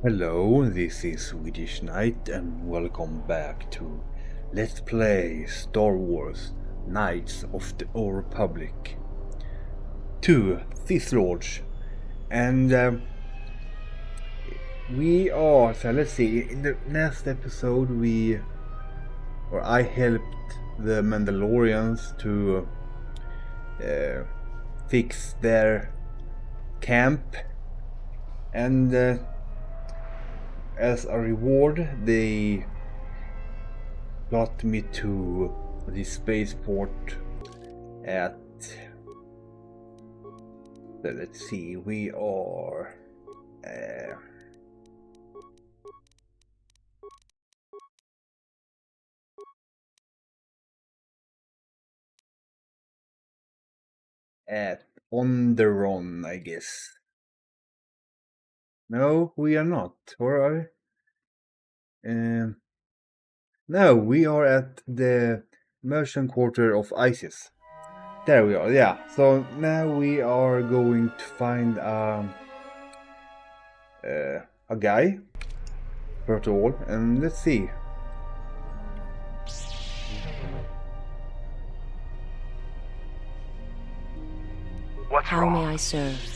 Hello, this is Swedish Knight and welcome back to Let's Play Star Wars Knights of the Old Republic 2 Sith Lords. And we are, so let's see, in the last episode I helped the Mandalorians to fix their camp, and as a reward they got me to the spaceport at, let's see, we are at on the run, I guess. No, we are not, or are we? No, we are at the merchant quarter of ISIS. There we are, yeah. So now we are going to find a guy, first of all, and let's see. How may I serve?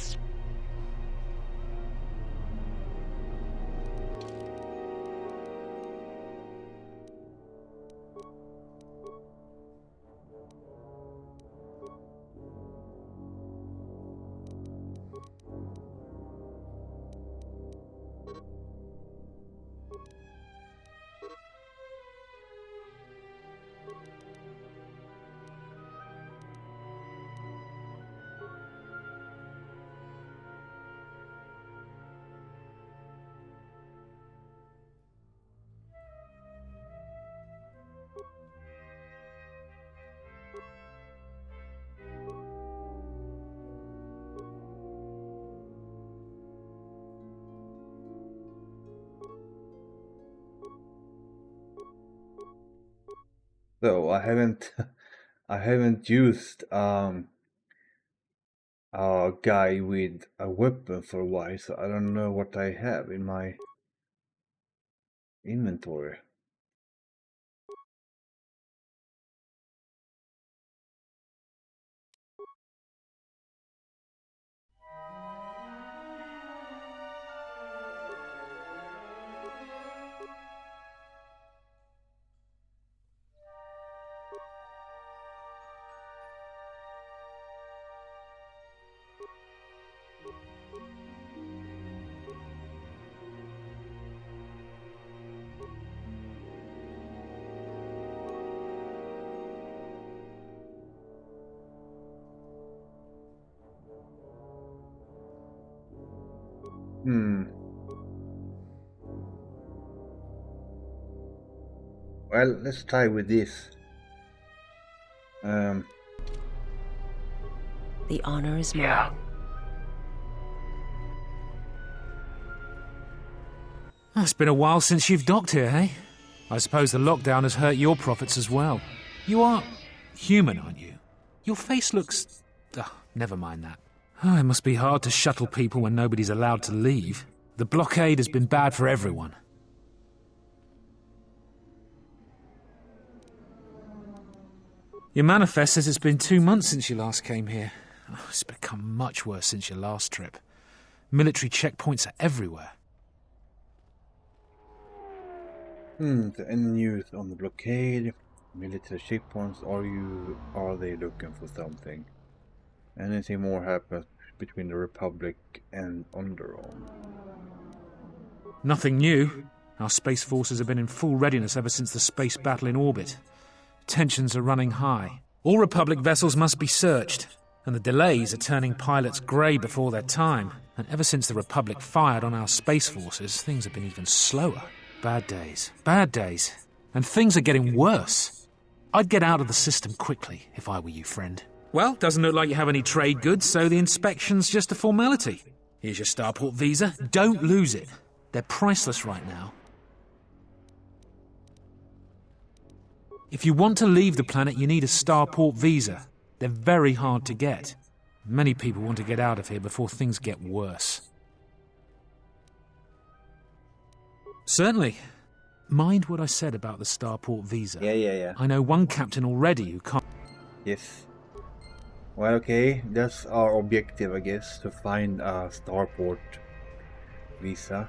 So I haven't I haven't used a guy with a weapon for a while, so I don't know what I have in my inventory. Well, let's try with this. The honor is mine. It's been a while since you've docked here, eh? I suppose the lockdown has hurt your profits as well. You are human, aren't you? Your face looks... never mind that. It must be hard to shuttle people when nobody's allowed to leave. The blockade has been bad for everyone. Your manifest says it's been 2 months since you last came here. It's become much worse since your last trip. Military checkpoints are everywhere. Any news on the blockade? Military checkpoints? Are they looking for something? Anything more happens between the Republic and Onderon? Nothing new. Our space forces have been in full readiness ever since the space battle in orbit. Tensions are running high. All Republic vessels must be searched, and the delays are turning pilots grey before their time. And ever since the Republic fired on our space forces, things have been even slower. Bad days. Bad days. And things are getting worse. I'd get out of the system quickly, if I were you, friend. Well, doesn't look like you have any trade goods, so the inspection's just a formality. Here's your starport visa. Don't lose it. They're priceless right now. If you want to leave the planet, you need a starport visa. They're very hard to get. Many people want to get out of here before things get worse. Certainly. Mind what I said about the starport visa. Yeah. I know one captain already who can't... Yes. Well, okay, that's our objective, I guess, to find a starport visa.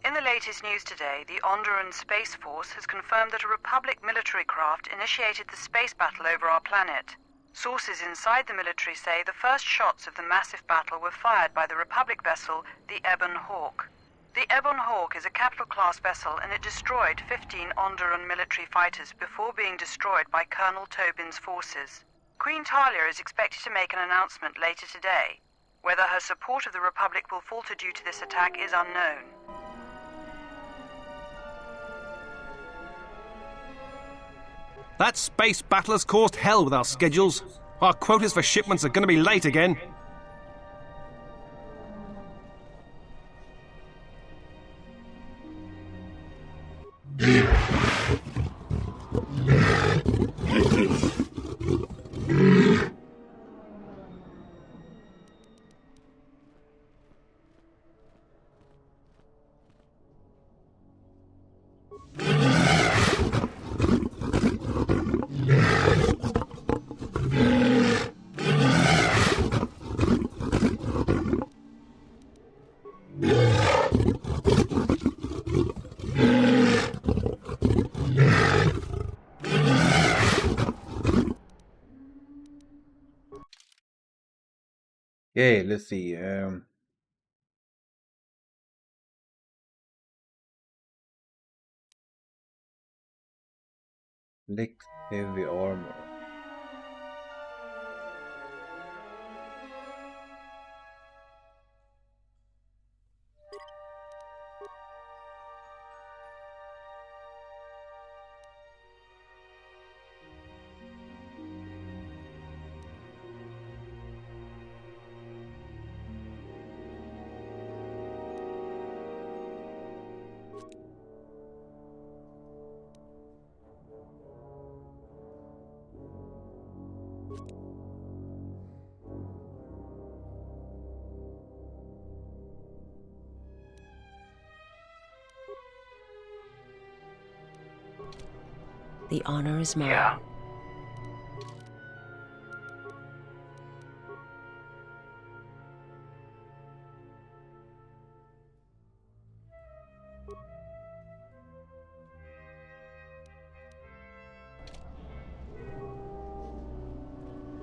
In the latest news today, the Onderan Space Force has confirmed that a Republic military craft initiated the space battle over our planet. Sources inside the military say the first shots of the massive battle were fired by the Republic vessel, the Ebon Hawk. The Ebon Hawk is a capital-class vessel, and it destroyed 15 Onderan military fighters before being destroyed by Colonel Tobin's forces. Queen Talia is expected to make an announcement later today. Whether her support of the Republic will falter due to this attack is unknown. That space battle has caused hell with our schedules. Our quotas for shipments are going to be late again. Okay, let's see. Lex heavy armor. The honor is mine. Yeah.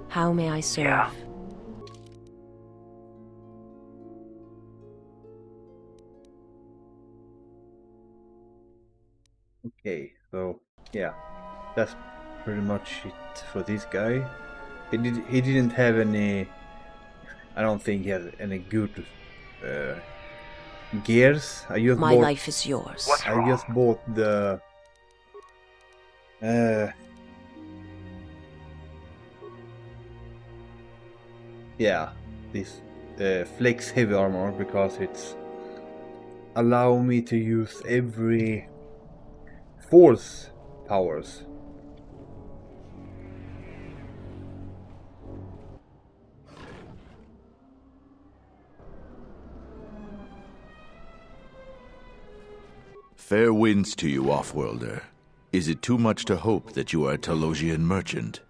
How may I serve? Okay, so yeah, that's pretty much it for this guy. He didn't have any. I don't think he had any good gears. My life is yours. I just bought the yeah, this flex heavy armor, because it's allow me to use every force powers. Fair winds to you, Offworlder. Is it too much to hope that you are a Telosian merchant?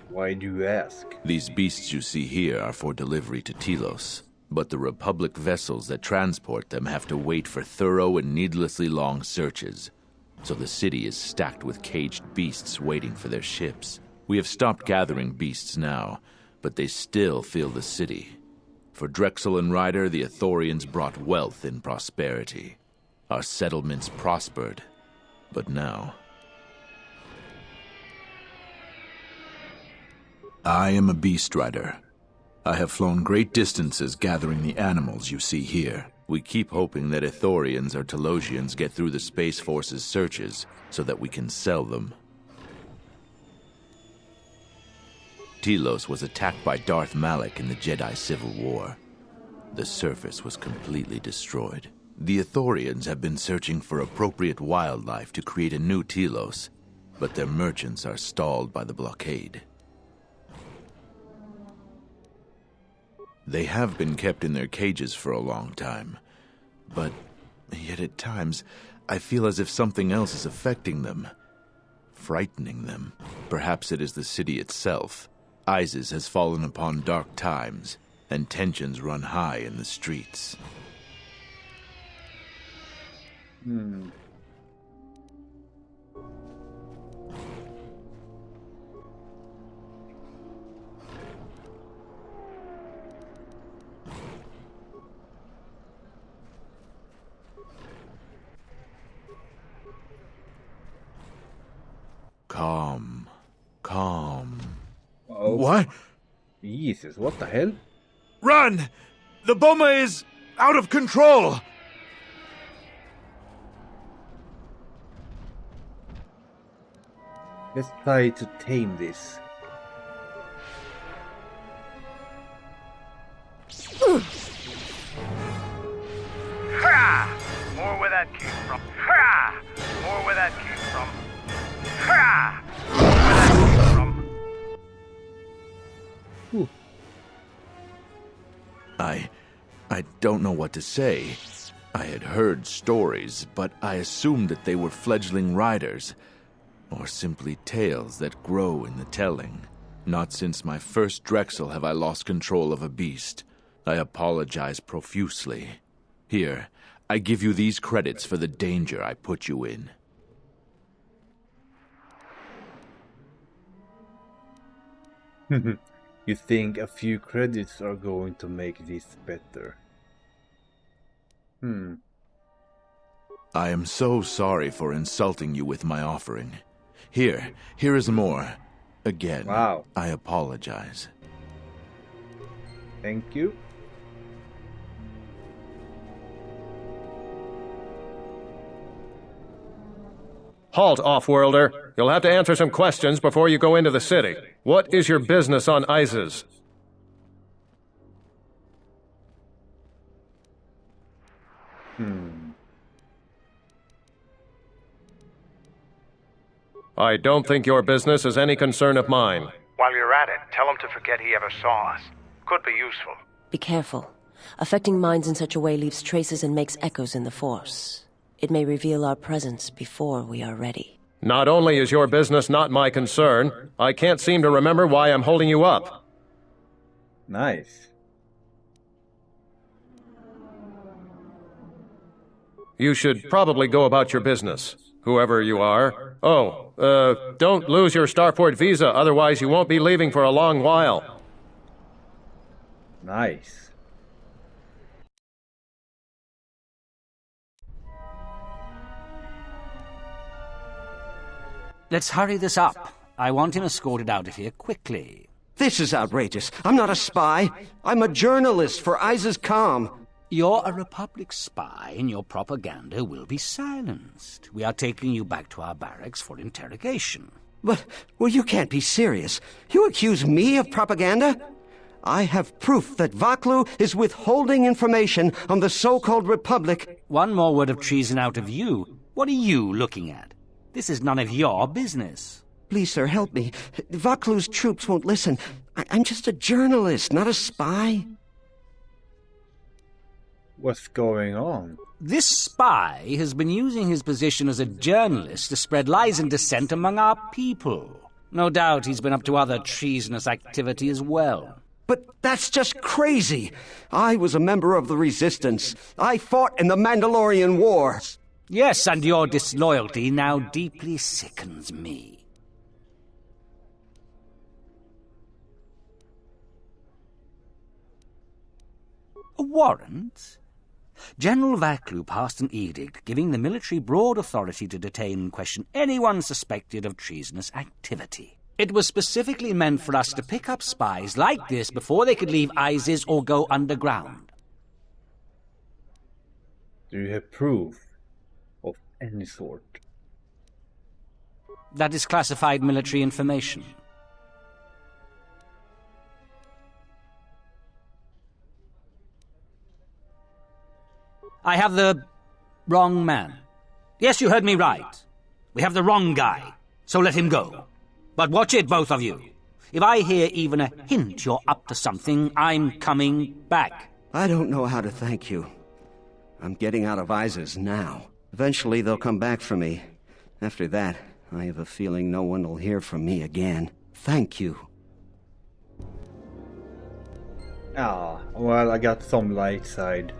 Why do you ask? These beasts you see here are for delivery to Telos, but the Republic vessels that transport them have to wait for thorough and needlessly long searches. So the city is stacked with caged beasts waiting for their ships. We have stopped gathering beasts now, but they still fill the city. For Drexel and Ryder, the Ithorians brought wealth and prosperity. Our settlements prospered, but now... I am a beast rider. I have flown great distances gathering the animals you see here. We keep hoping that Ithorians or Telosians get through the Space Force's searches so that we can sell them. Telos was attacked by Darth Malak in the Jedi Civil War. The surface was completely destroyed. The Ithorians have been searching for appropriate wildlife to create a new Telos, but their merchants are stalled by the blockade. They have been kept in their cages for a long time. But yet at times, I feel as if something else is affecting them. Frightening them. Perhaps it is the city itself. Isis has fallen upon dark times, and tensions run high in the streets. Calm. Calm. Oh, What? Jesus, what the hell? Run! The bomber is out of control! Let's try to tame this. More where that came from. More where that came from. More where that came from. Ooh. I don't know what to say. I had heard stories, but I assumed that they were fledgling riders, or simply tales that grow in the telling. Not since my first Drexel have I lost control of a beast. I apologize profusely. Here, I give you these credits for the danger I put you in. You think a few credits are going to make this better? I am so sorry for insulting you with my offering. Here is more. Again, Wow. I apologize. Thank you. Halt, off-worlder. You'll have to answer some questions before you go into the city. What is your business on Isis? I don't think your business is any concern of mine. While you're at it, tell him to forget he ever saw us. Could be useful. Be careful. Affecting minds in such a way leaves traces and makes echoes in the Force. It may reveal our presence before we are ready. Not only is your business not my concern, I can't seem to remember why I'm holding you up. Nice. You should probably go about your business, whoever you are. Oh, don't lose your starport visa, otherwise you won't be leaving for a long while. Nice. Let's hurry this up. I want him escorted out of here quickly. This is outrageous. I'm not a spy. I'm a journalist for Isis Com. You're a Republic spy, and your propaganda will be silenced. We are taking you back to our barracks for interrogation. But, well, you can't be serious. You accuse me of propaganda? I have proof that Vaklu is withholding information on the so-called Republic. One more word of treason out of you. What are you looking at? This is none of your business. Please, sir, help me. Vaklu's troops won't listen. I'm just a journalist, not a spy. What's going on? This spy has been using his position as a journalist to spread lies and dissent among our people. No doubt he's been up to other treasonous activity as well. But that's just crazy. I was a member of the Resistance. I fought in the Mandalorian War. Yes, and your disloyalty now deeply sickens me. A warrant? General Vaklu passed an edict giving the military broad authority to detain and question anyone suspected of treasonous activity. It was specifically meant for us to pick up spies like this before they could leave Isis or go underground. Do you have proof of any sort? That is classified military information. I have the wrong man. Yes, you heard me right. We have the wrong guy, so let him go. But watch it, both of you. If I hear even a hint you're up to something, I'm coming back. I don't know how to thank you. I'm getting out of ISIS now. Eventually they'll come back for me. After that, I have a feeling no one will hear from me again. Thank you. Ah, well, I got some light side.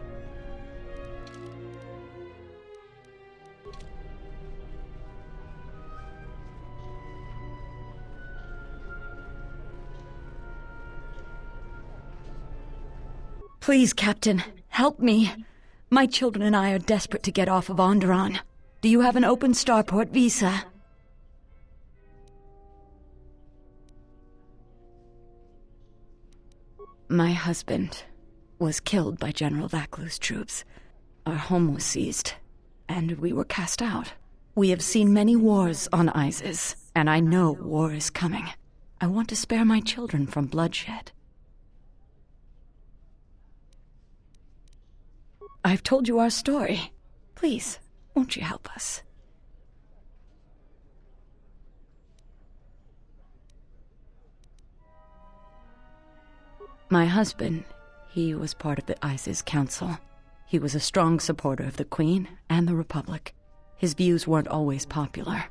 Please, Captain, help me. My children and I are desperate to get off of Onderon. Do you have an open starport visa? My husband was killed by General Vaklu's troops. Our home was seized, and we were cast out. We have seen many wars on Isis, and I know war is coming. I want to spare my children from bloodshed. I've told you our story. Please, won't you help us? My husband, he was part of the ISIS Council. He was a strong supporter of the Queen and the Republic. His views weren't always popular.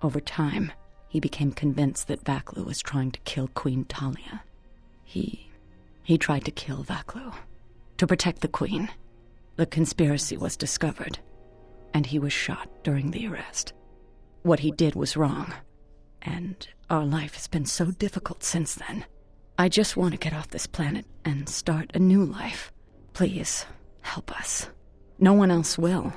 Over time, he became convinced that Vaklu was trying to kill Queen Talia. He tried to kill Vaklu, to protect the Queen. The conspiracy was discovered, and he was shot during the arrest. What he did was wrong, and our life has been so difficult since then. I just want to get off this planet and start a new life. Please, help us. No one else will.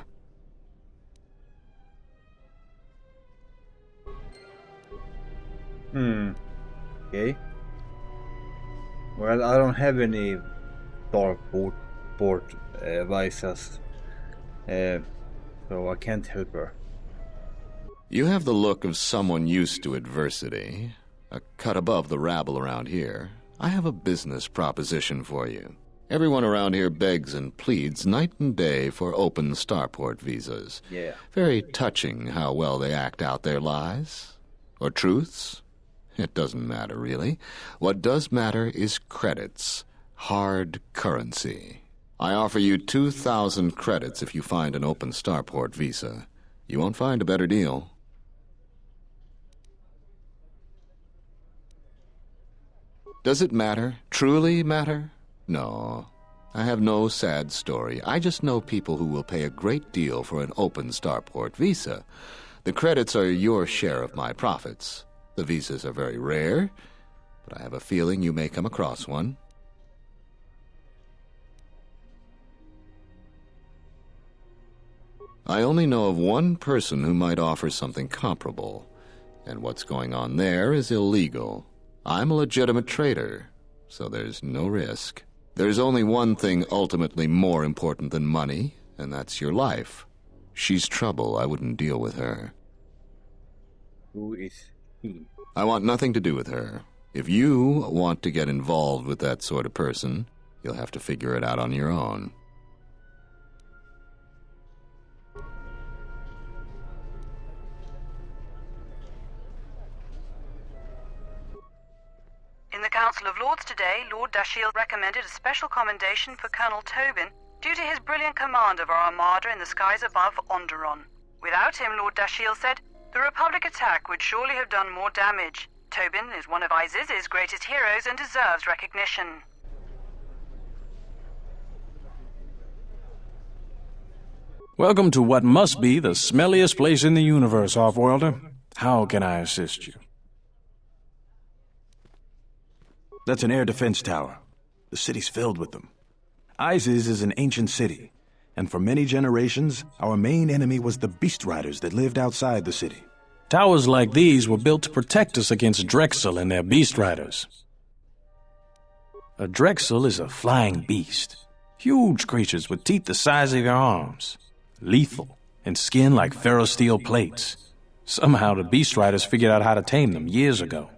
Okay. Well, I don't have any starport visas, so I can't help her. You have the look of someone used to adversity, a cut above the rabble around here. I have a business proposition for you. Everyone around here begs and pleads night and day for open starport visas. Yeah. Very touching how well they act out their lies. Or truths. It doesn't matter, really. What does matter is credits. Hard currency. I offer you 2,000 credits if you find an open starport visa. You won't find a better deal. Does it matter? Truly matter? No. I have no sad story. I just know people who will pay a great deal for an open starport visa. The credits are your share of my profits. The visas are very rare, but I have a feeling you may come across one. I only know of one person who might offer something comparable, and what's going on there is illegal. I'm a legitimate trader, so there's no risk. There's only one thing ultimately more important than money, and that's your life. She's trouble. I wouldn't deal with her. Who is he? I want nothing to do with her. If you want to get involved with that sort of person, you'll have to figure it out on your own. In the Council of Lords today, Lord Dashiell recommended a special commendation for Colonel Tobin due to his brilliant command of our armada in the skies above Onderon. Without him, Lord Dashiell said, the Republic attack would surely have done more damage. Tobin is one of Isis's greatest heroes and deserves recognition. Welcome to what must be the smelliest place in the universe, Offworlder. How can I assist you? That's an air defense tower. The city's filled with them. Isis is an ancient city, and for many generations, our main enemy was the Beast Riders that lived outside the city. Towers like these were built to protect us against Drexel and their Beast Riders. A Drexel is a flying beast. Huge creatures with teeth the size of your arms. Lethal, and skin like ferrosteel plates. Somehow the Beast Riders figured out how to tame them years ago.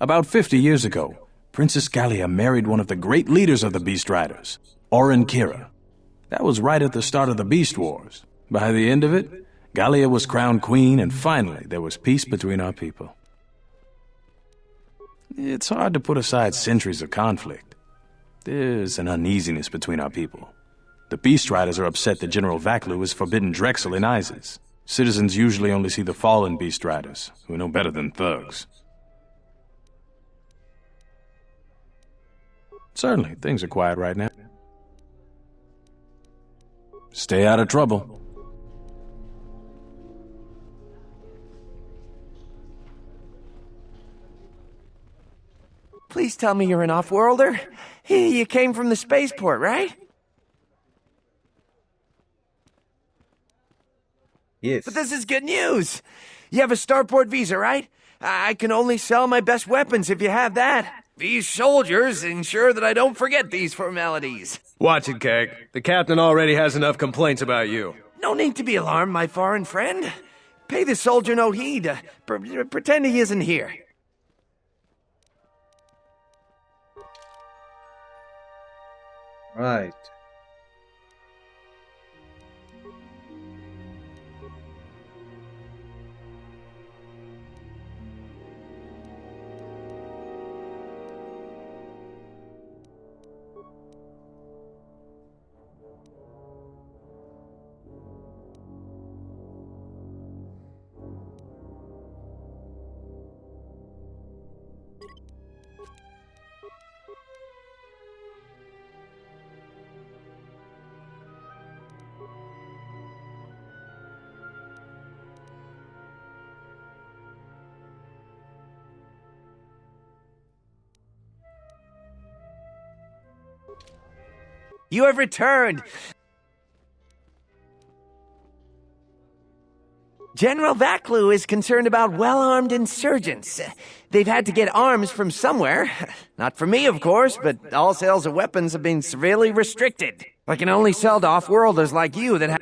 About 50 years ago, Princess Gallia married one of the great leaders of the Beast Riders, Orin Kira. That was right at the start of the Beast Wars. By the end of it, Gallia was crowned queen, and finally there was peace between our people. It's hard to put aside centuries of conflict. There's an uneasiness between our people. The Beast Riders are upset that General Vaklu has forbidden Drexel in Izes. Citizens usually only see the fallen Beast Riders, who are no better than thugs. Certainly, things are quiet right now. Stay out of trouble. Please tell me you're an off-worlder. You came from the spaceport, right? Yes. But this is good news. You have a starport visa, right? I can only sell my best weapons if you have that. These soldiers ensure that I don't forget these formalities. Watch it, Keg. The captain already has enough complaints about you. No need to be alarmed, my foreign friend. Pay the soldier no heed. Pretend he isn't here. Right. You have returned. General Vaklu is concerned about well-armed insurgents. They've had to get arms from somewhere. Not from me, of course, but all sales of weapons have been severely restricted. I can only sell to off-worlders like you that have...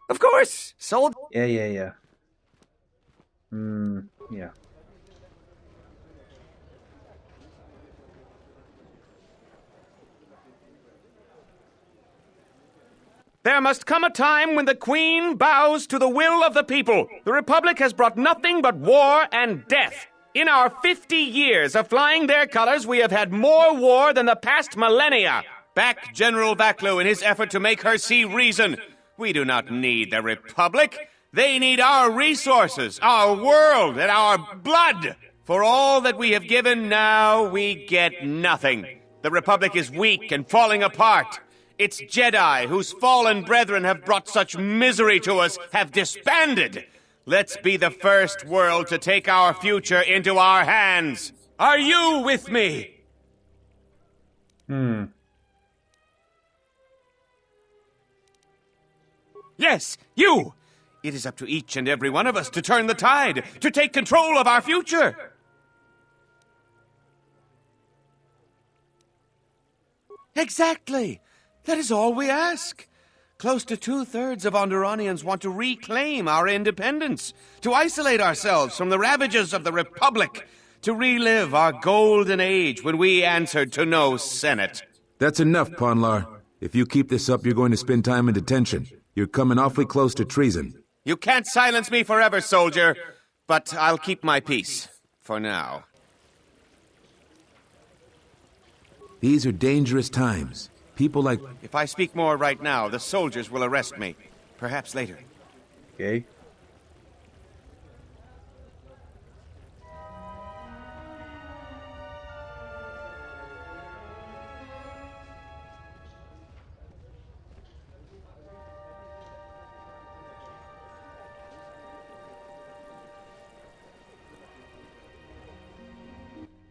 Of course, sold... Yeah. Yeah. There must come a time when the Queen bows to the will of the people. The Republic has brought nothing but war and death. In our 50 years of flying their colors, we have had more war than the past millennia. Back General Vaklu in his effort to make her see reason. We do not need the Republic. They need our resources, our world, and our blood. For all that we have given, now we get nothing. The Republic is weak and falling apart. Its Jedi, whose fallen brethren have brought such misery to us, have disbanded. Let's be the first world to take our future into our hands. Are you with me? Yes, you! It is up to each and every one of us to turn the tide, to take control of our future. Exactly. That is all we ask. Close to 2/3 of Onderonians want to reclaim our independence, to isolate ourselves from the ravages of the Republic, to relive our golden age when we answered to no Senate. That's enough, Ponlar. If you keep this up, you're going to spend time in detention. You're coming awfully close to treason. You can't silence me forever, soldier, but I'll keep my peace, for now. These are dangerous times. People like... If I speak more right now, the soldiers will arrest me. Perhaps later. Okay.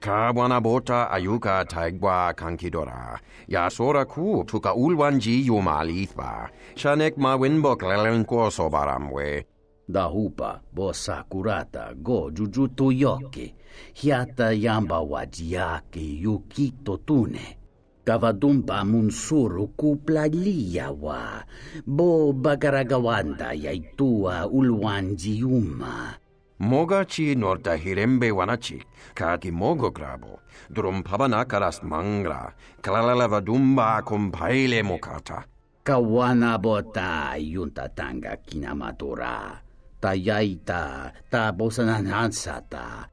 Kawanabota ayuka taigwa kankidora. Yasora ku tuka ulwanji yumalithva. Shanek ma winbok lelenko sobaramwe. Dahupa bo sakurata go jujutu yoke. Hiata yamba wajiyake yukito tune. Kavadumpa munsuru kuplaliyawa. Bo bagaragawanda yaitua ulwanji yuma. Mogachi norta hirembe wanachi, kaki mogo grabo, drum pabanakaras mangra, kalalavadumba compaile mokata. Kawana bota yunta tanga kinamatura. Tayaita ta bosananansata.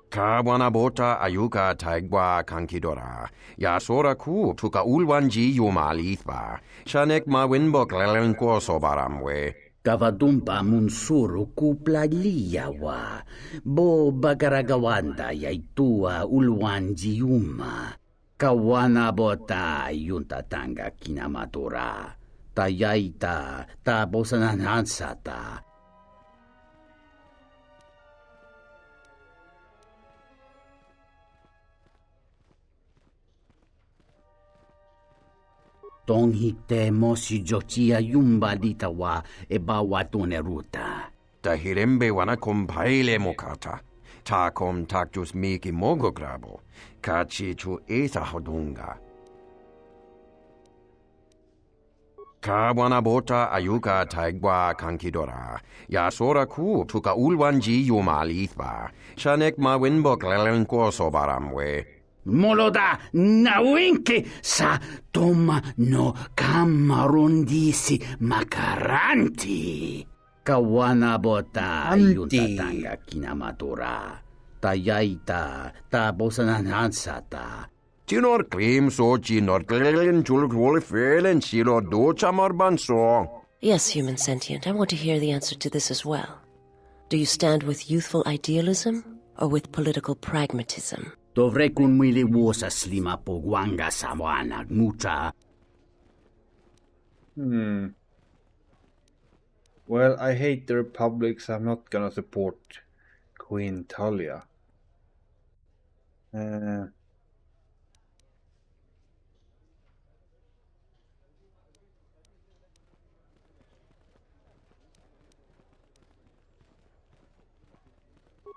Kawanabota ayuka taigwa kankidora. Yasora ku tuka ulwanji yumalithba. Shanek mawinbok lelenko sobaramwe. Kavadumpa munsuru kuplaliyawa. Bo bagaragawanda yaitua ulwanji yuma. Kawana bota yunta tanga kinamatura. Tayaita ta bosananansata. Tonghite mosi jochia yumba ditawa e bawatune ruta. Tahirembe wana kompaile mokata. Ta kom takjus miki mogograbo. Kachi chu esa hodunga. Kawanabota ayuka taigwa kankidora. Yasora ku tuka ulwanji yumalithba. Shanek mawinbok lelenko sobaramwe. Moloda nawinki sa toma no kamarundisi makaranti. Kawana bota yuntatanga kinamatura. Tayaita ta bosananansata. Tinor krim so chinor klelen chulkwole felen silo do chamarbanso. Yes, human sentient, I want to hear the answer to this as well. Do you stand with youthful idealism or with political pragmatism? Dovrei kun mwili wosa slima pogwanga sawana mucha. Well, I hate the Republic, so I'm not gonna support Queen Talia.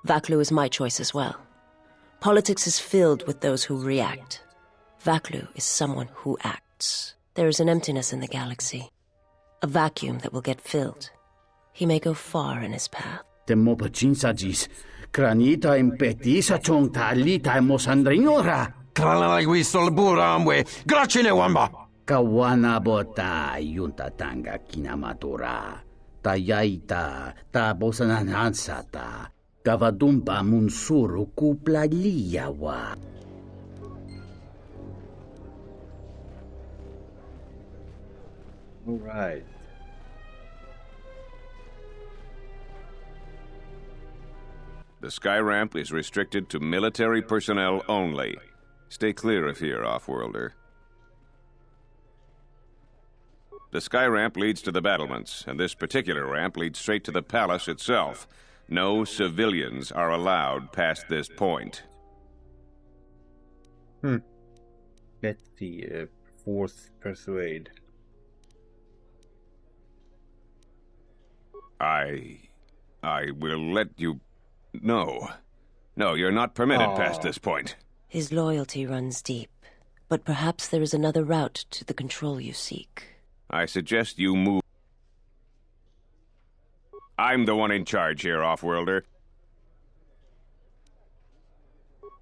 Vaklu is my choice as well. Politics is filled with those who react. Vaklu is someone who acts. There is an emptiness in the galaxy. A vacuum that will get filled. He may go far in his path. Temmo pacinsagis. Kranita impetisa chongta lita mosandrinora. Kralalagwisol buramwe. Gracine wamba. Kawana bota yunta tanga kinamatura. Tayaita ta bosananansata. Kavadumpa munsuru kuplaliyawa. All right. The sky ramp is restricted to military personnel only. Stay clear of here, Offworlder. The sky ramp leads to the battlements, and this particular ramp leads straight to the palace itself. No civilians are allowed past this point. Let's see. Fourth persuade. I will let you... No. No, you're not permitted past this point. His loyalty runs deep, but perhaps there is another route to the control you seek. I suggest you move... I'm the one in charge here, Offworlder.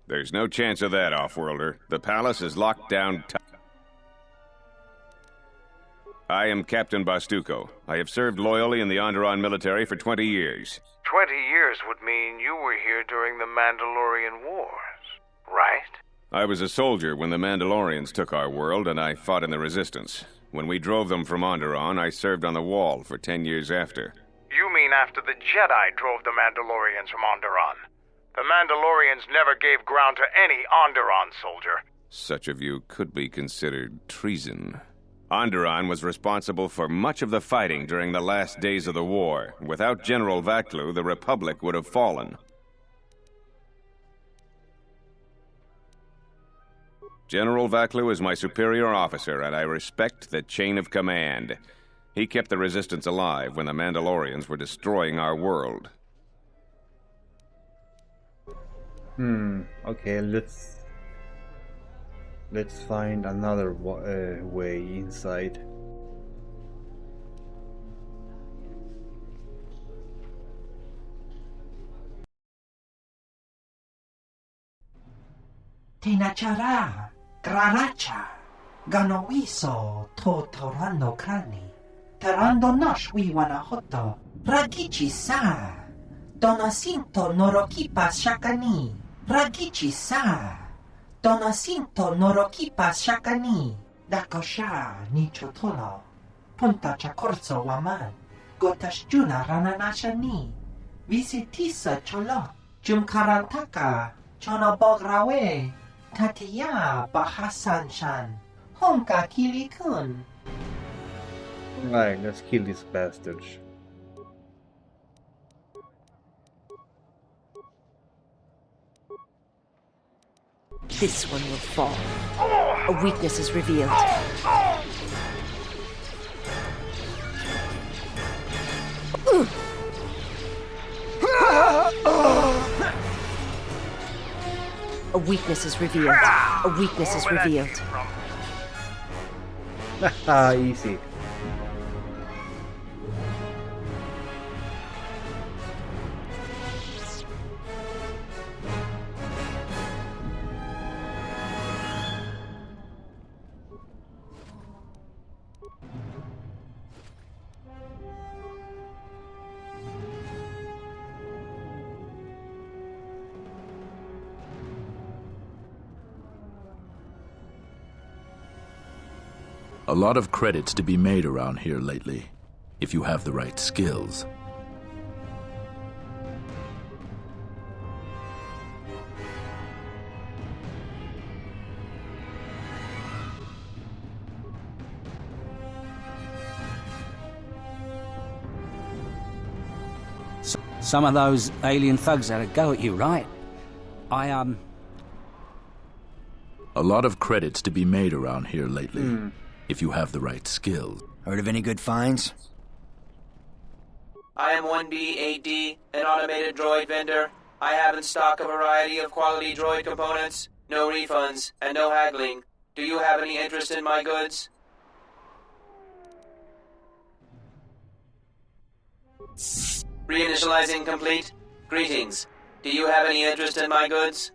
There's no chance of that, Offworlder. The palace is locked down tight. I am Captain Bastuco. I have served loyally in the Onderon military for 20 years. 20 years would mean you were here during the Mandalorian Wars, right? I was a soldier when the Mandalorians took our world, and I fought in the Resistance. When we drove them from Onderon, I served on the Wall for 10 years after. You mean after the Jedi drove the Mandalorians from Onderon? The Mandalorians never gave ground to any Onderon soldier. Such of you could be considered treason. Onderon was responsible for much of the fighting during the last days of the war. Without General Vaklu, the Republic would have fallen. General Vaklu is my superior officer, and I respect the chain of command. He kept the Resistance alive when the Mandalorians were destroying our world. Okay, let's find another way inside. Tinachara, Graracha, Ganowiso, Totorando Krani, Terando Nosh Wiwanahoto, Ragichi Sa, Donacinto Norokipa Shakani, Ragichi Sa, Donacinto Norokipa Shakani, Dakosha Nichotolo, Punta Chakorso Waman, Gotashjuna Rananashani, Visitisa Cholo, Jumkarantaka, Chonobograwe, Tatiya Bahasan Shan, Honka Kilikun. Right, let's kill these bastards. This one will fall. A weakness is revealed. A weakness is revealed. A weakness is revealed. Haha, easy. A lot of credits to be made around here lately, if you have the right skills. Some of those alien thugs had a go at you, right? A lot of credits to be made around here lately, if you have the right skills. Heard of any good finds? I am 1B8D, an automated droid vendor. I have in stock a variety of quality droid components, no refunds, and no haggling. Do you have any interest in my goods? Reinitializing complete. Greetings. Do you have any interest in my goods?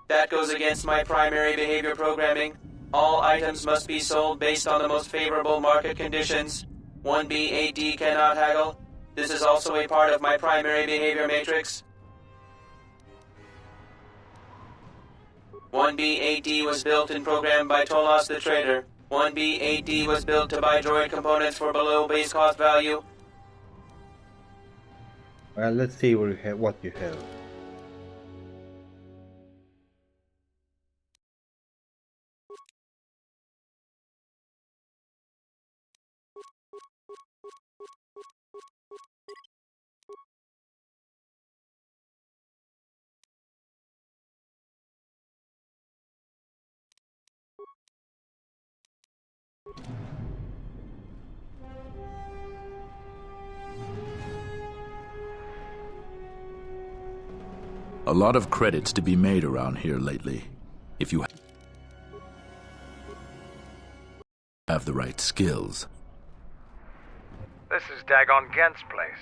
That goes against my primary behavior programming. All items must be sold based on the most favorable market conditions. 1B8D cannot haggle. This is also a part of my primary behavior matrix. 1B8D was built and programmed by Tolos the Trader. 1B8D was built to buy droid components for below base cost value. Well, let's see what you have. A lot of credits to be made around here lately, if you have the right skills. This is Dagon Gent's place.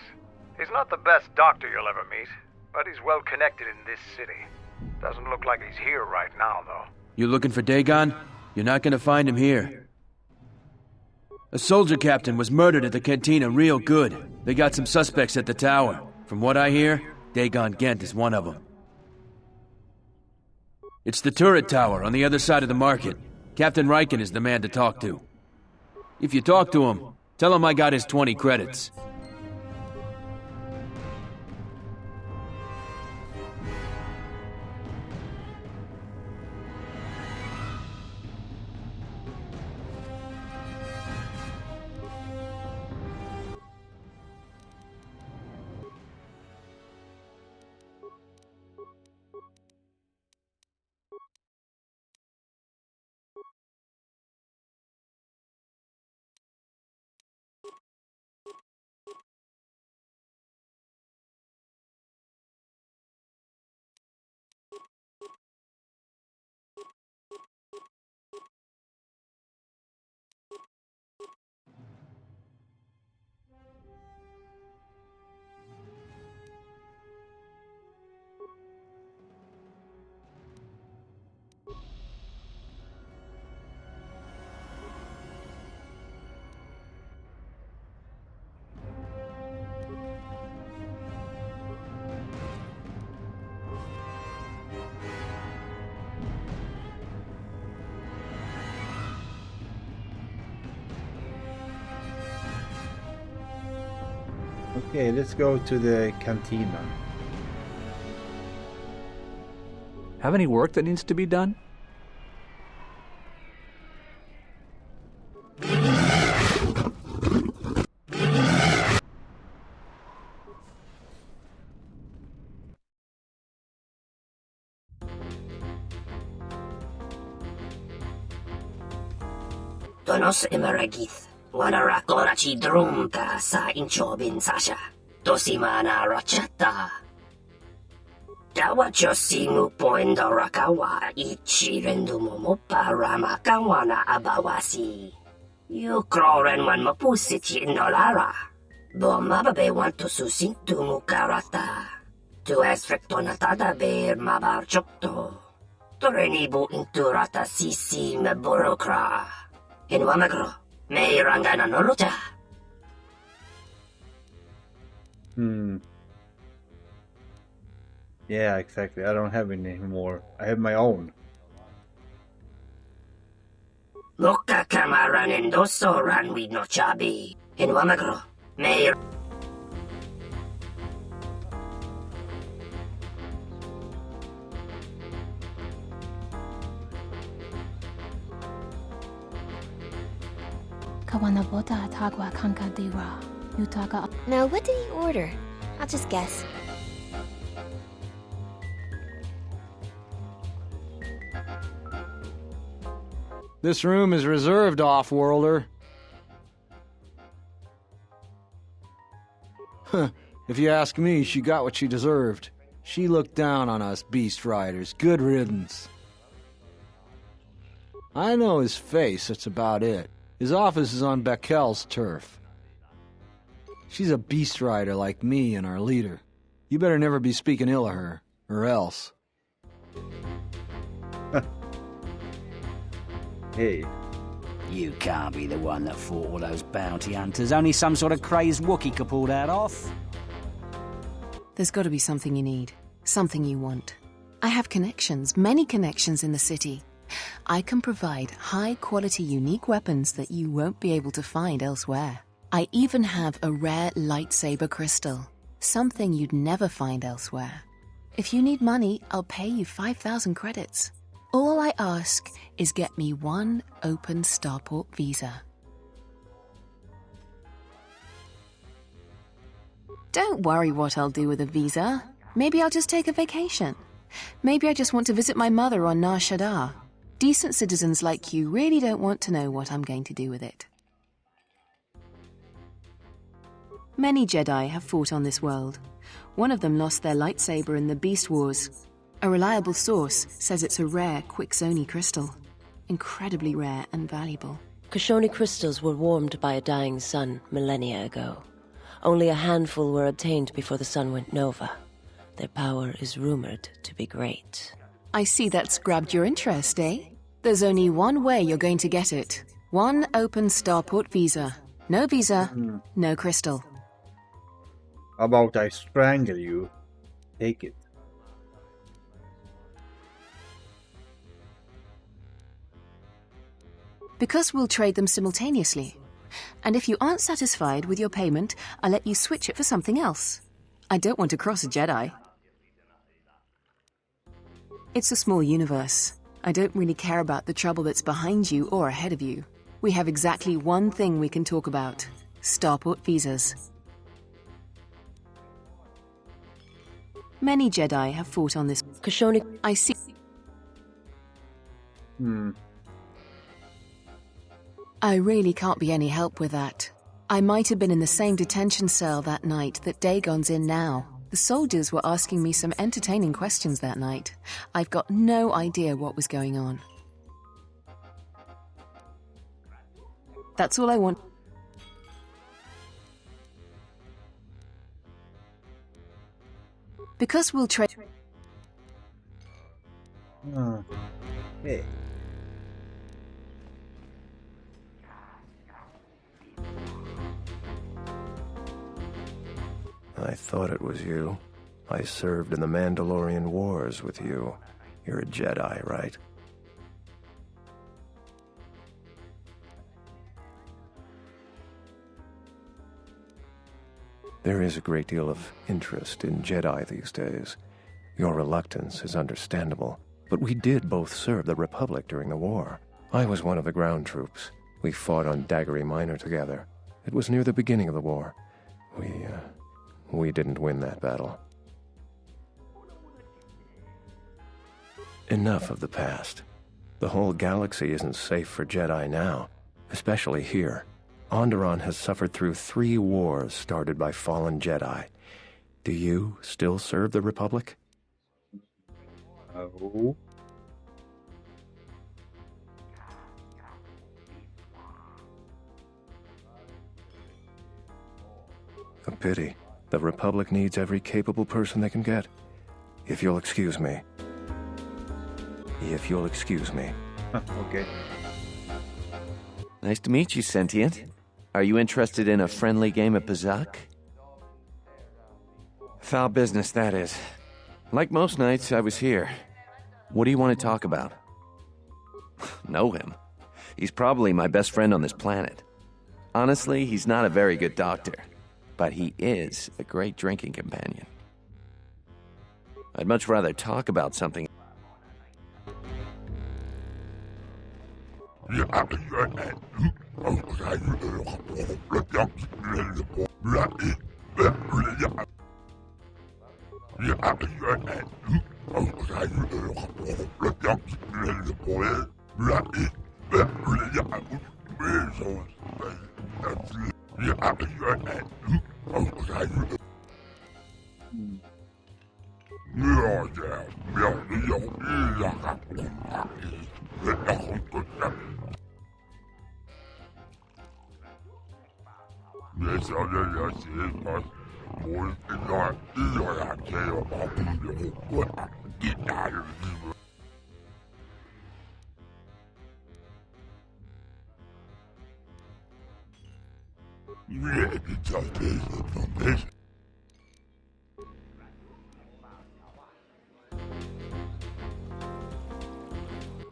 He's not the best doctor you'll ever meet, but he's well connected in this city. Doesn't look like he's here right now, though. You looking for Dagon? You're not gonna find him here. A soldier captain was murdered at the cantina real good. They got some suspects at the tower. From what I hear, Dagon Gent is one of them. It's the turret tower on the other side of the market. Captain Riken is the man to talk to. If you talk to him, tell him I got his 20 credits. Okay, let's go to the cantina. Have any work that needs to be done? Donos emeragith, wanara korachi drumka sa inchobin sasha, dosimana rachata. Dawacho simu poendo rakawa ichi rendumo parama kawana abawasi. You kroren wan mapusiti indolara. Bomababe want to susintu mukarata. Tu esfrektonatada ber mabar chokto. Torenibu inturata sisi meborokra. In Wamagro, may rangana noluta. Yeah, exactly. I don't have any more. I have my own. Muka kamaran endoso ran with no chabi. In Wamagro, may... Kawanabota Tagwa Kankadira. Yutaka. Now, what did he order? I'll just guess. This room is reserved, off-worlder. Huh. If you ask me, she got what she deserved. She looked down on us beast riders. Good riddance. I know his face, that's about it. His office is on Bekel's turf. She's a beast rider like me and our leader. You better never be speaking ill of her, or else. Hey. You can't be the one that fought all those bounty hunters. Only some sort of crazed Wookiee could pull that off. There's got to be something you need. Something you want. I have connections, many connections in the city. I can provide high-quality, unique weapons that you won't be able to find elsewhere. I even have a rare lightsaber crystal, something you'd never find elsewhere. If you need money, I'll pay you 5,000 credits. All I ask is get me one open starport visa. Don't worry what I'll do with a visa. Maybe I'll just take a vacation. Maybe I just want to visit my mother on Nar Shaddaa. Decent citizens like you really don't want to know what I'm going to do with it. Many Jedi have fought on this world. One of them lost their lightsaber in the Beast Wars. A reliable source says it's a rare Quixoni crystal. Incredibly rare and valuable. Koshoni crystals were warmed by a dying sun millennia ago. Only a handful were obtained before the sun went nova. Their power is rumored to be great. I see that's grabbed your interest, eh? There's only one way you're going to get it. One open starport visa. No visa, no crystal. How about I strangle you? Take it. Because we'll trade them simultaneously. And if you aren't satisfied with your payment, I'll let you switch it for something else. I don't want to cross a Jedi. It's a small universe. I don't really care about the trouble that's behind you or ahead of you. We have exactly one thing we can talk about. Starport visas. Many Jedi have fought on this. Koshoni... I see... I really can't be any help with that. I might have been in the same detention cell that night that Dagon's in now. The soldiers were asking me some entertaining questions that night. I've got no idea what was going on. That's all I want. Because we'll trade... Hey. I thought it was you. I served in the Mandalorian Wars with you. You're a Jedi, right? There is a great deal of interest in Jedi these days. Your reluctance is understandable, but we did both serve the Republic during the war. I was one of the ground troops. We fought on Daggery Minor together. It was near the beginning of the war. We didn't win that battle. Enough of the past. The whole galaxy isn't safe for Jedi now, especially here. Onderon has suffered through 3 wars started by fallen Jedi. Do you still serve the Republic? Oh. A pity. The Republic needs every capable person they can get. If you'll excuse me. Okay. Nice to meet you, Sentient. Are you interested in a friendly game of Bazak? Foul business, that is. Like most nights, I was here. What do you want to talk about? Know him. He's probably my best friend on this planet. Honestly, he's not a very good doctor, but he is a great drinking companion. I'd much rather talk about something.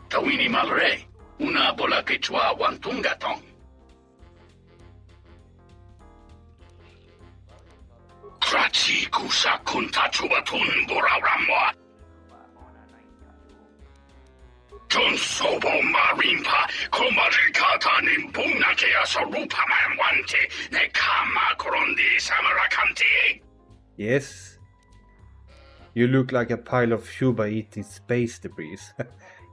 Tawini Malre, una bola quechua wantungatong. Krachi kusa kunta chubatun boraramwa. John Sobo Marimpa, Komarikata Nimbuna Kea Sarupa Manwante, Nekama Korondi Samarakanti. Yes. You look like a pile of Shuba eating space debris.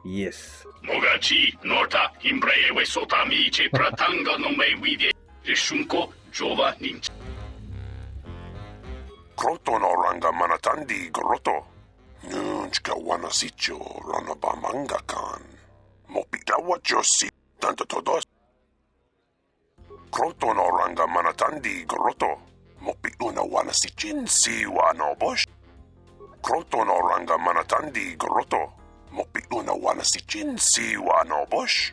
Yes. Mogachi, Norta, Imbreve Sotamici, Pratanga no me vide, Rishunko, Jova Ninch. Kroto no ranga manatandi groto. Nunchka wana sicho ranaba mangakan. Mopita wachosi tanto todos. Kroto no ranga manatandi groto. Mopituna wana sichin si wano bosh. Kroto no ranga manatandi groto. Mopituna wana sichin si wano bosh.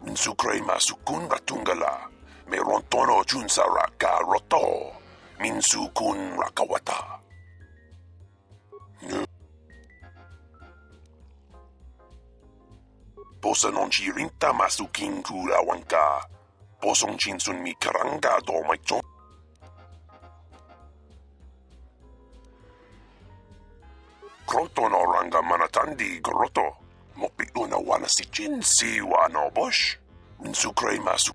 Minsukre masukun batungala. Merontono junsaraka roto. Minsukun rakawata. Posa non ci rinta masukin kura wanka. Posong chinsun mi karanga do maichon. Kroto no ranga manatandi groto. Mopi una wana si chin si wano bosh. Minsukre masu.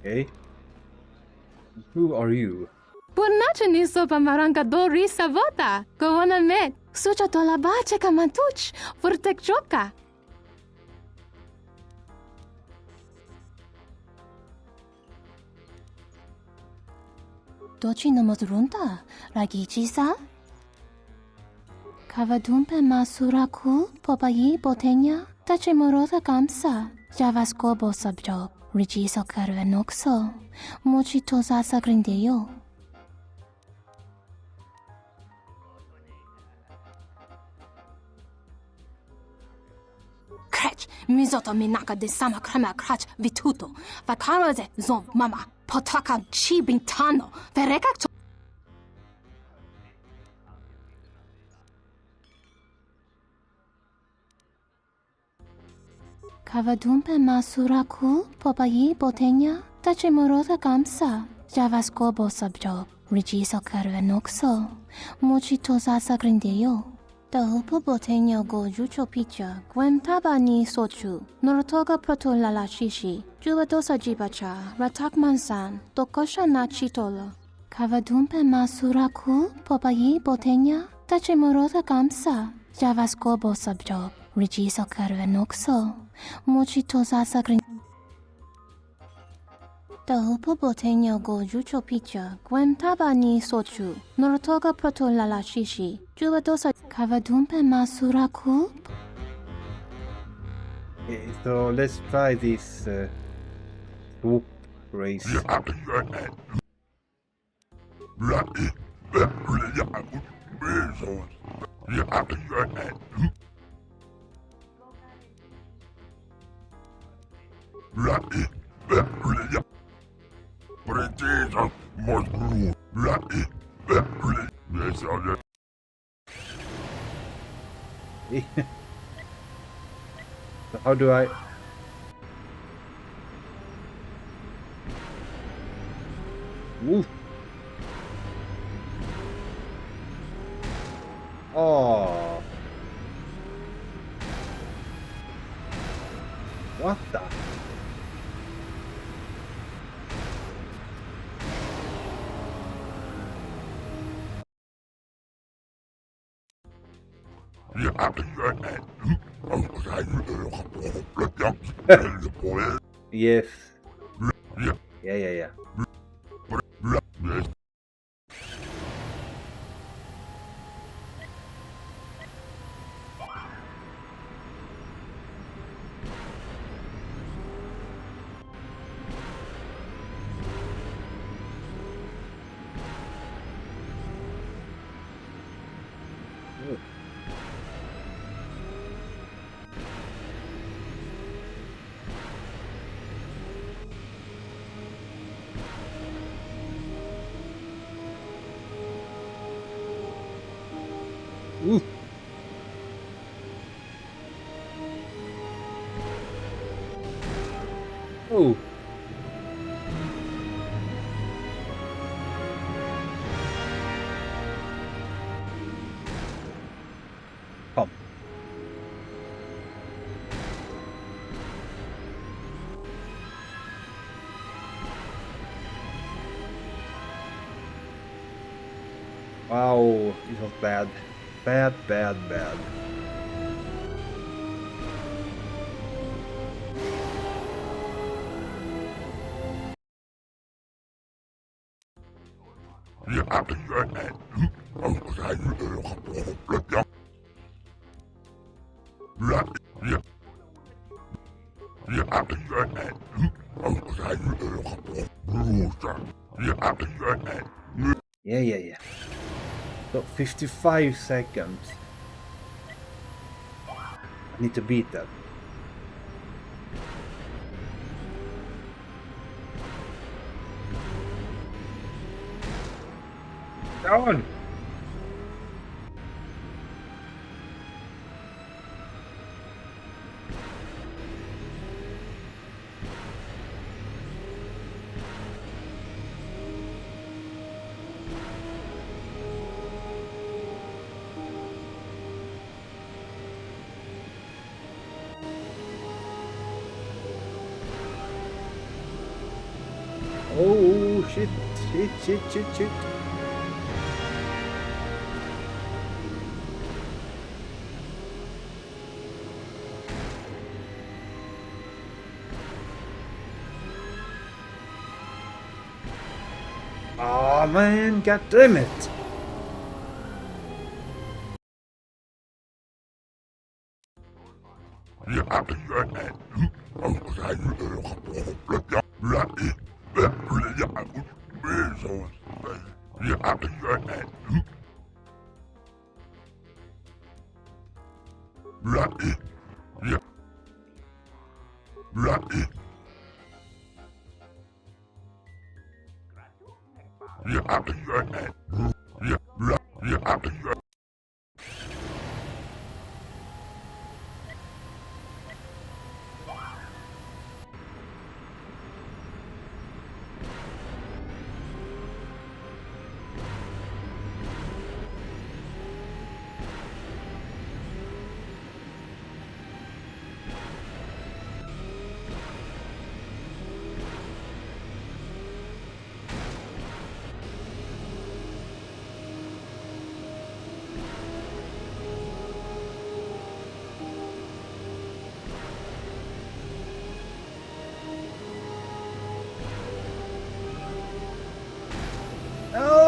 Okay. Who are you? Buonace ni sopa maranga dori savota. Govona met. Sucha tola bache kamantuch. Furtek choka. Dochi namazrunta. Ragichi sa? Kavadumpe masuraku. Popayi botenya. Tache morota kamsa. Javaskobo sabjob. Rigiso karvenoxo. Mochi toza sagrindeyo. Krech, mizoto minaka de sama krema krach vituto. Vakaraze zon mama. Potaka chi bintano. Vereka to. Kavadumpe masuraku popayi botenya tachimurota kamsa javaskobo sabjob rigiso karvenokso mochitosa sagrindeyo Tahupo botenya go jucho picha gwem tabani sochu norotoga proto lala shishi juvadosa jibacha ratak mansan tokosha na chitola Kavadumpe masuraku popayi botenya tachimurota kamsa javaskobo sabjob rigiso karvenokso mochitosa sagrin Tahupo botenya go jucho picha gwem tabani sochu norotoga proto lala shishi juvadosa Kavadumpe masuraku. Okay, so let's try this swoop race. So how do I... Woo. Oh. What the? Yes. Yeah. Ooh. Oh. Come. Wow, it was bad. Bad. Yeah. So 55 seconds. I need to beat that. Down! Oh shit. Oh man, god damn it.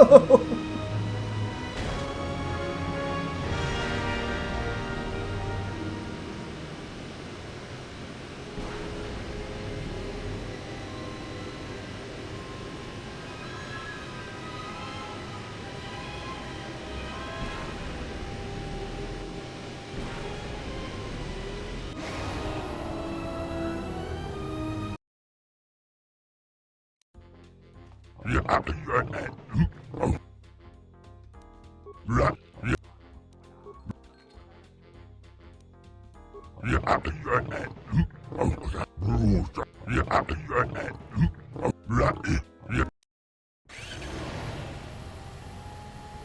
No!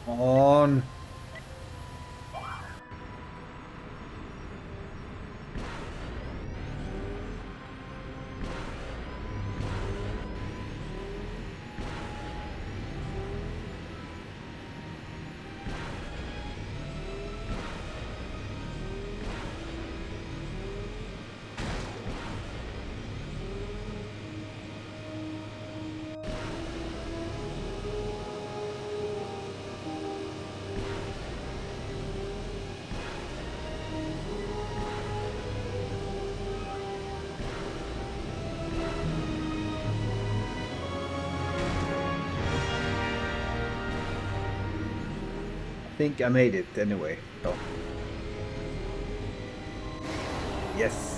On. I think I made it anyway. Oh. Yes.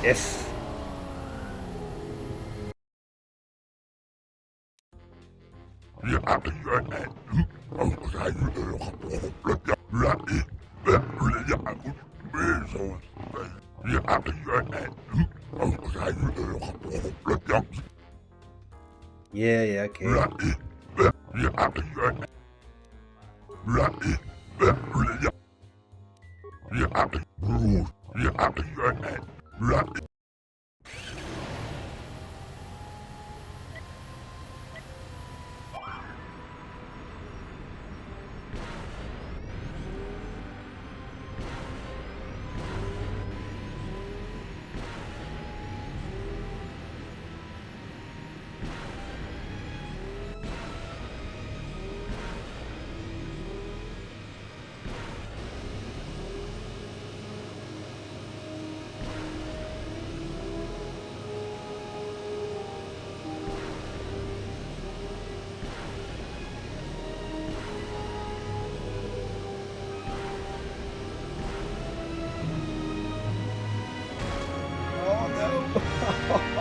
Yes. Yeah, okay.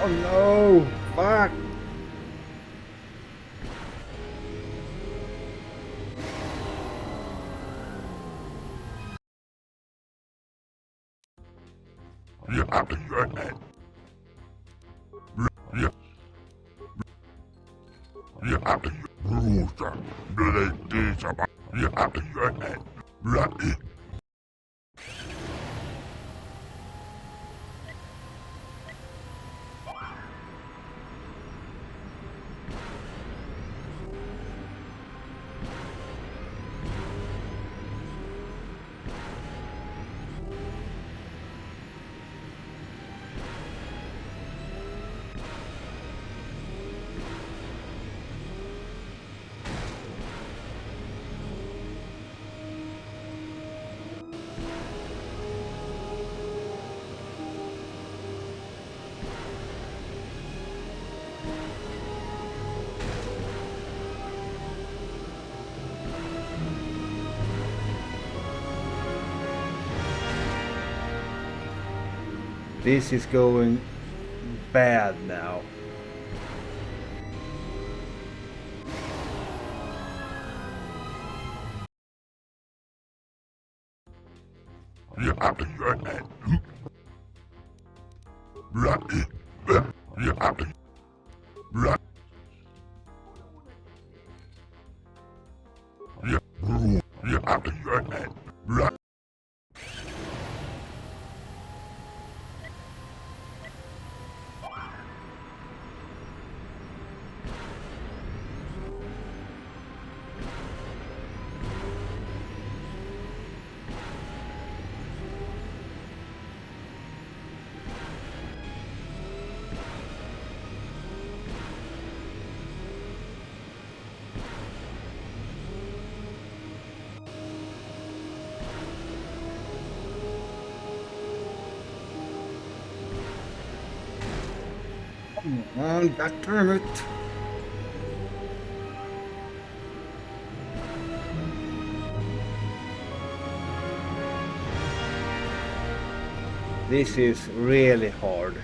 Oh no! Fuck! This is going bad now. Come on, God damn it. This is really hard.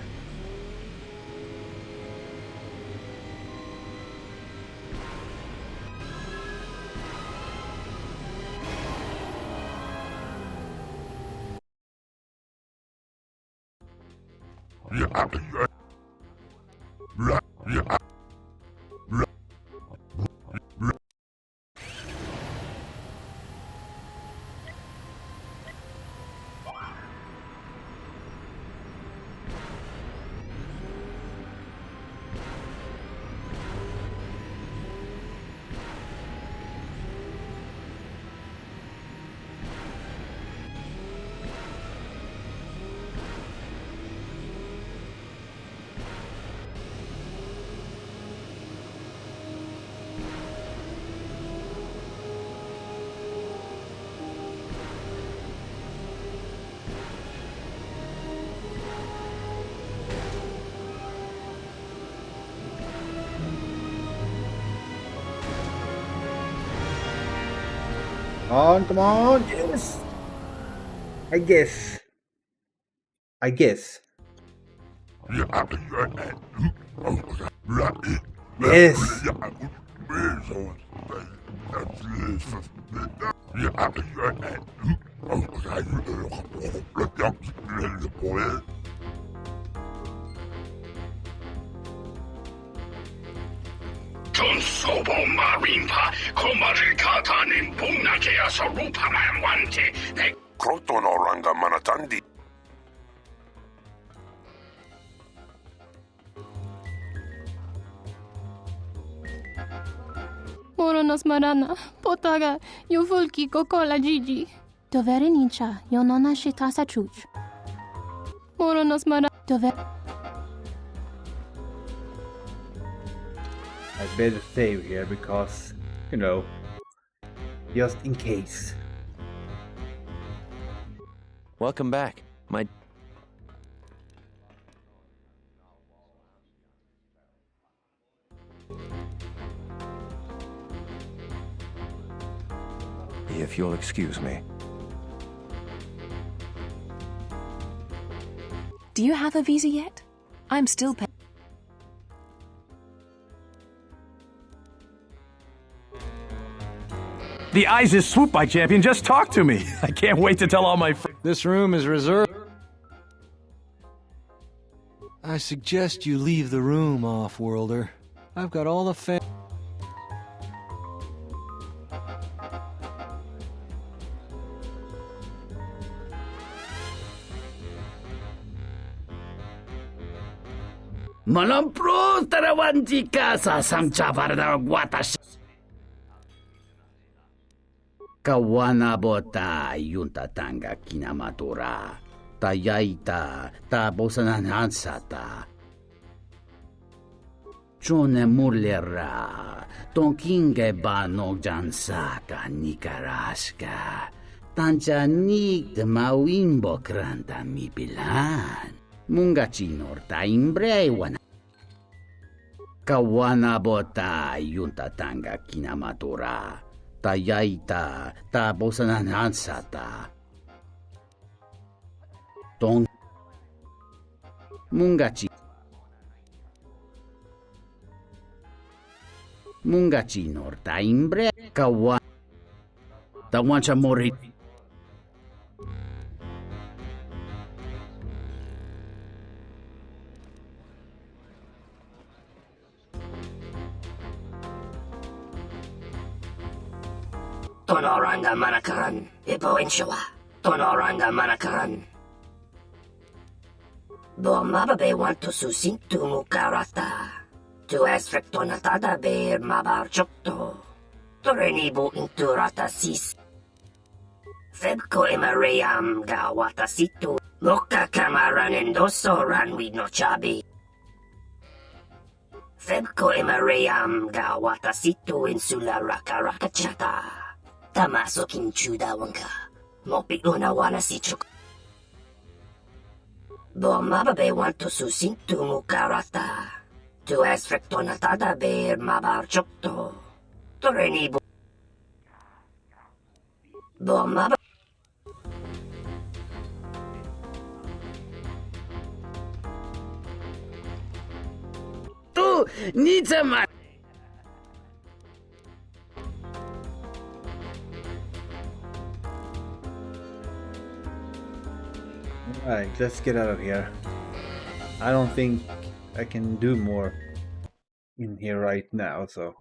Come on, yes! I guess. Yes! 전소보 마린파 고마를 가타는 복나게야서 루파만 완테 Kroton oranga manatandi. Moronos marana, potaga, yuvulki kokola Gigi. Dovere nincha, yo nona shitasa chuch. Moronos marana, dovere... I better save here because, you know, just in case. Welcome back. My... If you'll excuse me. Do you have a visa yet? I'm still paying. The ISIS swoop by champion just talked to me. I can't wait to tell all my friends. This room is reserved. I suggest you leave the room, off-worlder. I've got all the Malampro tarawanti kasa samcha para guatash. Kawana bota yunta tanga kinamatura. Tayaita ta bosananansata. Chone murlera. Tonkinge ba no jansaka nikaraska. Tancha nik de mawimbo kranta mi pilan. Mungachinor ta imbrewana. Kawana bota yunta tanga kinamatura. Tayaita ta bosananansata. Mungachi. Mungachi norta imbre kawa. Tawancha mori. Tonoranga manakaran, ipo inshawa. Tonoranga manakaran. Bo mababe want to susintu mukarata. Tu esfrekto natada beer mabar chokto. Torenibu inturata sis. Febko emareyam gawata situ. Loka kamaran endoso ranwi no chabi. Febko emareyam gawata situ insula raka raka chata. Tamaso kinchuda wanka. Mopi unawana si chuk. Bo mababe want to susintu mukarata. Tu esfrekto natada beer mabar chokto. Torenibu. Bo mababe. Tu nitsama. Alright, let's get out of here. I don't think I can do more in here right now, so.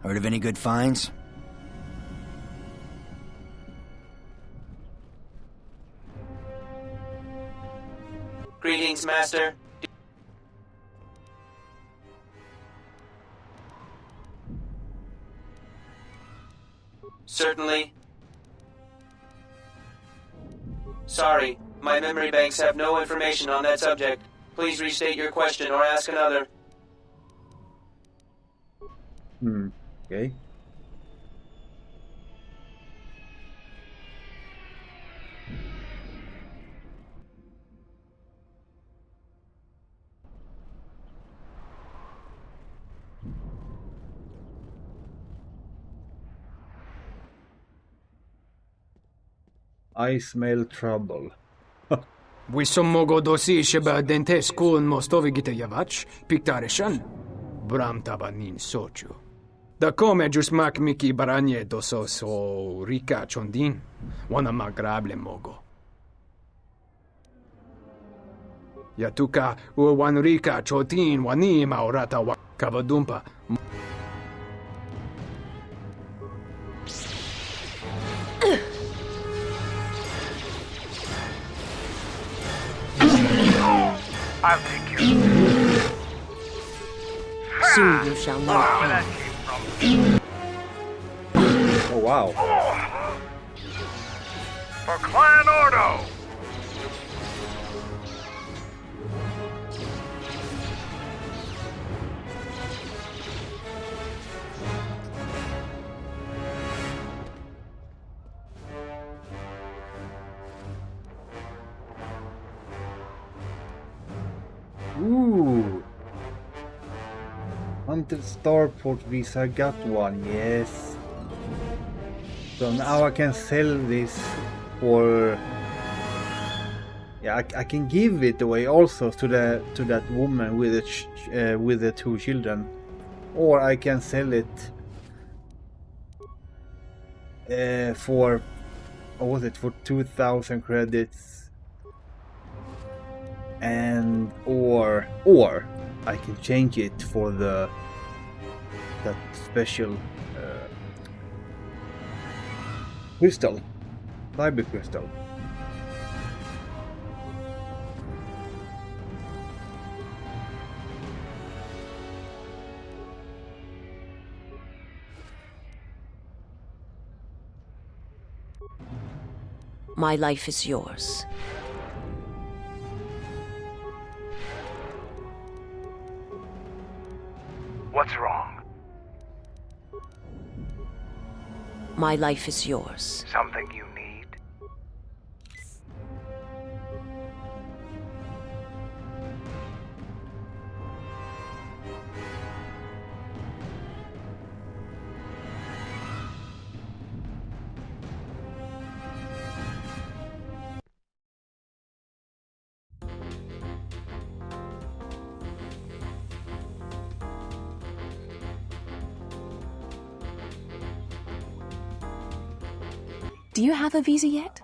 Heard of any good finds? Greetings, Master. Certainly. Sorry, my memory banks have no information on that subject. Please restate your question or ask another. Okay. I smell trouble. Wisommogo dosi sheba dentes kun mostovi gite yavach, piktareshan, bram tabanin sochu. Da come jusmak miki baranye doso so rika chondin, wana magrable mogo. Yatuka u wanrika chotin wani maurata wa kavadumpa. I'll take care of it. Soon you shall know. Where that came from. Oh wow. For Clan Ordo! Ooh. Hunted Starport Visa got one, yes. So now I can sell this for. Yeah, I can give it away also to that woman with the two children, or I can sell it for, what was it, for 2,000 credits, and or I can change it for that special crystal, fiber crystal. My life is yours. What's wrong? My life is yours. Something you need? Do you have a visa yet?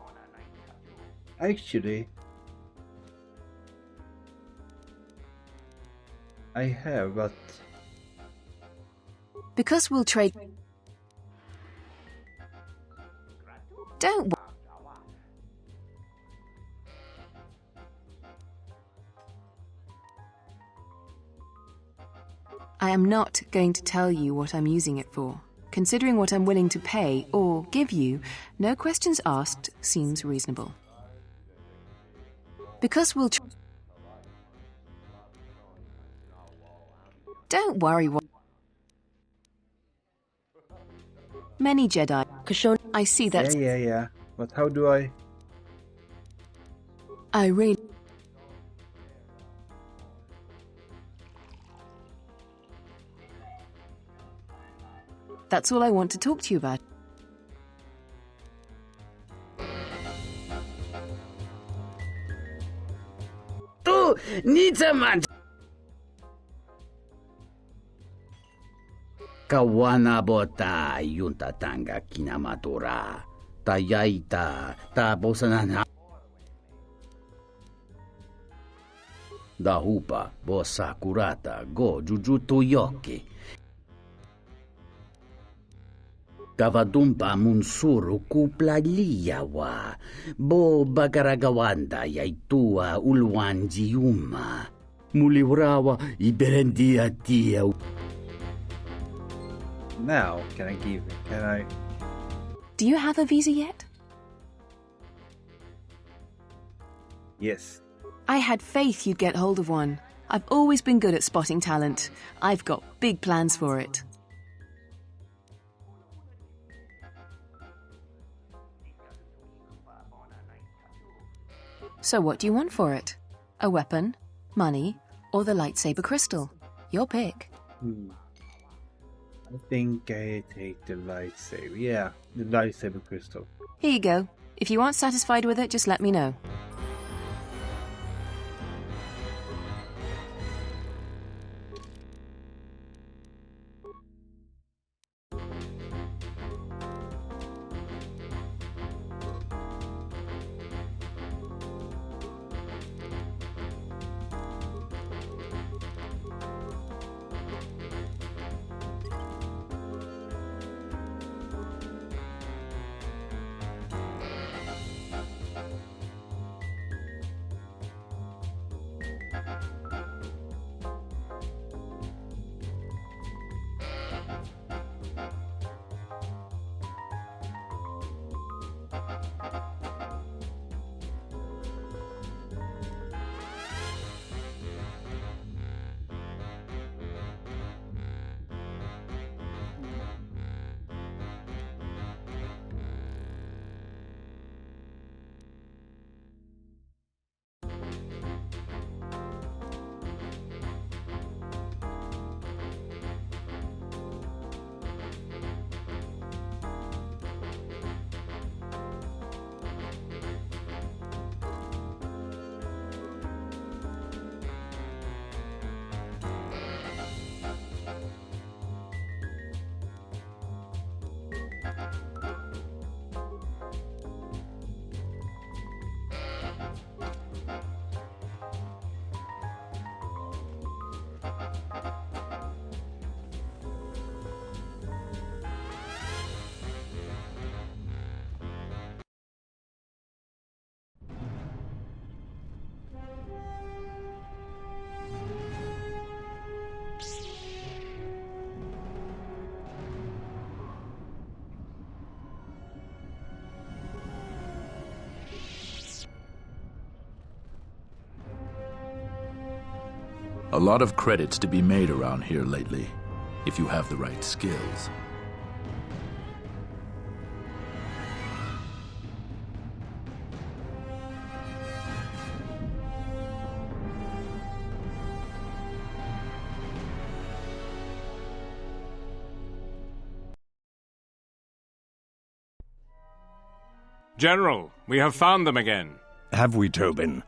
Actually, I have, but Because we'll trade... Don't I am not going to tell you what I'm using it for. Considering what I'm willing to pay or give you, no questions asked seems reasonable. Because we'll... Don't worry what... Many Jedi... I see that... Yeah. But how do I... I really... That's all I want to talk to you about. Tu, Nitsaman! Kawana bota yunta tanga kinamatura. Tayaita, tabosanana. Dahupa, bosa kurata, go jujutu yoki. Kavadumpa munsuru kupla liyawa, bo bagaragawanda yaitua ulwanjiuma, muliwrawa iberendia tia. Now, can I... Do you have a visa yet? Yes. I had faith you'd get hold of one. I've always been good at spotting talent. I've got big plans for it. So what do you want for it? A weapon, money, or the lightsaber crystal? Your pick. I think I take the lightsaber. Yeah, the lightsaber crystal. Here you go. If you aren't satisfied with it, just let me know. A lot of credits to be made around here lately, if you have the right skills. General, we have found them again. Have we, Tobin?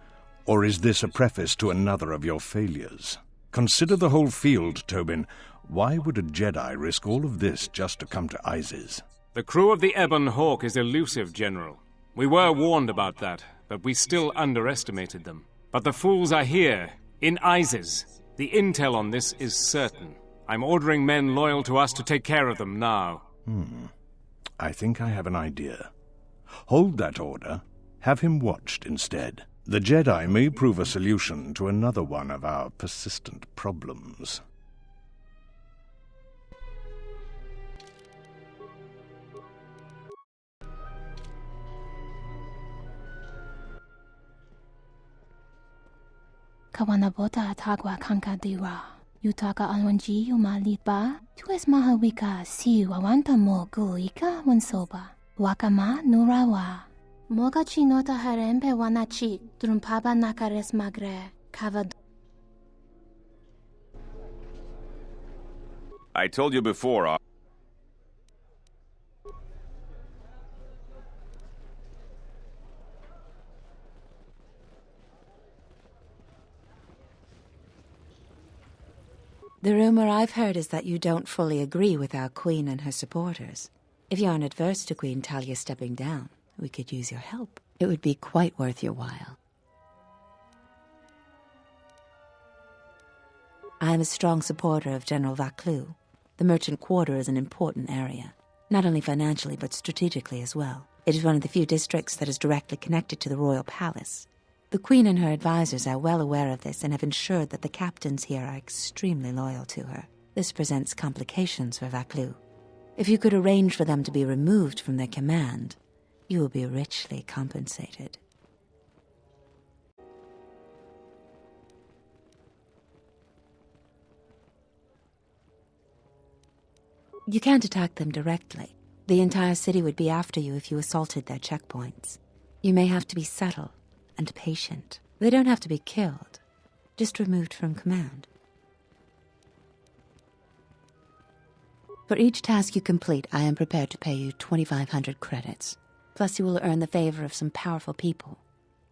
Or is this a preface to another of your failures? Consider the whole field, Tobin. Why would a Jedi risk all of this just to come to Isis? The crew of the Ebon Hawk is elusive, General. We were warned about that, but we still underestimated them. But the fools are here, in Isis. The intel on this is certain. I'm ordering men loyal to us to take care of them now. I think I have an idea. Hold that order. Have him watched instead. The Jedi may prove a solution to another one of our persistent problems. Kawanabota tagwa kankadira. Yutaka alwanji yumalipa. Tues mahawika si wawanta mo guika wansoba. Wakama nurawa. Moga chinota harempe wanachi. Drumpaba nakares magre. Kavad. I told you before, The rumor I've heard is that you don't fully agree with our queen and her supporters. If you aren't adverse to Queen Talia stepping down, we could use your help. It would be quite worth your while. I am a strong supporter of General Vaclu. The merchant quarter is an important area, not only financially but strategically as well. It is one of the few districts that is directly connected to the royal palace. The Queen and her advisors are well aware of this and have ensured that the captains here are extremely loyal to her. This presents complications for Vaclu. If you could arrange for them to be removed from their command, you will be richly compensated. You can't attack them directly. The entire city would be after you if you assaulted their checkpoints. You may have to be subtle and patient. They don't have to be killed, just removed from command. For each task you complete, I am prepared to pay you 2,500 credits. Plus you will earn the favor of some powerful people.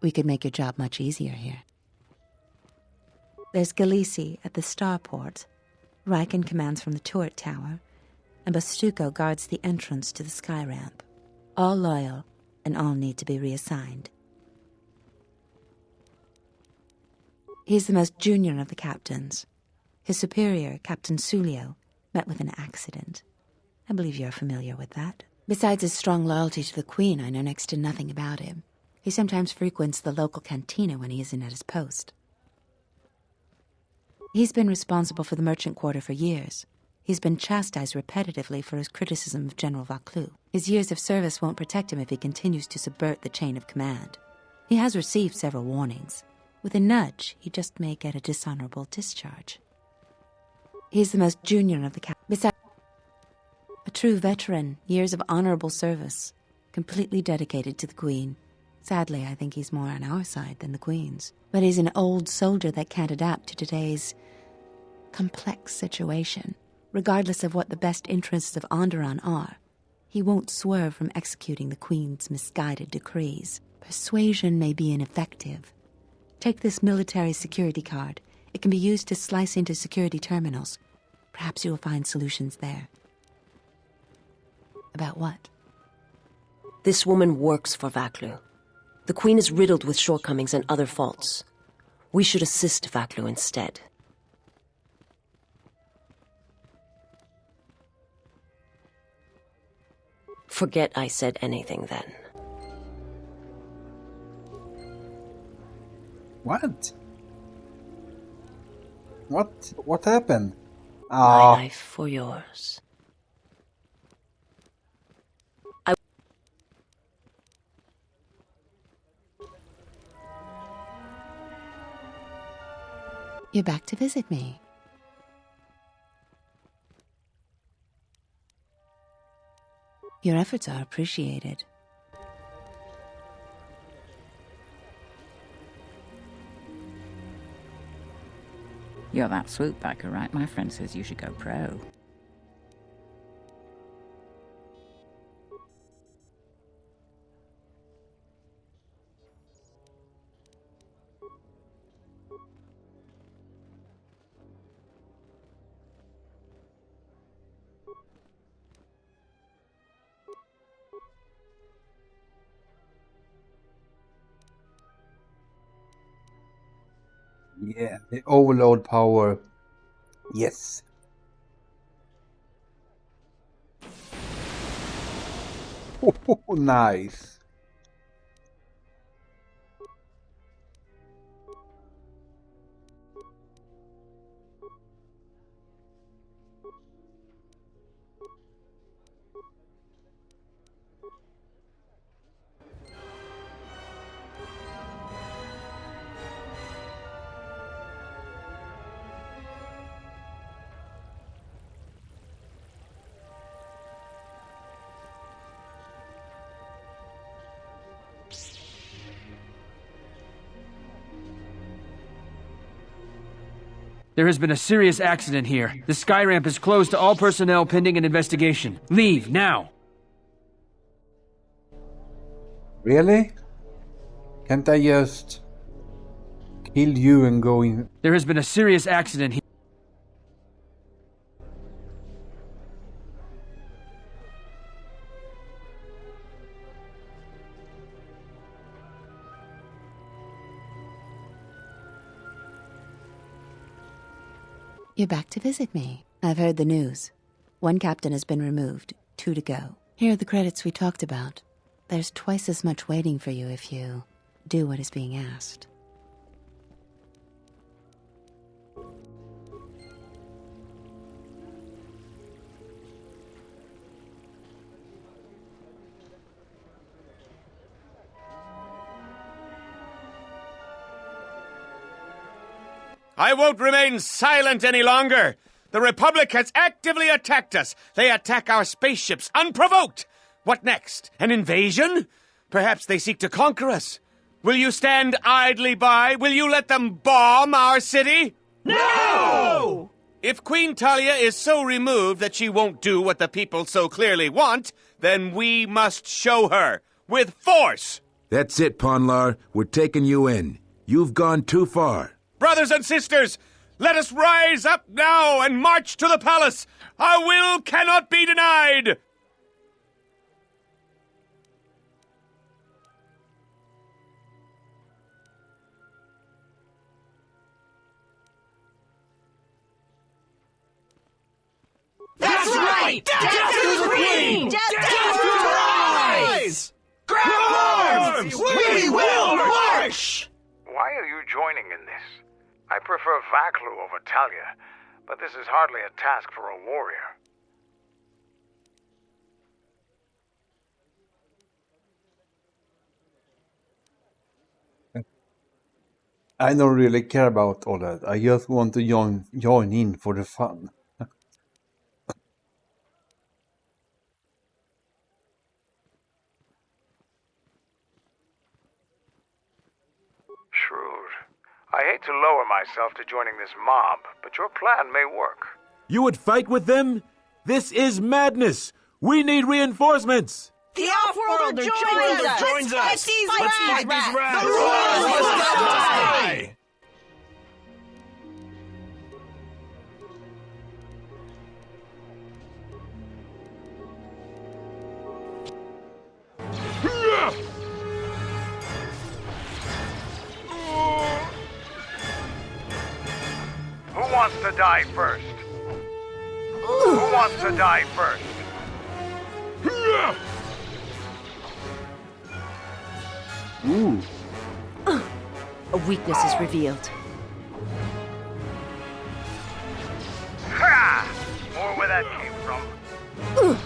We could make your job much easier here. There's Galisi at the starport. Riken commands from the turret tower, and Bastuco guards the entrance to the sky ramp. All loyal, and all need to be reassigned. He's the most junior of the captains. His superior, Captain Sulio, met with an accident. I believe you're familiar with that. Besides his strong loyalty to the Queen, I know next to nothing about him. He sometimes frequents the local cantina when he isn't at his post. He's been responsible for the merchant quarter for years. He's been chastised repetitively for his criticism of General Vaclu. His years of service won't protect him if he continues to subvert the chain of command. He has received several warnings. With a nudge, he just may get a dishonorable discharge. He's the most junior of the besides a true veteran, years of honorable service, completely dedicated to the Queen. Sadly, I think he's more on our side than the Queen's. But he's an old soldier that can't adapt to today's complex situation. Regardless of what the best interests of Onderon are, he won't swerve from executing the Queen's misguided decrees. Persuasion may be ineffective. Take this military security card. It can be used to slice into security terminals. Perhaps you will find solutions there. About what? This woman works for Vaclu. The Queen is riddled with shortcomings and other faults. We should assist Vaclu instead. Forget I said anything then. What? What happened? My life for yours. You're back to visit me. Your efforts are appreciated. You're that swoopbacker, right? My friend says you should go pro. Yeah, the overload power. Yes. Oh, nice. There has been a serious accident here. The sky ramp is closed to all personnel pending an investigation. Leave, now! Really? Can't I just kill you and go in? There has been a serious accident here. You're back to visit me. I've heard the news. 1 captain has been removed, 2 to go. Here are the credits we talked about. There's twice as much waiting for you if you do what is being asked. I won't remain silent any longer. The Republic has actively attacked us. They attack our spaceships unprovoked. What next? An invasion? Perhaps they seek to conquer us. Will you stand idly by? Will you let them bomb our city? No! If Queen Talia is so removed that she won't do what the people so clearly want, then we must show her with force. That's it, Ponlar. We're taking you in. You've gone too far. Brothers and sisters, let us rise up now and march to the palace. Our will cannot be denied. That's right! Death to the Queen! Death to the rise! Grab arms! We will march! Why are you joining in this? I prefer Vaklu over Talia, but this is hardly a task for a warrior. I don't really care about all that. I just want to join in for the fun. Shrewd. I hate to lower myself to joining this mob, but your plan may work. You would fight with them? This is madness! We need reinforcements! The Offworlder joins us! Let's fight these rats! The Royals must die! Who wants to die first? Who wants to die first? Ooh. A weakness is revealed. Ha! More where that came from. Oh!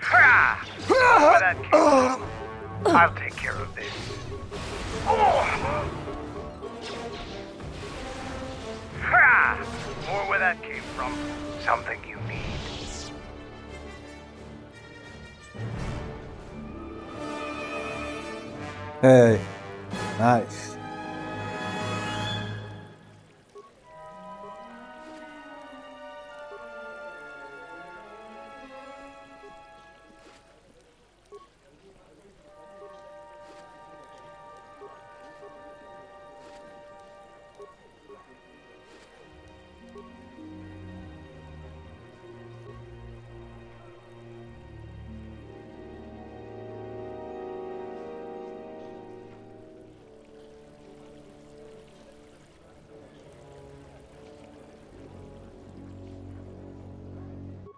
Ha! More where that came from. I'll take care of this. Oh! Ha! More where that came from. Something you need. Hey, nice.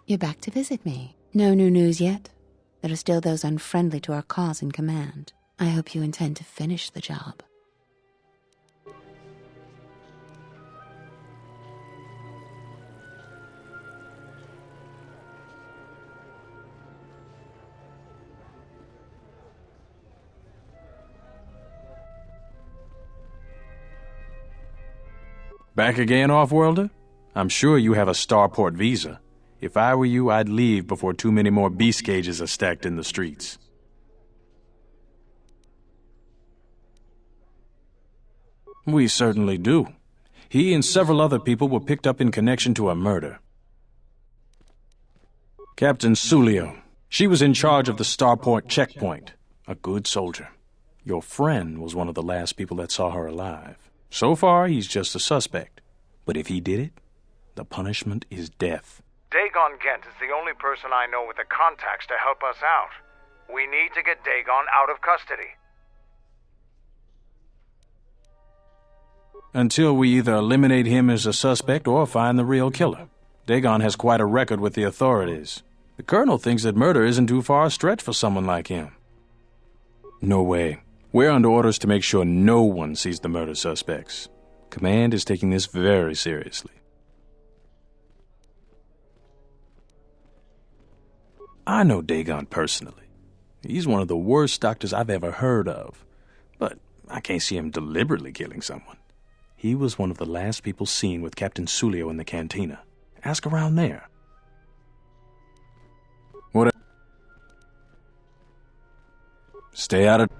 You're back to visit me. No new news yet? There are still those unfriendly to our cause in command. I hope you intend to finish the job. Back again, Off-Worlder? I'm sure you have a starport visa. If I were you, I'd leave before too many more beast cages are stacked in the streets. We certainly do. He and several other people were picked up in connection to a murder. Captain Sulio. She was in charge of the starport checkpoint. A good soldier. Your friend was one of the last people that saw her alive. So far, he's just a suspect. But if he did it, the punishment is death. Dagon Gent is the only person I know with the contacts to help us out. We need to get Dagon out of custody. Until we either eliminate him as a suspect or find the real killer. Dagon has quite a record with the authorities. The Colonel thinks that murder isn't too far a stretch for someone like him. No way. We're under orders to make sure no one sees the murder suspects. Command is taking this very seriously. I know Dagon personally. He's one of the worst doctors I've ever heard of. But I can't see him deliberately killing someone. He was one of the last people seen with Captain Sulio in the cantina. Ask around there. What? Stay out of...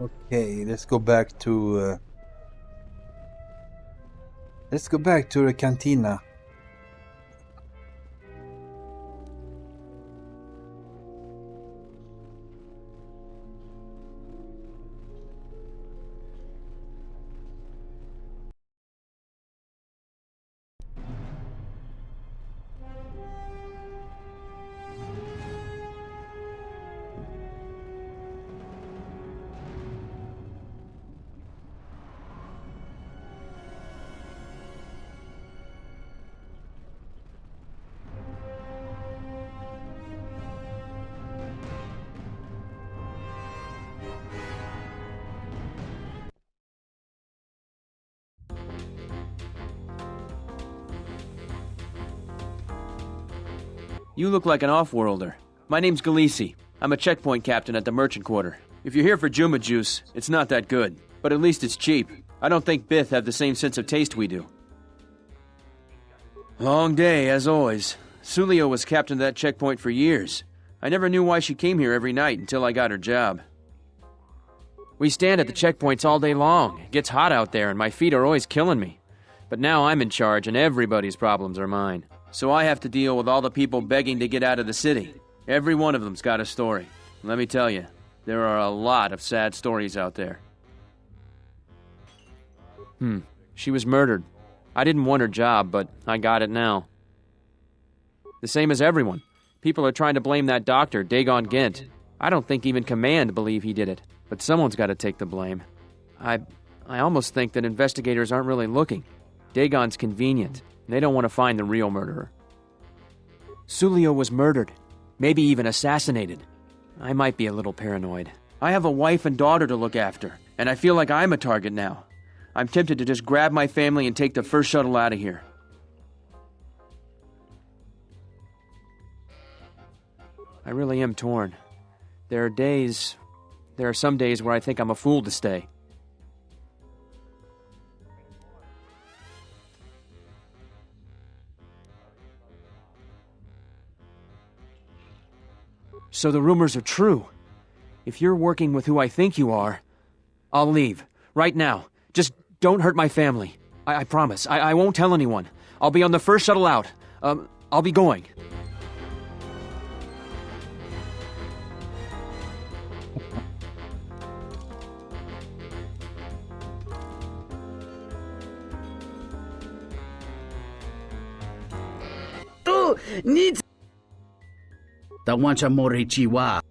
Okay, let's go back to the cantina. You look like an off-worlder. My name's Galisi. I'm a checkpoint captain at the merchant quarter. If you're here for Juma juice, it's not that good. But at least it's cheap. I don't think Bith have the same sense of taste we do. Long day, as always. Sulio was captain of that checkpoint for years. I never knew why she came here every night until I got her job. We stand at the checkpoints all day long. It gets hot out there and my feet are always killing me. But now I'm in charge and everybody's problems are mine. So I have to deal with all the people begging to get out of the city. Every one of them's got a story. Let me tell you, there are a lot of sad stories out there. She was murdered. I didn't want her job, but I got it now. The same as everyone. People are trying to blame that doctor, Dagon Gent. I don't think even Command believe he did it, but someone's got to take the blame. I almost think that investigators aren't really looking. Dagon's convenient. They don't want to find the real murderer. Sulio was murdered. Maybe even assassinated. I might be a little paranoid. I have a wife and daughter to look after, and I feel like I'm a target now. I'm tempted to just grab my family and take the first shuttle out of here. I really am torn. There are some days where I think I'm a fool to stay. So the rumors are true. If you're working with who I think you are, I'll leave. Right now. Just don't hurt my family. I promise. I won't tell anyone. I'll be on the first shuttle out. I'll be going. Tu needs the wancha morichiwa.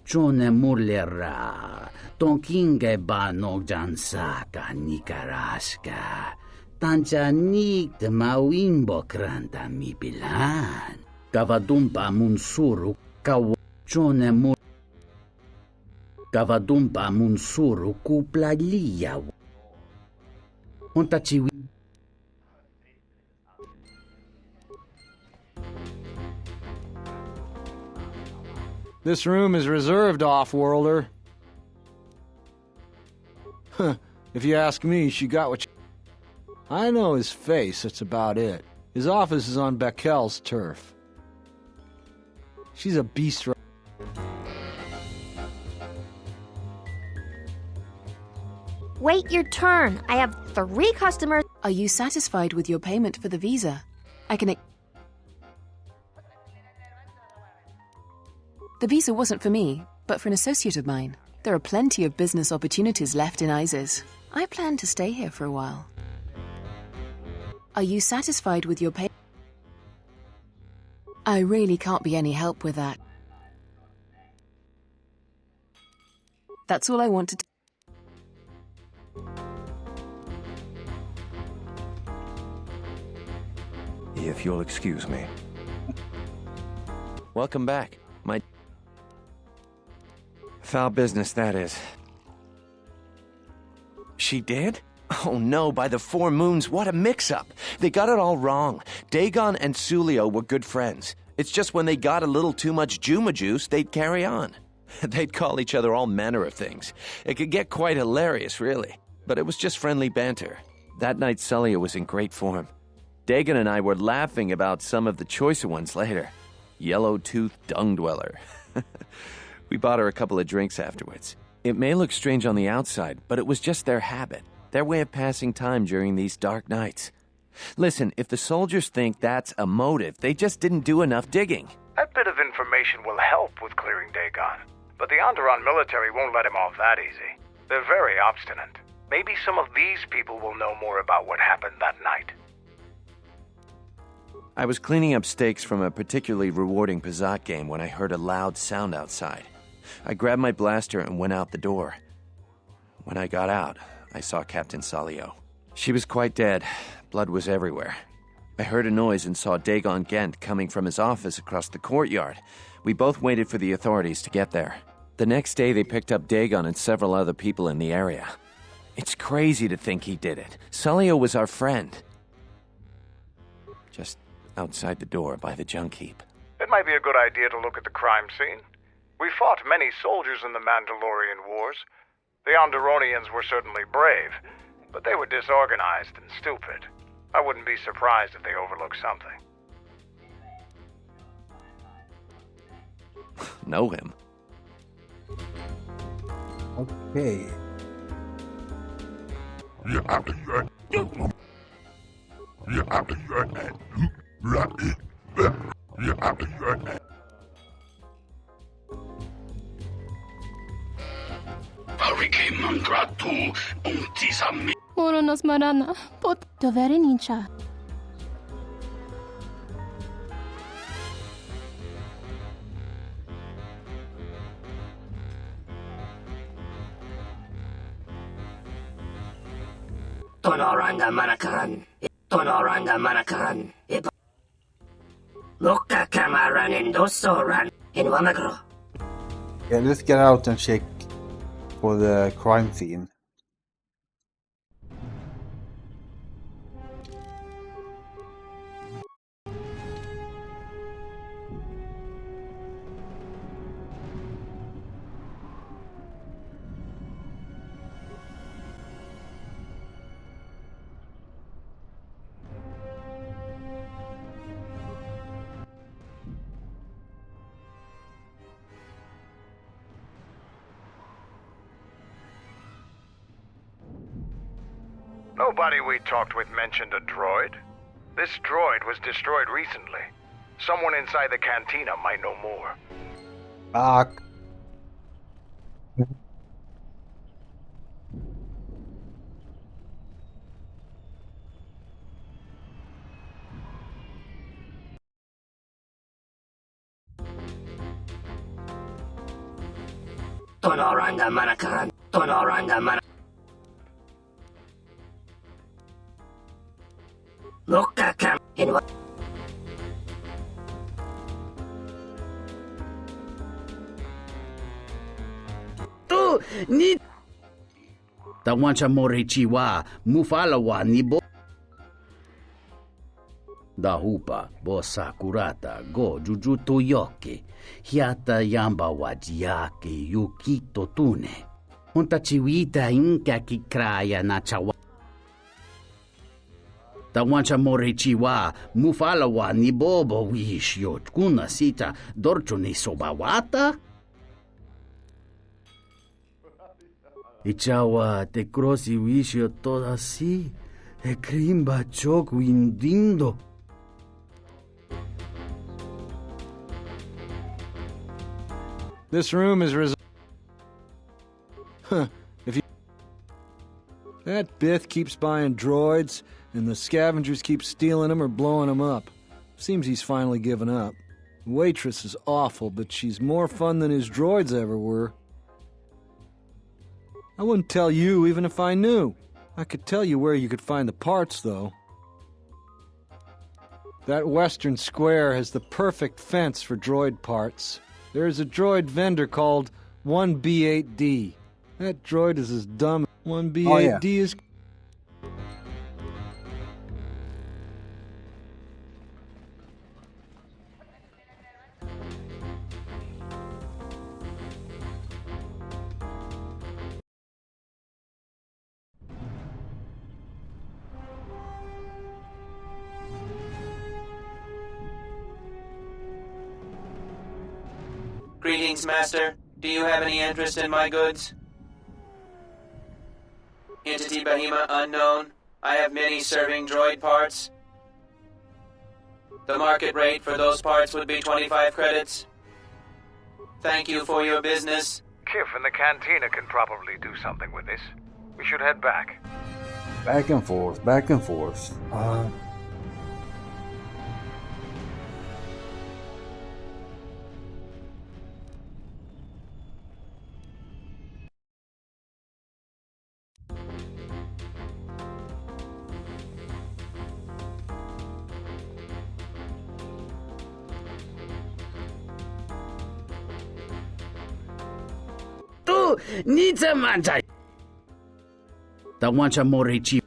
Chone mulera. Tonkinge ba no jansaka nikaraska. Tanjanik de mawimbo kranda mi bilan. Kavadumpa munsuru kawachone mu. Kavadumpa munsuru kuplaliya. Ontachiwi. This room is reserved, off-worlder. Huh. If you ask me, she got what she... I know his face, that's about it. His office is on Beckel's turf. She's a beast. Wait your turn. I have 3 customers. Are you satisfied with your payment for the visa? I can... The visa wasn't for me, but for an associate of mine. There are plenty of business opportunities left in ISIS. I plan to stay here for a while. Are you satisfied with your pay? I really can't be any help with that. That's all I wanted to... If you'll excuse me. Welcome back. My... Foul business, that is. She did? Oh no, by the 4 moons, what a mix-up. They got it all wrong. Dagon and Sulio were good friends. It's just when they got a little too much Juma juice, they'd carry on. They'd call each other all manner of things. It could get quite hilarious, really. But it was just friendly banter. That night, Sulio was in great form. Dagon and I were laughing about some of the choicer ones later. Yellow-toothed dung dweller. We bought her a couple of drinks afterwards. It may look strange on the outside, but it was just their habit, their way of passing time during these dark nights. Listen, if the soldiers think that's a motive, they just didn't do enough digging. That bit of information will help with clearing Dagon, but the Onderon military won't let him off that easy. They're very obstinate. Maybe some of these people will know more about what happened that night. I was cleaning up stakes from a particularly rewarding Pizat game when I heard a loud sound outside. I grabbed my blaster and went out the door. When I got out, I saw Captain Salio. She was quite dead. Blood was everywhere. I heard a noise and saw Dagon Gent coming from his office across the courtyard. We both waited for the authorities to get there. The next day, they picked up Dagon and several other people in the area. It's crazy to think he did it. Salio was our friend. Just outside the door by the junk heap. It might be a good idea to look at the crime scene. We fought many soldiers in the Mandalorian Wars. The Onderonians were certainly brave, but they were disorganized and stupid. I wouldn't be surprised if they overlooked something. Know him? Okay. Moro nos marana. Pot dovere ninja. Tonoranda manakaran. Tonoranda manakaran. Loka kamaran indosoran in Wamagro. Yeah, let's get out and check for the crime scene. Nobody we talked with mentioned a droid. This droid was destroyed recently. Someone inside the cantina might know more. Fuck. Tonoranda manakaran. Tonoranda manakaran. Look at him in what? Tu ni Tawancha morichiwa mufalawa ni bo Da hupa bo sakurata go jujuto yoke hiata yamba wajiake yukito tune. Unta chiwita inka kikraya na chawa. Tawancha morichiwa mufalawa ni bobo wish yot kuna sita dorcho ni sobawata. Ichawa te crosi wisho toda si, e krimba chok windindo. This room is if you... That Bith keeps buying droids, and the scavengers keep stealing them or blowing them up. Seems he's finally given up. The waitress is awful, but she's more fun than his droids ever were. I wouldn't tell you even if I knew. I could tell you where you could find the parts, though. That western square has the perfect fence for droid parts. There's a droid vendor called 1B8D. That droid is as dumb. 1B8D is... Greetings, Master. Do you have any interest in my goods? Entity Bahima unknown. I have many serving droid parts. The market rate for those parts would be 25 credits. Thank you for your business. Kif and the cantina can probably do something with this. We should head back. Back and forth, back and forth. Tu niza mancha. Tawancha morichi.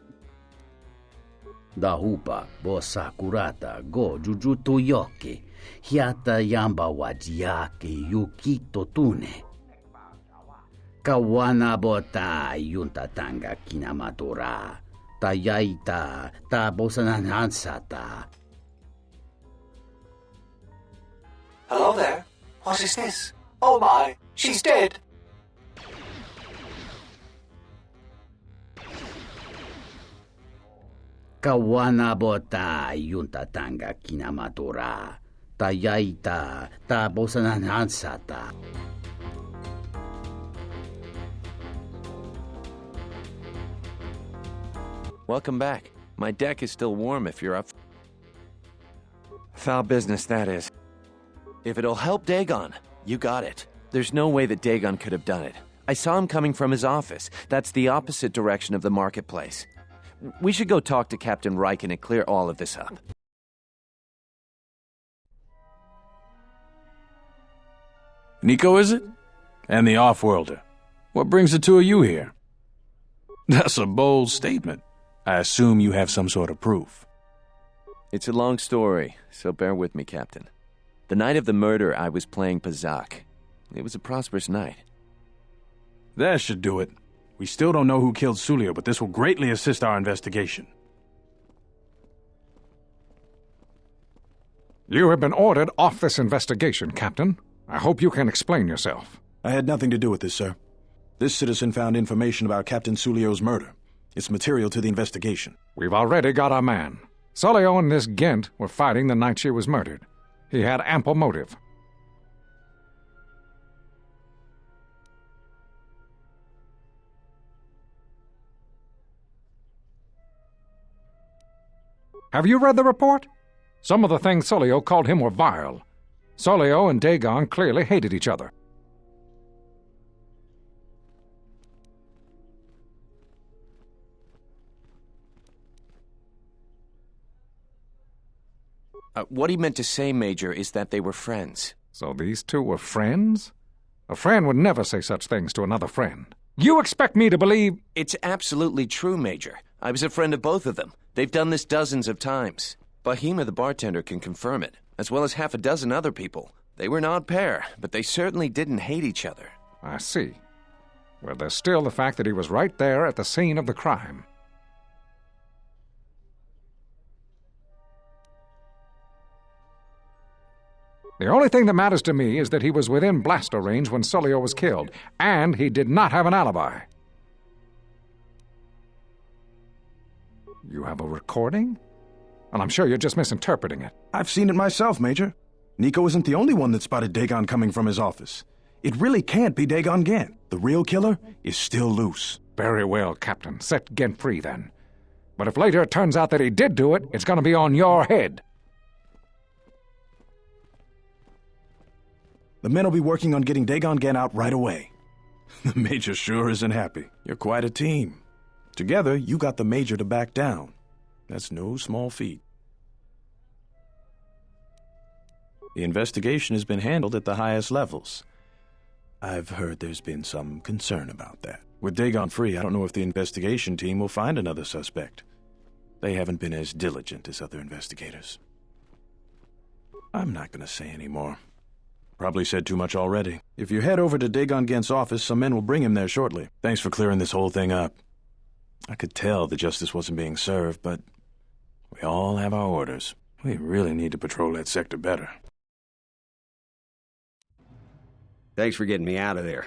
Da hupa bo sakurata go jujuto yoke hiata yamba wajiake yukito tune. Kawana bota yunta tanga kinamatora. Tayaita ta bosananansata. Hello there. What is this? Oh my, she's dead. Kawana bota yunta tanga kinamatora. Tayaita ta bosananansata. Welcome back. My deck is still warm if you're up. Foul business, that is. If it'll help Dagon, you got it. There's no way that Dagon could have done it. I saw him coming from his office. That's the opposite direction of the marketplace. We should go talk to Captain Riken and clear all of this up. Nico, is it? And the off-worlder. What brings the two of you here? That's a bold statement. I assume you have some sort of proof. It's a long story, so bear with me, Captain. The night of the murder, I was playing Pazak. It was a prosperous night. That should do it. We still don't know who killed Sulio, but this will greatly assist our investigation. You have been ordered off this investigation, Captain. I hope you can explain yourself. I had nothing to do with this, sir. This citizen found information about Captain Sulio's murder. It's material to the investigation. We've already got our man. Sulio and this Gent were fighting the night she was murdered. He had ample motive. Have you read the report? Some of the things Sulio called him were vile. Sulio and Dagon clearly hated each other. What he meant to say, Major, is that they were friends. So these two were friends? A friend would never say such things to another friend. You expect me to believe... It's absolutely true, Major. I was a friend of both of them. They've done this dozens of times. Bahima, the bartender, can confirm it, as well as half a dozen other people. They were an odd pair, but they certainly didn't hate each other. I see. Well, there's still the fact that he was right there at the scene of the crime. The only thing that matters to me is that he was within blaster range when Sulio was killed, and he did not have an alibi. You have a recording? Well, I'm sure you're just misinterpreting it. I've seen it myself, Major. Nico isn't the only one that spotted Dagon coming from his office. It really can't be Dagon Gent. The real killer is still loose. Very well, Captain. Set Gent free, then. But if later it turns out that he did do it, it's going to be on your head. The men will be working on getting Dagon Gent out right away. The Major sure isn't happy. You're quite a team. Together, you got the Major to back down. That's no small feat. The investigation has been handled at the highest levels. I've heard there's been some concern about that. With Dagon free, I don't know if the investigation team will find another suspect. They haven't been as diligent as other investigators. I'm not going to say any more. Probably said too much already. If you head over to Dagon Gent's office, some men will bring him there shortly. Thanks for clearing this whole thing up. I could tell the justice wasn't being served, but we all have our orders. We really need to patrol that sector better. Thanks for getting me out of there.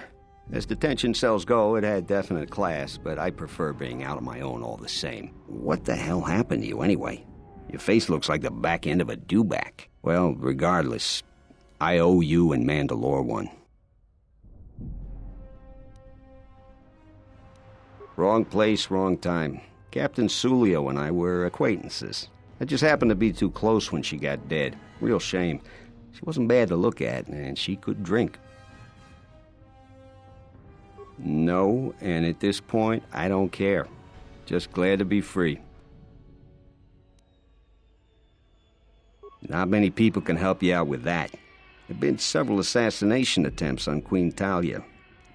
As detention cells go, it had definite class, but I prefer being out on my own all the same. What the hell happened to you anyway? Your face looks like the back end of a dewback. Well, regardless, I owe you and Mandalore one. Wrong place, wrong time. Captain Sulio and I were acquaintances. I just happened to be too close when she got dead. Real shame. She wasn't bad to look at, and she could drink. No, and at this point, I don't care. Just glad to be free. Not many people can help you out with that. There have been several assassination attempts on Queen Talia.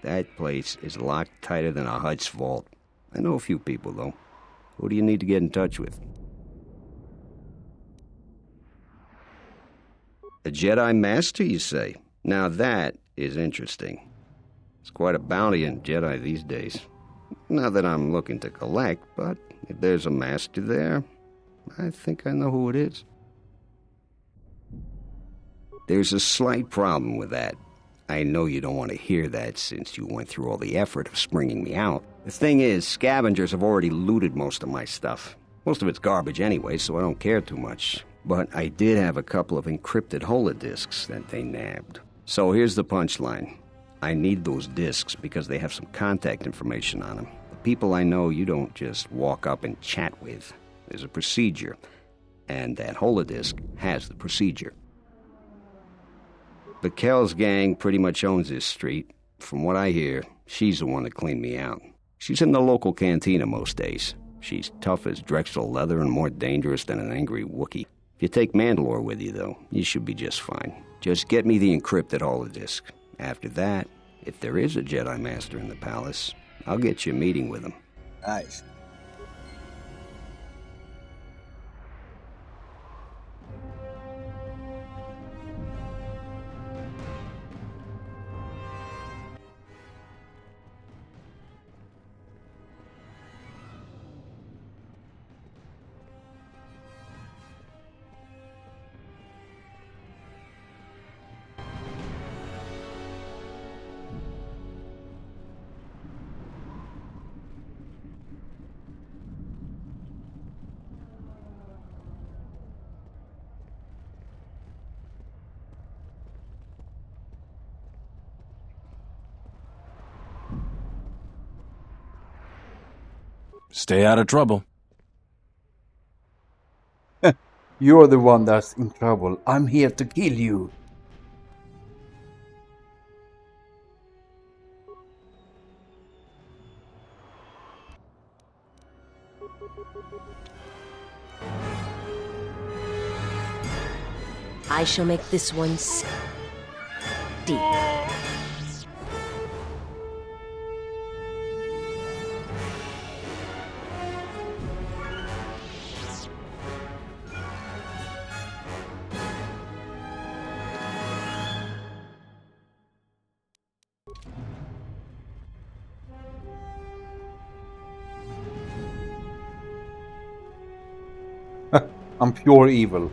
That place is locked tighter than a Hut's vault. I know a few people, though. Who do you need to get in touch with? A Jedi Master, you say? Now that is interesting. It's quite a bounty in Jedi these days. Not that I'm looking to collect, but if there's a master there, I think I know who it is. There's a slight problem with that. I know you don't want to hear that since you went through all the effort of springing me out. The thing is, scavengers have already looted most of my stuff. Most of it's garbage anyway, so I don't care too much. But I did have a couple of encrypted holodisks that they nabbed. So here's the punchline. I need those disks because they have some contact information on them. The people I know you don't just walk up and chat with. There's a procedure, and that holodisk has the procedure. Bakel's gang pretty much owns this street. From what I hear, she's the one that cleaned me out. She's in the local cantina most days. She's tough as Drexel leather and more dangerous than an angry Wookiee. If you take Mandalore with you, though, you should be just fine. Just get me the encrypted holodisk. After that, if there is a Jedi Master in the palace, I'll get you a meeting with him. Nice. Stay out of trouble. You're the one that's in trouble. I'm here to kill you. I shall make this one deep. I'm pure evil.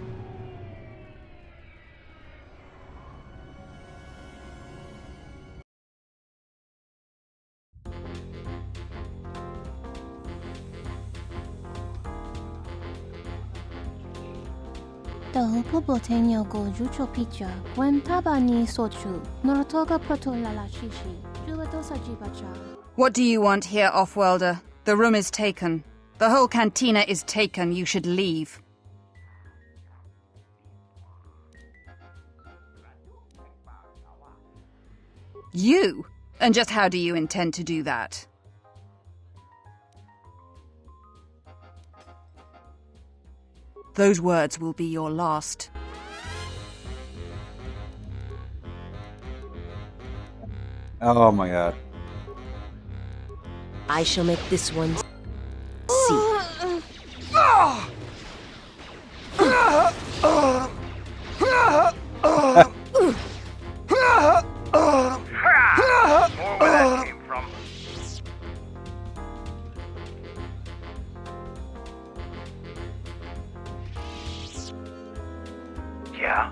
Tahupo boteño go jucho picha, gwen taba ni sochu, norotoga proto lalashishi, jubadosa jibacha. What do you want here, Offworlder? The room is taken. The whole cantina is taken. You should leave. You? And just how do you intend to do that? Those words will be your last. Oh my god. I shall make this one see. More where that came from. Yeah?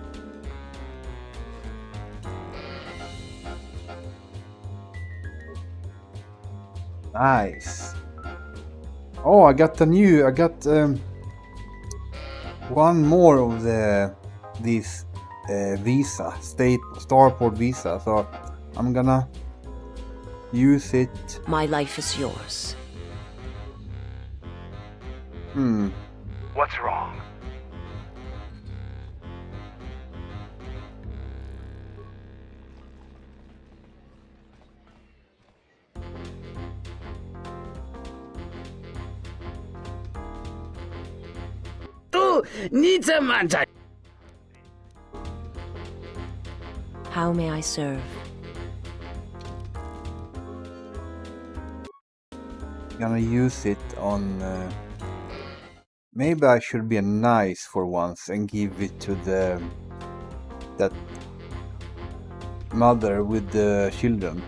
Nice. Oh, I got one more of these visa, starport visa, so I'm gonna use it. My life is yours. What's wrong? How may I serve? Gonna use it on. Maybe I should be nice for once and give it to that mother with the children.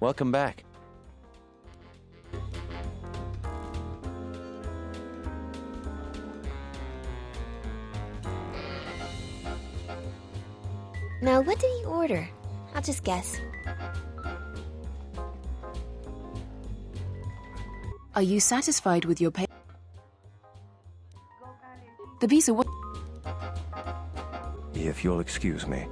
Welcome back. Now, what did he order? I'll just guess. Are you satisfied with your pay? The visa was... If you'll excuse me.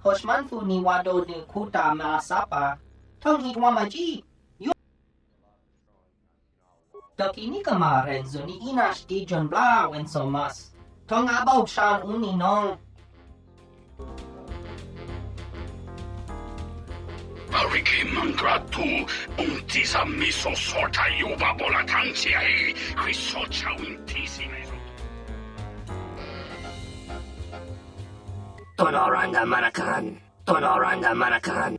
Hoshmanfu ni wado ni kuta malasapa. Tongi wamaji. Dokini kama renzo ni inash di John Bla when so mas. Tong abau shan uni nong. Pariki mangratu untisa miso sorta yuba bola tansiai crisocha untisi meso. Tonoranda Manakaran. Tonoranda Manakaran.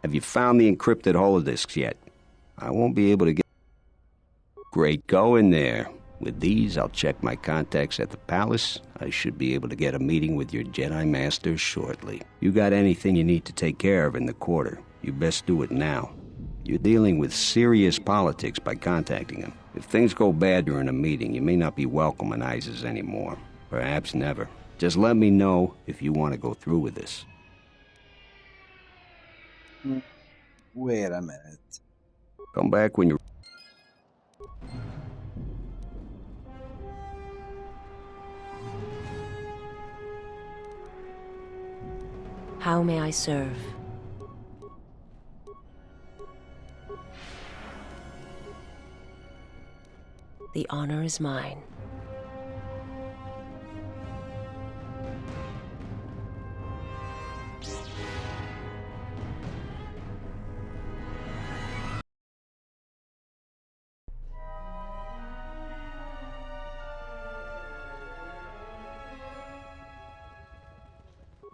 Have you found the encrypted holodisks yet? I won't be able to get... Great, go in there. With these, I'll check my contacts at the palace. I should be able to get a meeting with your Jedi Masters shortly. You got anything you need to take care of in the quarter, you best do it now. You're dealing with serious politics by contacting them. If things go bad during a meeting, you may not be welcome in Isis anymore. Perhaps never. Just let me know if you want to go through with this. Wait a minute. Come back when you're... How may I serve? The honor is mine.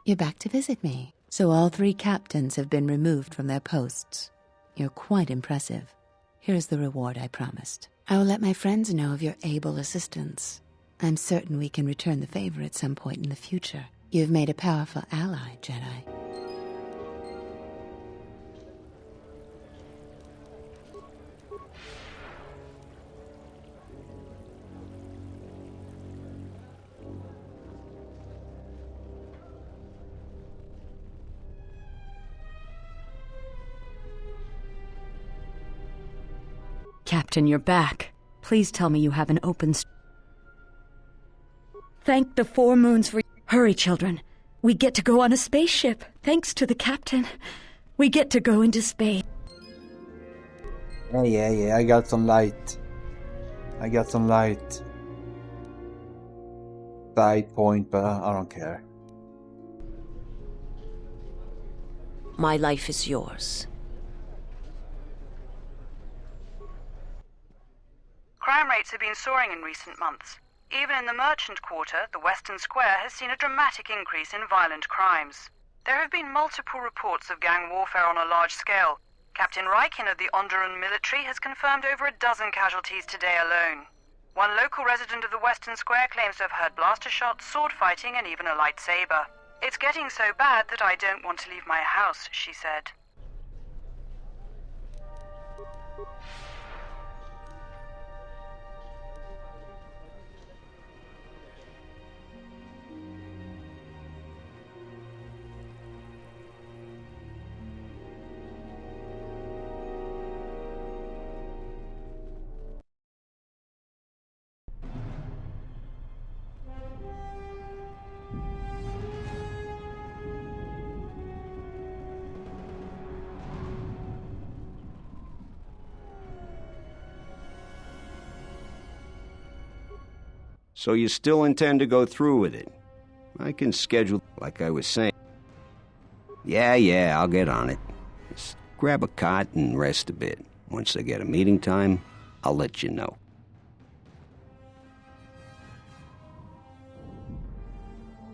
You're back to visit me. So all 3 captains have been removed from their posts. You're quite impressive. Here's the reward I promised. I will let my friends know of your able assistance. I'm certain we can return the favor at some point in the future. You've made a powerful ally, Jedi. Captain, you're back. Please tell me you have an open... Thank the 4 moons for... Hurry, children. We get to go on a spaceship. Thanks to the captain. We get to go into space. Yeah, I got some light. Side point, but I don't care. My life is yours. Crime rates have been soaring in recent months. Even in the merchant quarter, the Western Square has seen a dramatic increase in violent crimes. There have been multiple reports of gang warfare on a large scale. Captain Rykin of the Onderan military has confirmed over a dozen casualties today alone. One local resident of the Western Square claims to have heard blaster shots, sword fighting, and even a lightsaber. It's getting so bad that I don't want to leave my house, she said. So you still intend to go through with it? I can schedule, like I was saying. Yeah, I'll get on it. Just grab a cot and rest a bit. Once I get a meeting time, I'll let you know.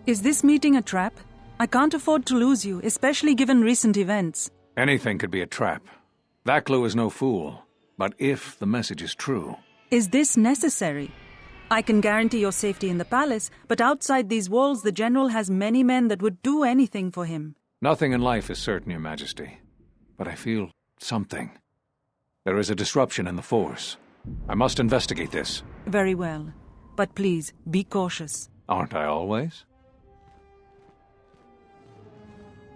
Is this meeting a trap? I can't afford to lose you, especially given recent events. Anything could be a trap. Vaklu is no fool. But if the message is true... Is this necessary? I can guarantee your safety in the palace, but outside these walls the General has many men that would do anything for him. Nothing in life is certain, Your Majesty. But I feel something. There is a disruption in the Force. I must investigate this. Very well. But please, be cautious. Aren't I always?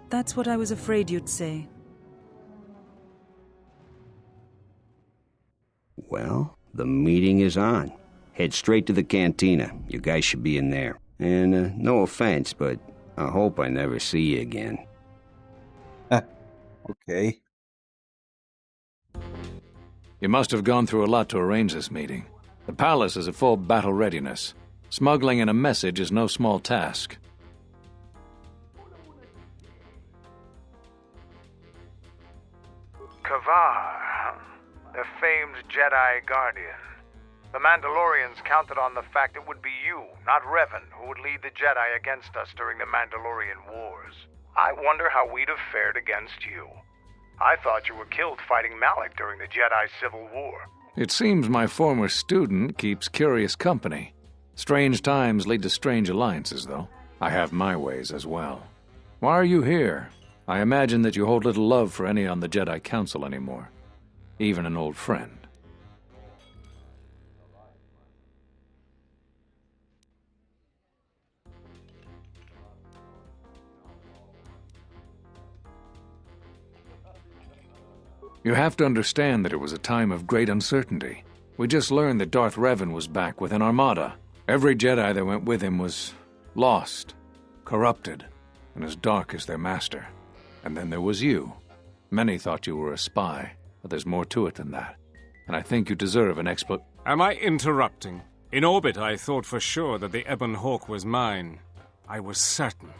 That's what I was afraid you'd say. Well, the meeting is on. Head straight to the cantina. You guys should be in there. And no offense, but I hope I never see you again. Okay. You must have gone through a lot to arrange this meeting. The palace is at full battle readiness. Smuggling in a message is no small task. Kavar, the famed Jedi Guardian. The Mandalorians counted on the fact it would be you, not Revan, who would lead the Jedi against us during the Mandalorian Wars. I wonder how we'd have fared against you. I thought you were killed fighting Malak during the Jedi Civil War. It seems my former student keeps curious company. Strange times lead to strange alliances, though. I have my ways as well. Why are you here? I imagine that you hold little love for any on the Jedi Council anymore. Even an old friend. You have to understand that it was a time of great uncertainty. We just learned that Darth Revan was back with an armada. Every Jedi that went with him was lost, corrupted. and as dark as their master. And then there was you. Many thought you were a spy, but there's more to it than that. And I think you deserve an Am I interrupting? In orbit, I thought for sure that the Ebon Hawk was mine. I was certain,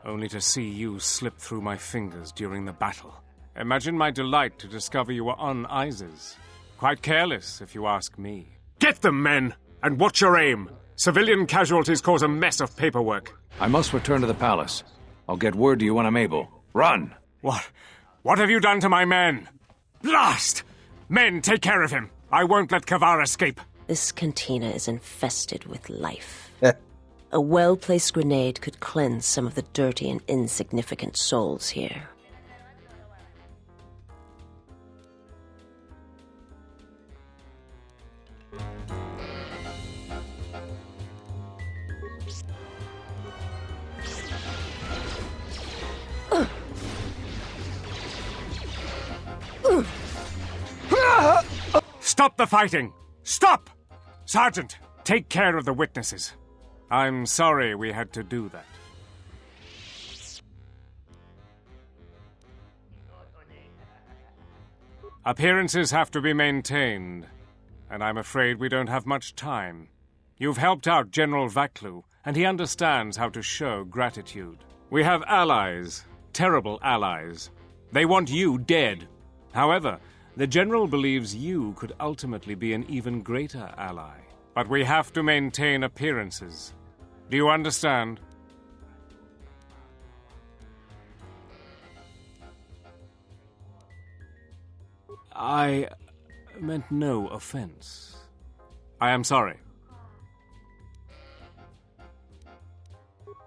only to see you slip through my fingers during the battle. Imagine my delight to discover you were on Isis. Quite careless, if you ask me. Get them, men! And watch your aim! Civilian casualties cause a mess of paperwork. I must return to the palace. I'll get word to you when I'm able. Run! What have you done to my men? Blast! Men, take care of him! I won't let Kavar escape! This cantina is infested with life. A well-placed grenade could cleanse some of the dirty and insignificant souls here. Stop the fighting! Stop! Sergeant, take care of the witnesses. I'm sorry we had to do that. Appearances have to be maintained, and I'm afraid we don't have much time. You've helped out General Vaklu, and he understands how to show gratitude. We have allies, terrible allies. They want you dead. However, the General believes you could ultimately be an even greater ally. But we have to maintain appearances. Do you understand? I meant no offense. I am sorry.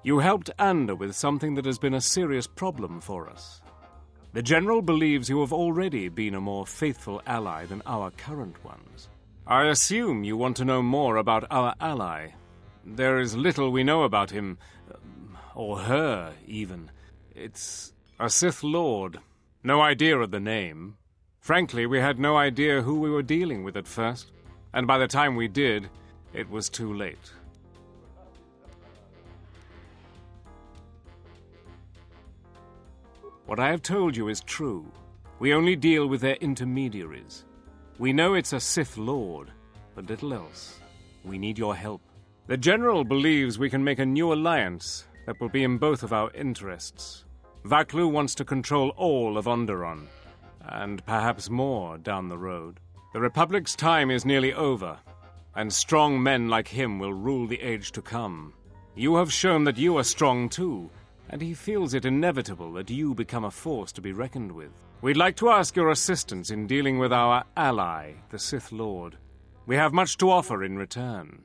You helped Ander with something that has been a serious problem for us. The General believes you have already been a more faithful ally than our current ones. I assume you want to know more about our ally. There is little we know about him, or her, even. It's a Sith Lord. No idea of the name. Frankly, we had no idea who we were dealing with at first, and by the time we did, it was too late. What I have told you is true. We only deal with their intermediaries. We know it's a Sith Lord, but little else. We need your help. The General believes we can make a new alliance that will be in both of our interests. Vaklu wants to control all of Onderon, and perhaps more down the road. The Republic's time is nearly over, and strong men like him will rule the age to come. You have shown that you are strong too, and he feels it inevitable that you become a force to be reckoned with. We'd like to ask your assistance in dealing with our ally, the Sith Lord. We have much to offer in return.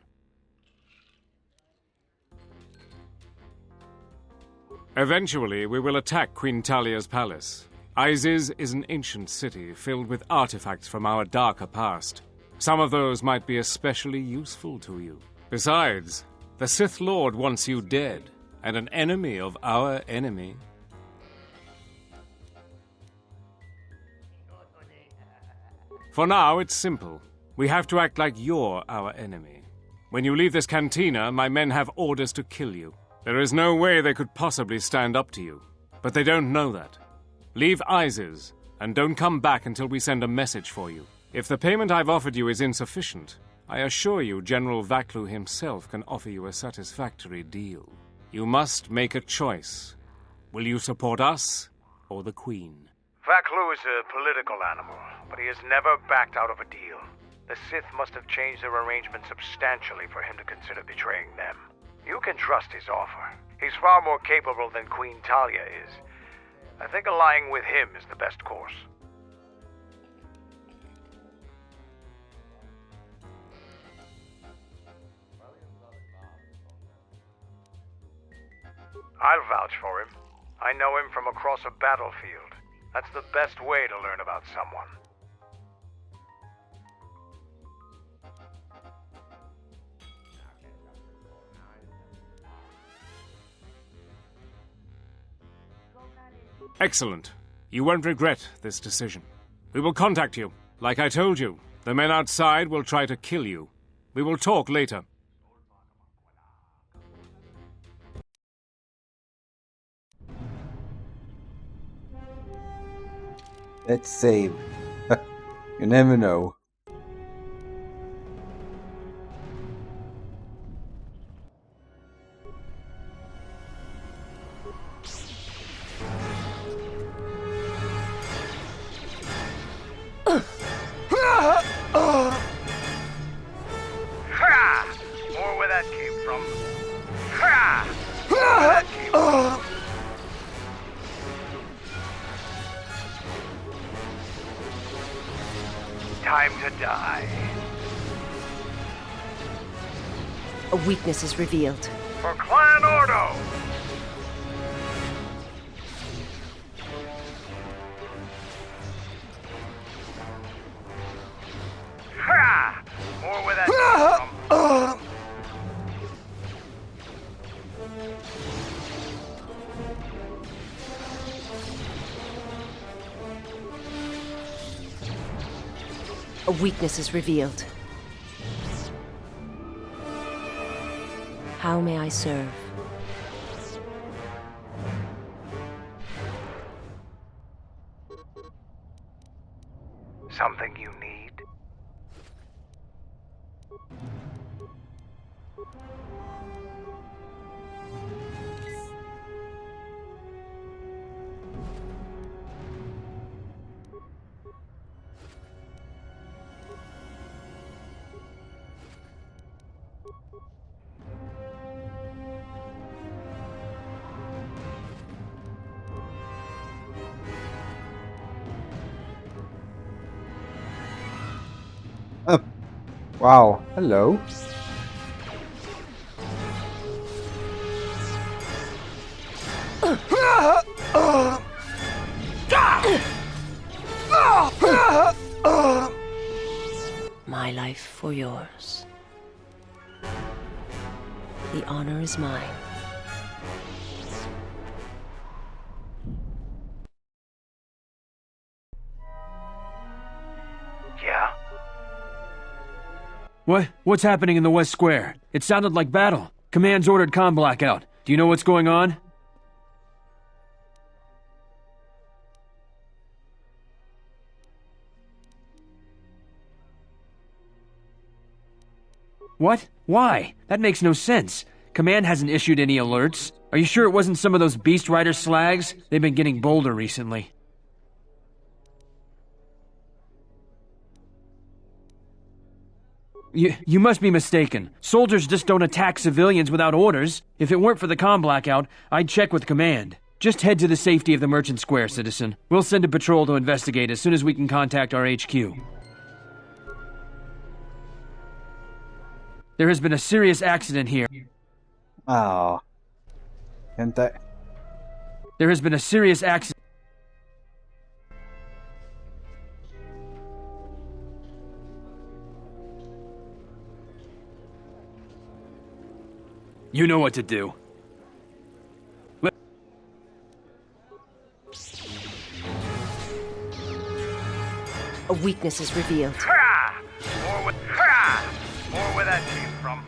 Eventually, we will attack Queen Talia's palace. Isis is an ancient city filled with artifacts from our darker past. Some of those might be especially useful to you. Besides, the Sith Lord wants you dead, and an enemy of our enemy. For now, it's simple. We have to act like you're our enemy. When you leave this cantina, my men have orders to kill you. There is no way they could possibly stand up to you, but they don't know that. Leave Isis, and don't come back until we send a message for you. If the payment I've offered you is insufficient, I assure you General Vaklu himself can offer you a satisfactory deal. You must make a choice. Will you support us or the Queen? Vaklu is a political animal, but he has never backed out of a deal. The Sith must have changed their arrangement substantially for him to consider betraying them. You can trust his offer. He's far more capable than Queen Talia is. I think allying with him is the best course. I'll vouch for him. I know him from across a battlefield. That's the best way to learn about someone. Excellent. You won't regret this decision. We will contact you. Like I told you, the men outside will try to kill you. We will talk later. Let's save. You never know. More where that came from. More where that came from. Time to die. A weakness is revealed. For Clan Ordo! More where that came from. A weakness is revealed. How may I serve? Something you need? Wow, hello. My life for yours. The honor is mine. Yeah? What's happening in the West Square? It sounded like battle. Command's ordered comm blackout. Do you know what's going on? What? Why? That makes no sense. Command hasn't issued any alerts. Are you sure it wasn't some of those Beast Rider slags? They've been getting bolder recently. You must be mistaken. Soldiers just don't attack civilians without orders. If it weren't for the comm blackout, I'd check with Command. Just head to the safety of the Merchant Square, citizen. We'll send a patrol to investigate as soon as we can contact our HQ. There has been a serious accident here. Oh. Can't I? There has been a serious accident. You know what to do. A weakness is revealed. More where that came from.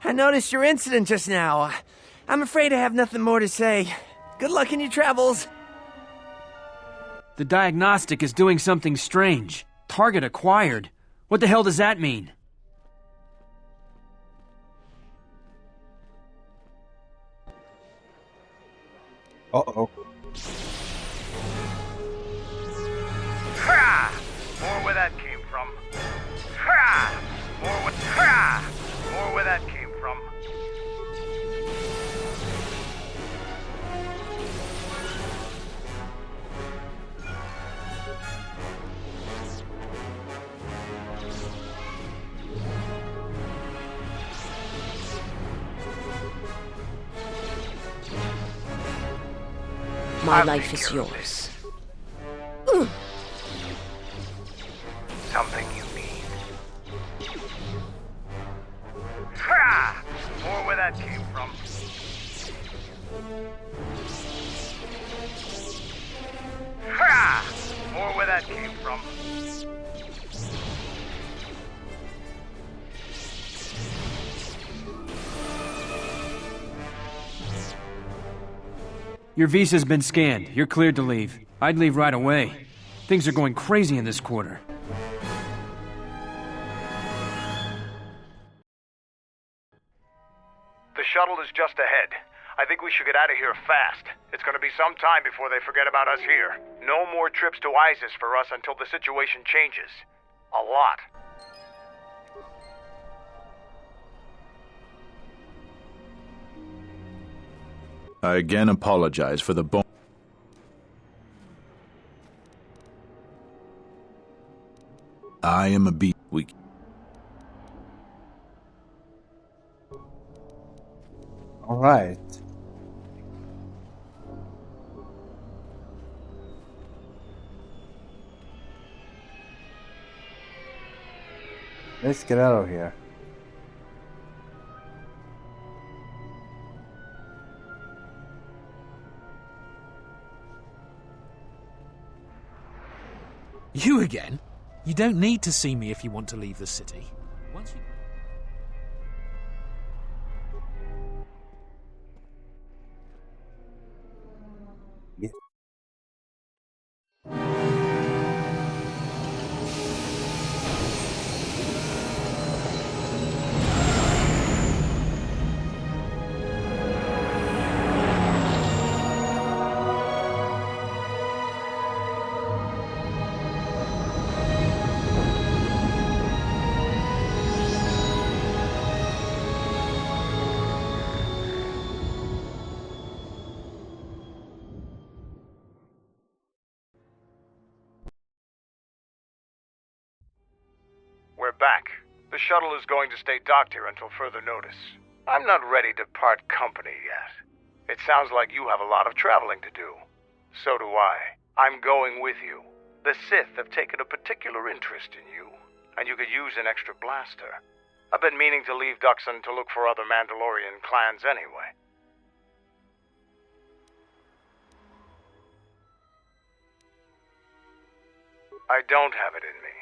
I noticed your incident just now. I'm afraid I have nothing more to say. Good luck in your travels. The diagnostic is doing something strange. Target acquired. What the hell does that mean? Uh-oh. More where that came from. More where that came from. My life is yours. Something you need. Your visa's been scanned. You're cleared to leave. I'd leave right away. Things are going crazy in this quarter. The shuttle is just ahead. I think we should get out of here fast. It's gonna be some time before they forget about us here. No more trips to ISIS for us until the situation changes. A lot. I again apologize for the I am a beast. All right. Let's get out of here. You again? You don't need to see me if you want to leave the city. Once you... Yes. We're back. The shuttle is going to stay docked here until further notice. I'm not ready to part company yet. It sounds like you have a lot of traveling to do. So do I. I'm going with you. The Sith have taken a particular interest in you, and you could use an extra blaster. I've been meaning to leave Duxon to look for other Mandalorian clans anyway. I don't have it in me.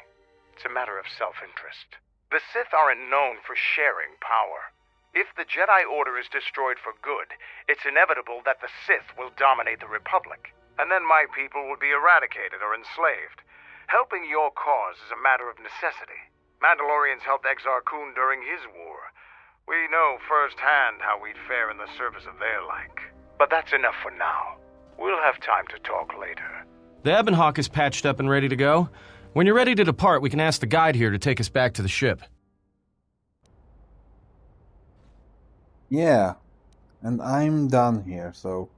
It's a matter of self-interest. The Sith aren't known for sharing power. If the Jedi Order is destroyed for good, it's inevitable that the Sith will dominate the Republic, and then my people will be eradicated or enslaved. Helping your cause is a matter of necessity. Mandalorians helped Exar Kun during his war. We know firsthand how we'd fare in the service of their like. But that's enough for now. We'll have time to talk later. The Ebonhawk is patched up and ready to go. When you're ready to depart, we can ask the guide here to take us back to the ship. Yeah, and I'm done here, so...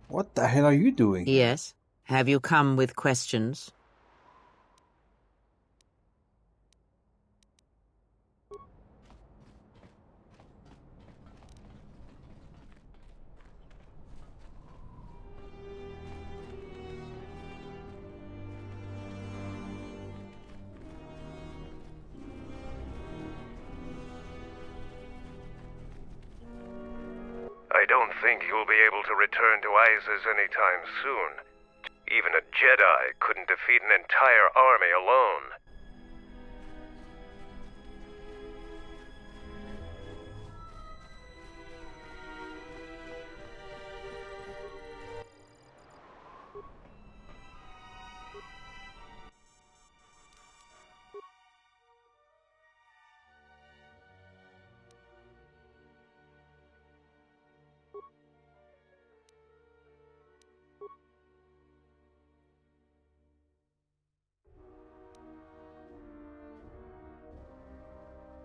What the hell are you doing? Yes? Have you come with questions? I don't think you'll be able to return to Isis anytime soon. Even a Jedi couldn't defeat an entire army alone.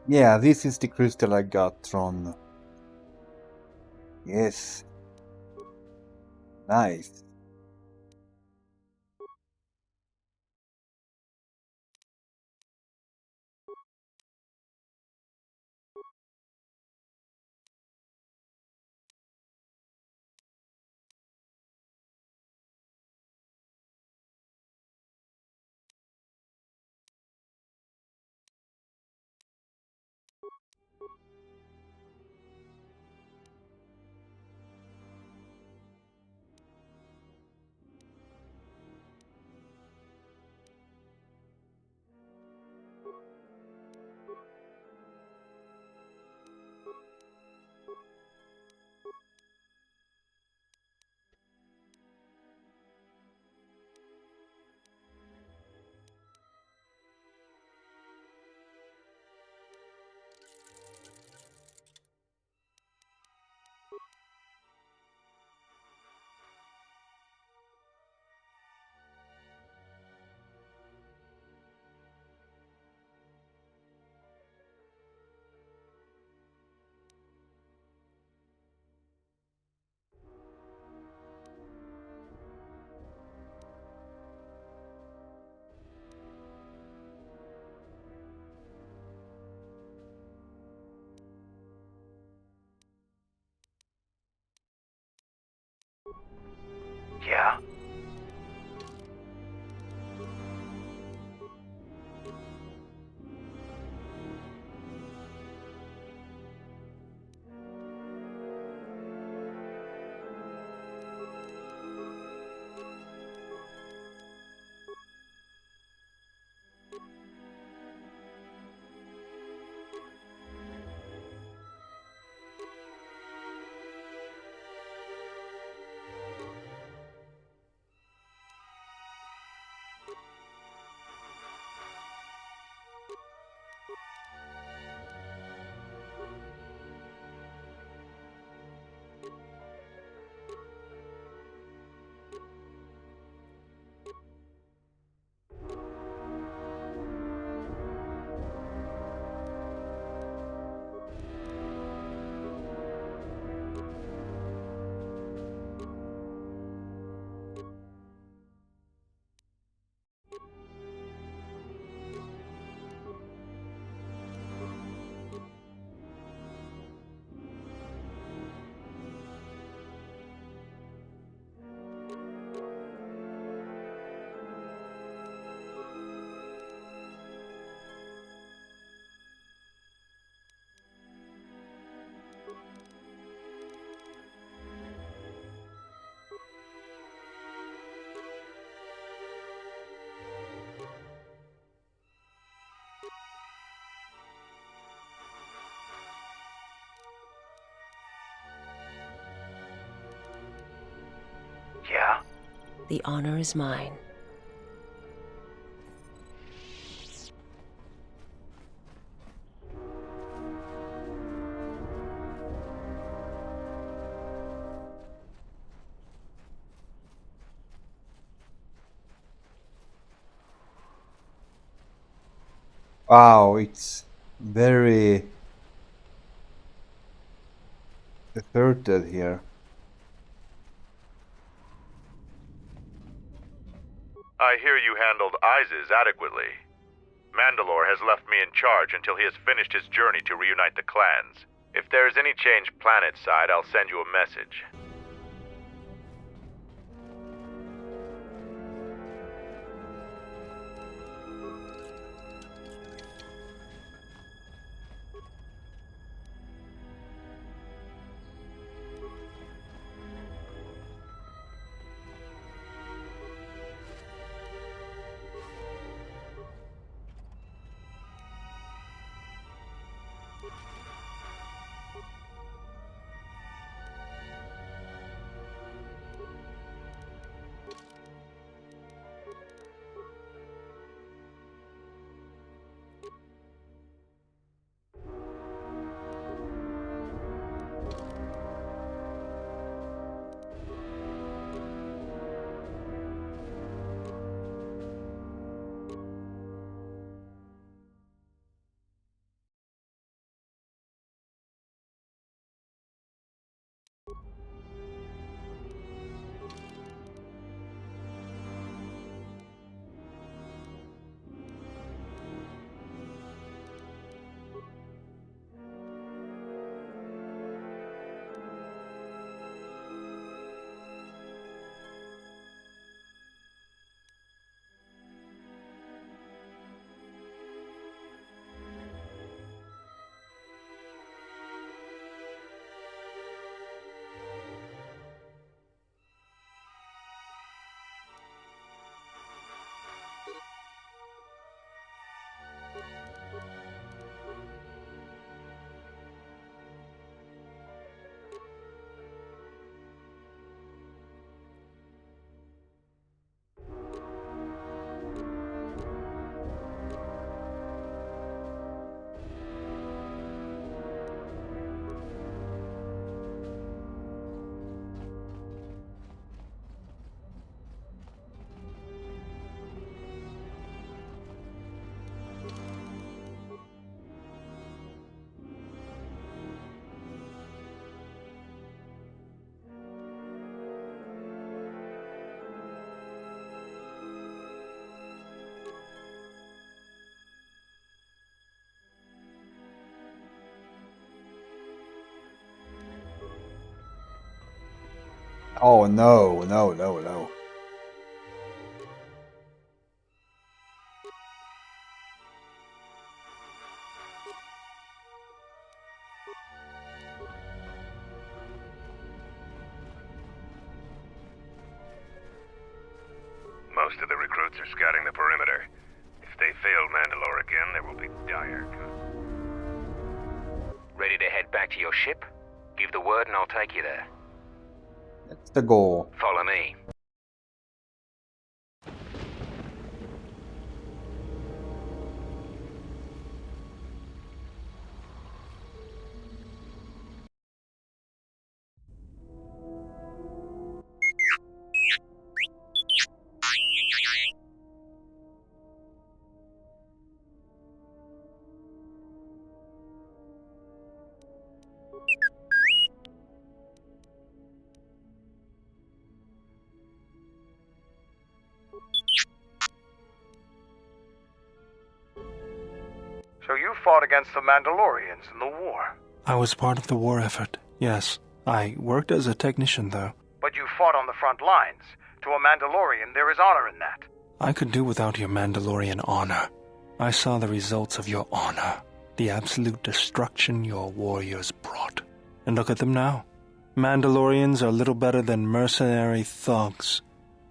Yeah, this is the crystal I got from... Yes. Nice. The honor is mine. Wow, it's very deserted here. I hear you handled Isis adequately. Mandalore has left me in charge until he has finished his journey to reunite the clans. If there is any change planet side, I'll send you a message. Oh no, no, no, no. Most of the recruits are scouting the perimeter. If they fail Mandalore again, there will be dire. Ready to head back to your ship? Give the word and I'll take you there. That's the goal. Follow me. So you fought against the Mandalorians in the war? I was part of the war effort, yes. I worked as a technician, though. But you fought on the front lines. To a Mandalorian, there is honor in that. I could do without your Mandalorian honor. I saw the results of your honor, the absolute destruction your warriors brought. And look at them now. Mandalorians are little better than mercenary thugs.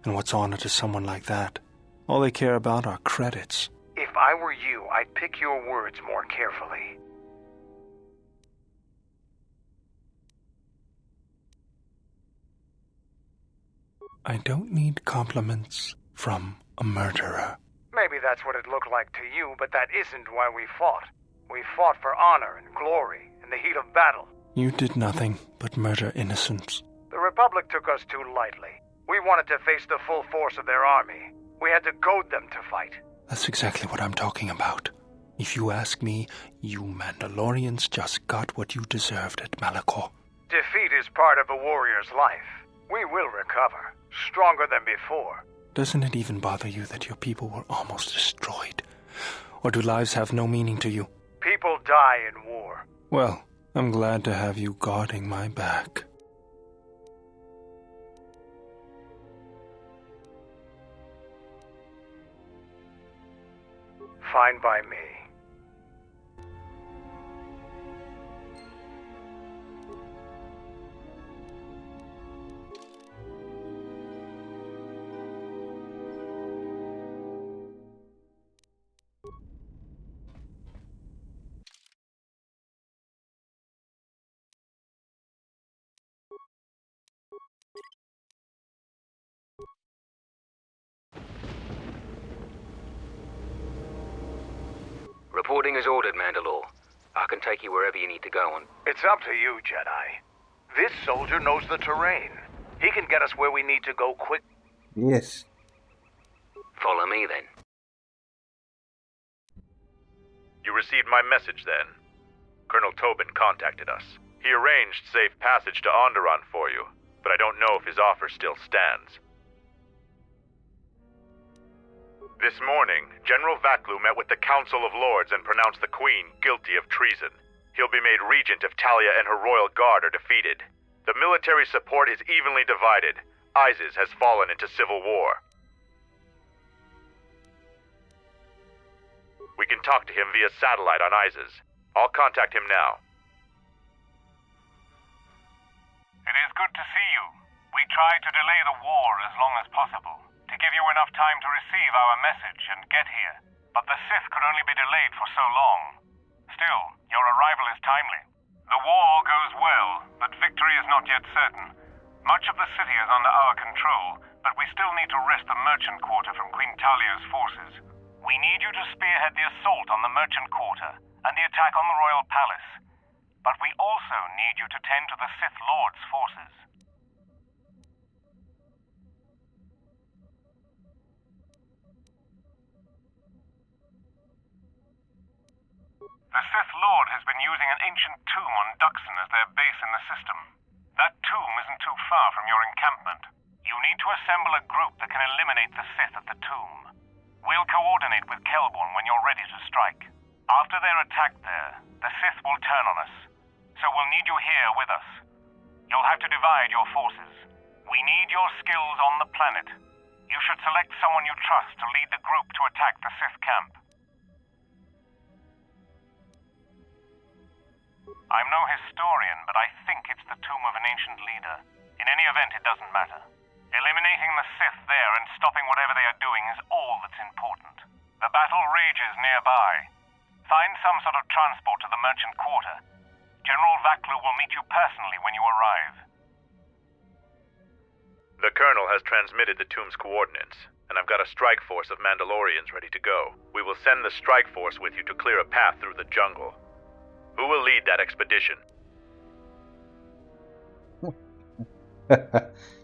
And what's honor to someone like that? All they care about are credits. If I were you, I'd pick your words more carefully. I don't need compliments from a murderer. Maybe that's what it looked like to you, but that isn't why we fought. We fought for honor and glory in the heat of battle. You did nothing but murder innocents. The Republic took us too lightly. We wanted to face the full force of their army. We had to goad them to fight. That's exactly what I'm talking about. If you ask me, you Mandalorians just got what you deserved at Malachor. Defeat is part of a warrior's life. We will recover, stronger than before. Doesn't it even bother you that your people were almost destroyed? Or do lives have no meaning to you? People die in war. Well, I'm glad to have you guarding my back. Fine by me. Reporting is ordered, Mandalore. I can take you wherever you need to go on. It's up to you, Jedi. This soldier knows the terrain. He can get us where we need to go quick. Yes. Follow me, then. You received my message, then? Colonel Tobin contacted us. He arranged safe passage to Onderon for you, but I don't know if his offer still stands. This morning, General Vaklu met with the Council of Lords and pronounced the Queen guilty of treason. He'll be made regent if Talia and her royal guard are defeated. The military support is evenly divided. Isis has fallen into civil war. We can talk to him via satellite on Isis. I'll contact him now. It is good to see you. We tried to delay the war as long as possible, to give you enough time to receive our message and get here. But the Sith could only be delayed for so long. Still, your arrival is timely. The war goes well, but victory is not yet certain. Much of the city is under our control, but we still need to wrest the merchant quarter from Queen Talia's forces. We need you to spearhead the assault on the merchant quarter and the attack on the royal palace. But we also need you to tend to the Sith Lords' forces. The Sith Lord has been using an ancient tomb on Duxon as their base in the system. That tomb isn't too far from your encampment. You need to assemble a group that can eliminate the Sith at the tomb. We'll coordinate with Kelborn when you're ready to strike. After they're attacked there, the Sith will turn on us. So we'll need you here with us. You'll have to divide your forces. We need your skills on the planet. You should select someone you trust to lead the group to attack the Sith camp. I'm no historian, but I think it's the tomb of an ancient leader. In any event, it doesn't matter. Eliminating the Sith there and stopping whatever they are doing is all that's important. The battle rages nearby. Find some sort of transport to the merchant quarter. General Vaklu will meet you personally when you arrive. The Colonel has transmitted the tomb's coordinates, and I've got a strike force of Mandalorians ready to go. We will send the strike force with you to clear a path through the jungle. Who will lead that expedition?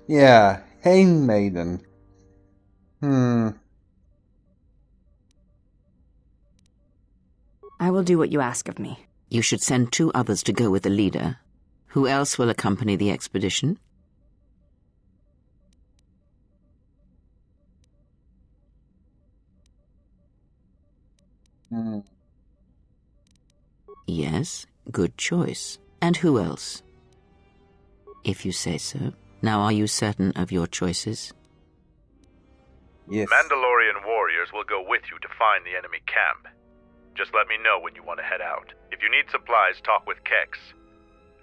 Yeah, Handmaiden. I will do what you ask of me. You should send 2 others to go with the leader. Who else will accompany the expedition? Yes, good choice. And who else? If you say so. Now, are you certain of your choices? Yes. Mandalorian warriors will go with you to find the enemy camp. Just let me know when you want to head out. If you need supplies, talk with Kex.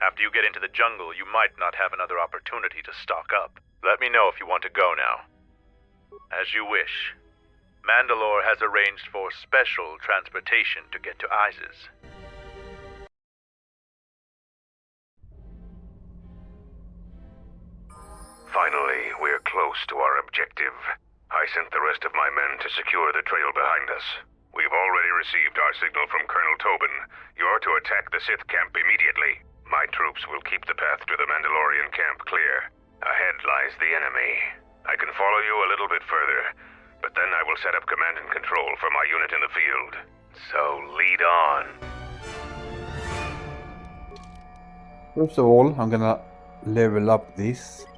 After you get into the jungle, you might not have another opportunity to stock up. Let me know if you want to go now. As you wish. Mandalore has arranged for special transportation to get to Isis. Finally, we're close to our objective. I sent the rest of my men to secure the trail behind us. We've already received our signal from Colonel Tobin. You're to attack the Sith camp immediately. My troops will keep the path to the Mandalorian camp clear. Ahead lies the enemy. I can follow you a little bit further, but then I will set up command and control for my unit in the field. So lead on. First of all, I'm gonna level up this.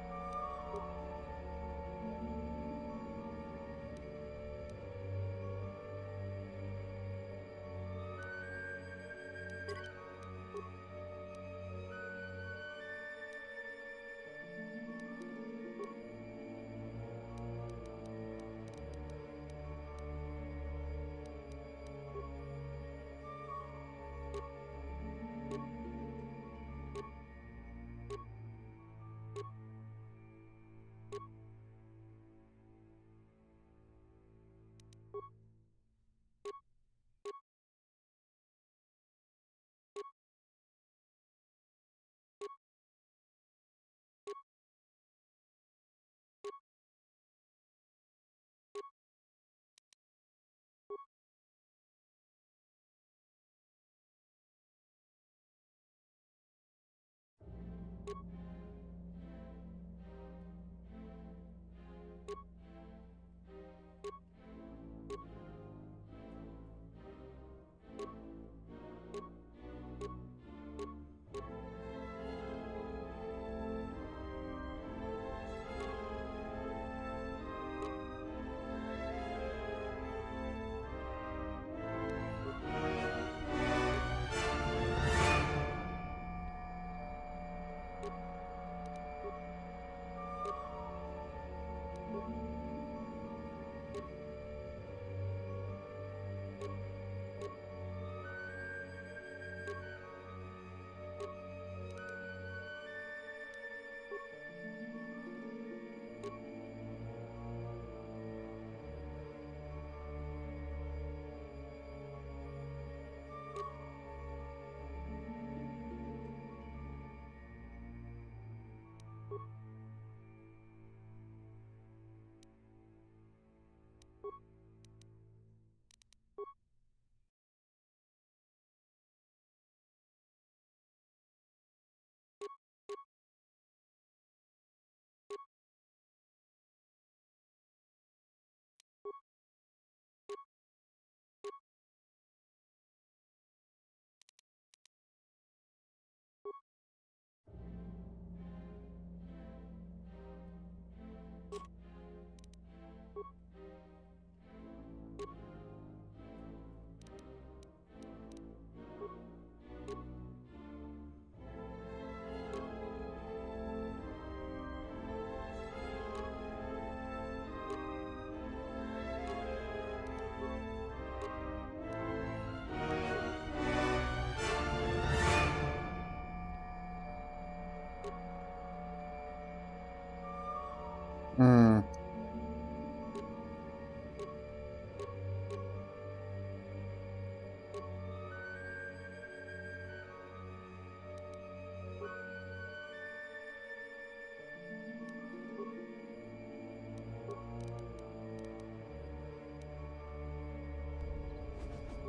Hmm.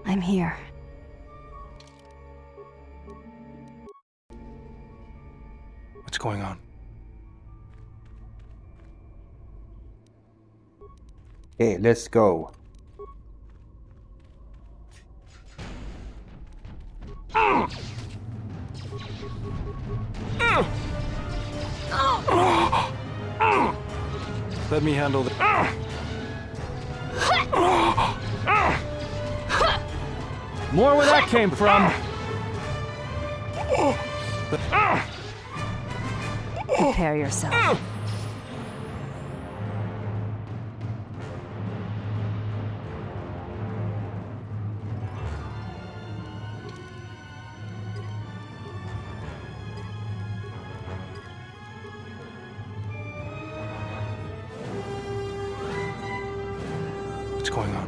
I'm here. What's going on? Okay, let's go. Let me handle the... More where that came from. Prepare yourself. What's going on?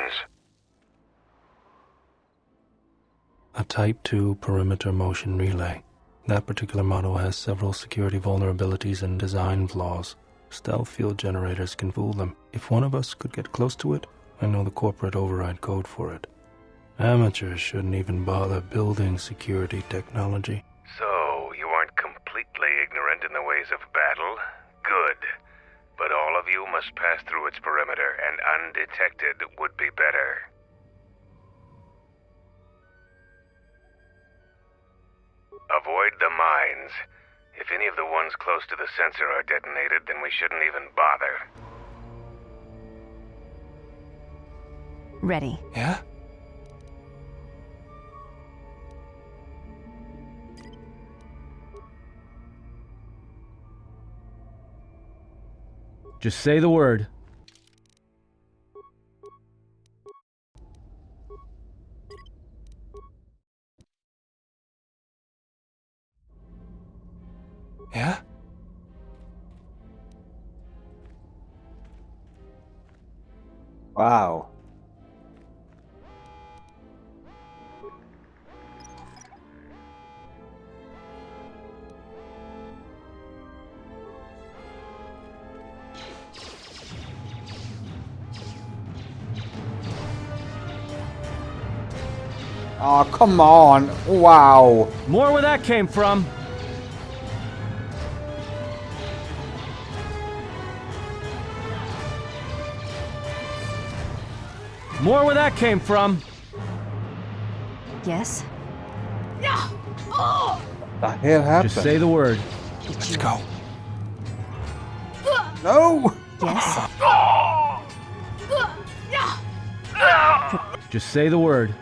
mines. A Type 2 perimeter motion relay. That particular model has several security vulnerabilities and design flaws. Stealth field generators can fool them. If one of us could get close to it, I know the corporate override code for it. Amateurs shouldn't even bother building security technology. So, you aren't completely ignorant in the ways of battle? Good. But all of you must pass through its perimeter, and undetected would be better. Avoid the mines. If any of the ones close to the sensor are detonated, then we shouldn't even bother. Ready. Yeah? Just say the word. Yeah? Wow. Oh, come on. Wow. More where that came from. More where that came from. Yes? The hell happened? Just say the word. Let's go. No! Yes? Just say the word.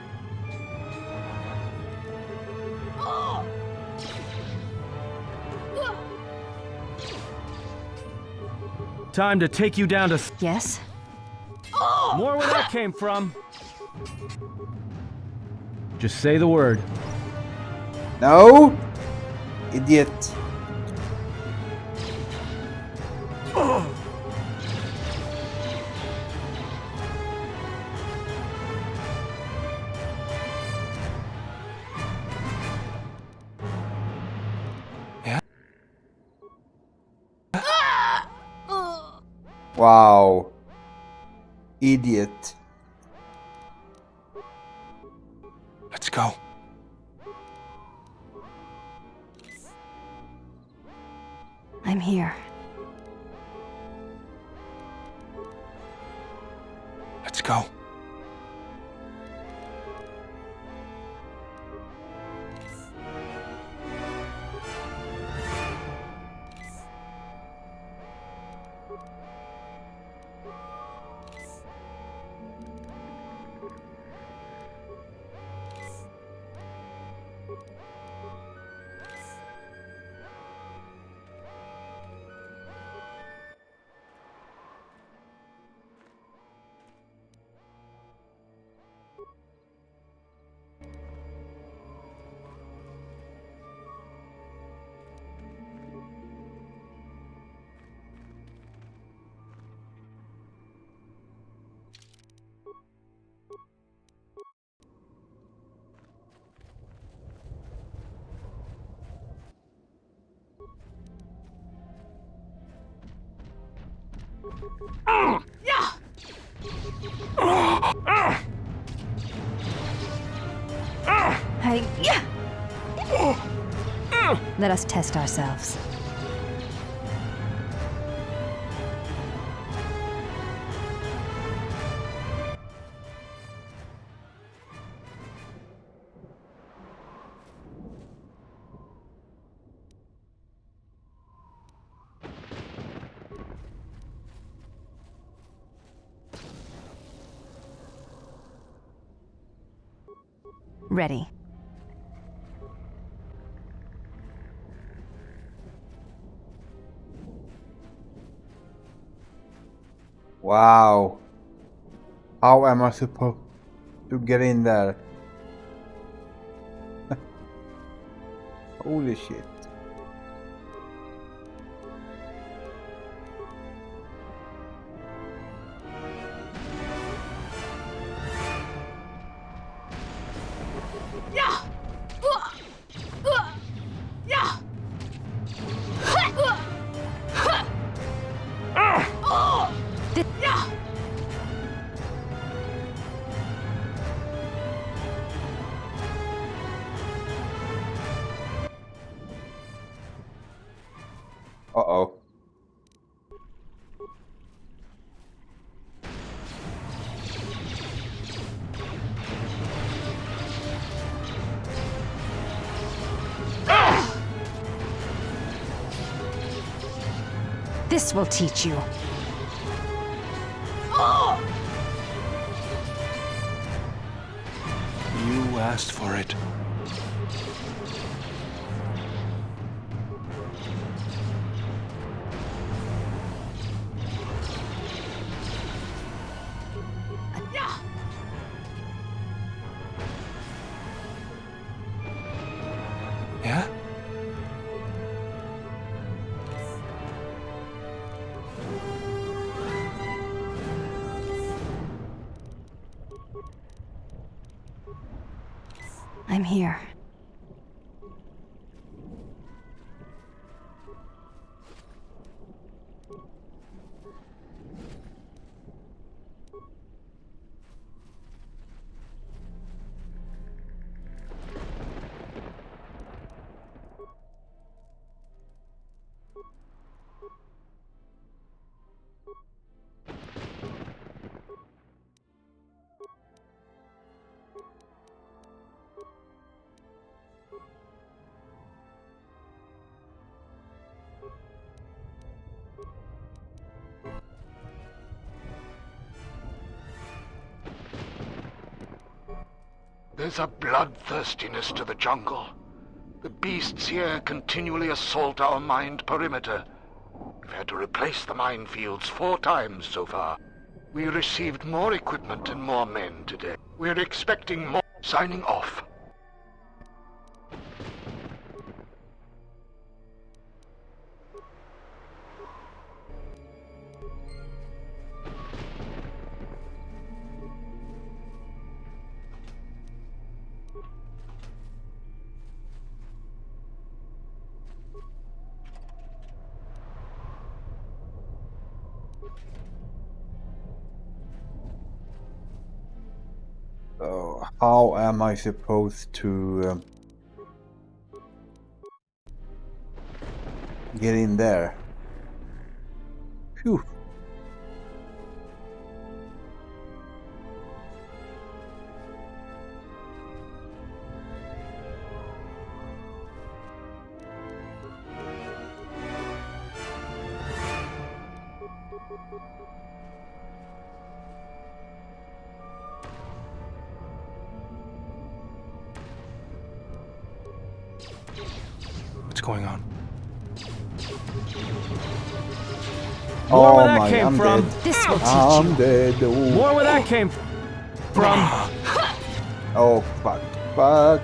Time to take you down to... Yes? More where that came from. Just say the word. No! Idiot. Yeah? Wow. Idiot. Let's go. I'm here. Let's go. Hey. Let us test ourselves. Ready. Wow. How am I supposed to get in there? Holy shit. Uh-oh. This will teach you. You asked for it. Yeah? I'm here. There's a bloodthirstiness to the jungle. The beasts here continually assault our mined perimeter. We've had to replace the minefields 4 times so far. We received more equipment and more men today. We're expecting more. Signing off. Oh, how am I supposed to get in there? Phew. What's going on? More where that my, came I'm from. dead. This will teach I'm you. dead. Oh. More where that came from. Oh, fuck. Fuck.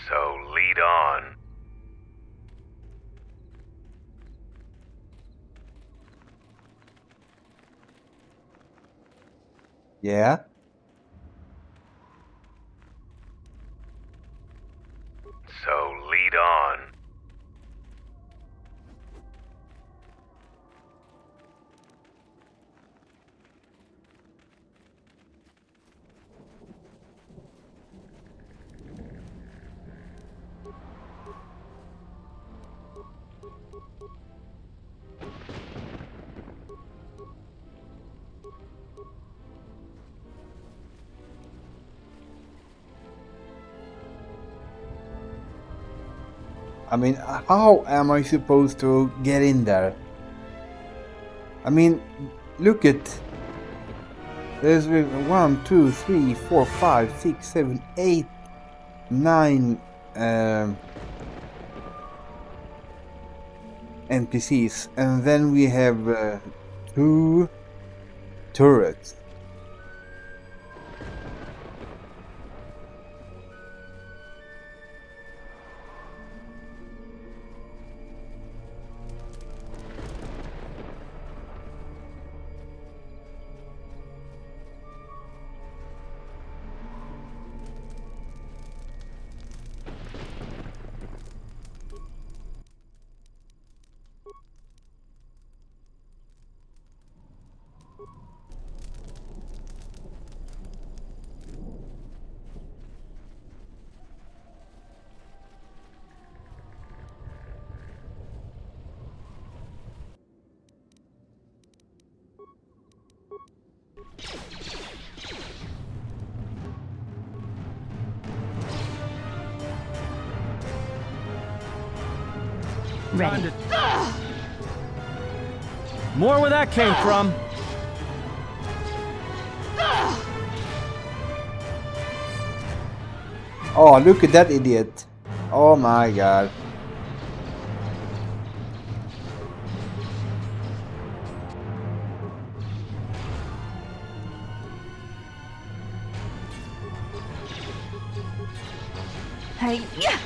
So lead on. Yeah? So lead on. I mean, how am I supposed to get in there? I mean, look at... There's 1, 2, 3, 4, 5, 6, 7, 8, 9 NPCs, and then we have 2 turrets. Ready. More where that came from. Oh, look at that idiot. Oh my god. Hey. Yeah?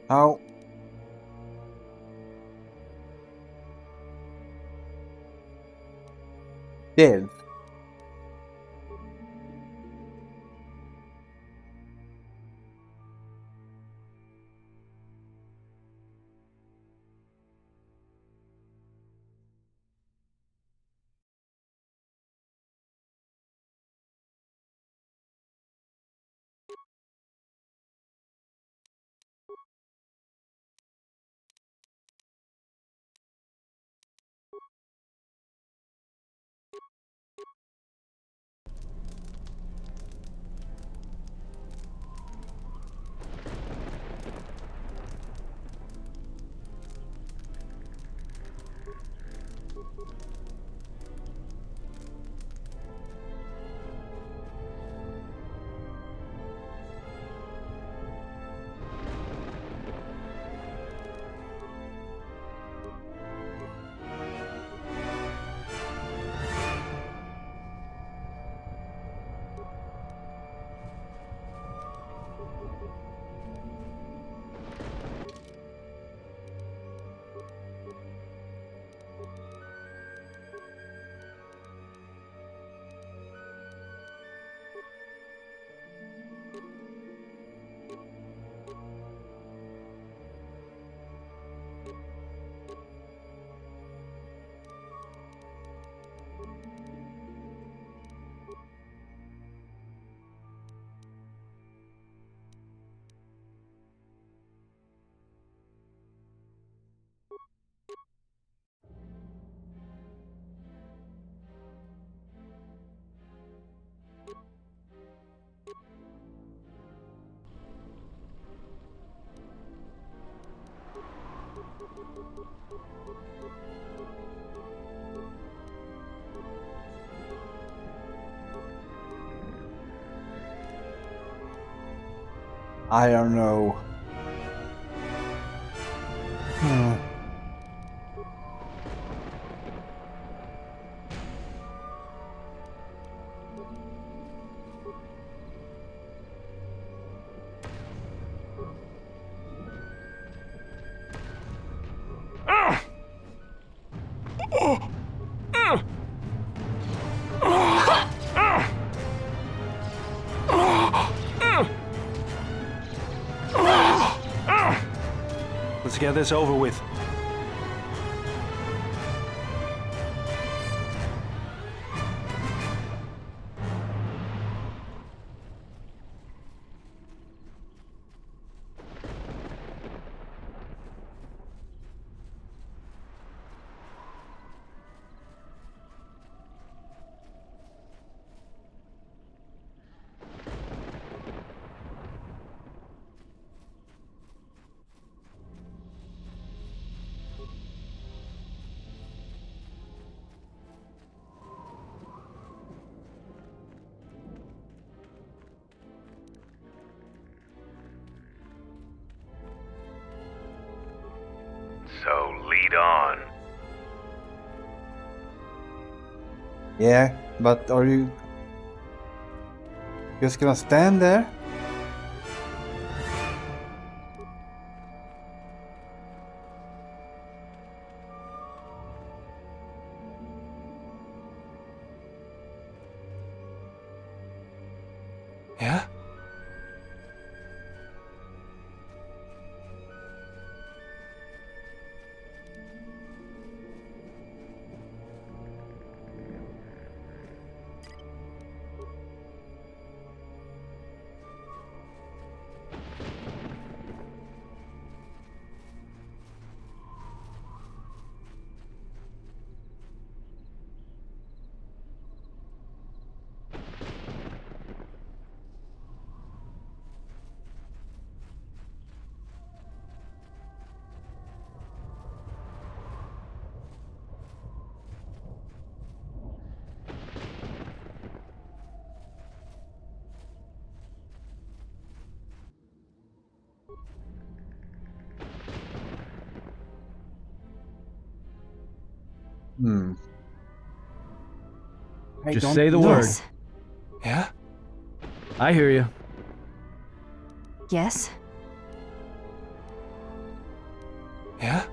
How? Dev. I don't know. Let's get this over with. So lead on. Yeah, but are you just gonna stand there? Yeah? Just say the word. Yes. Yeah? I hear you. Yes? Yeah?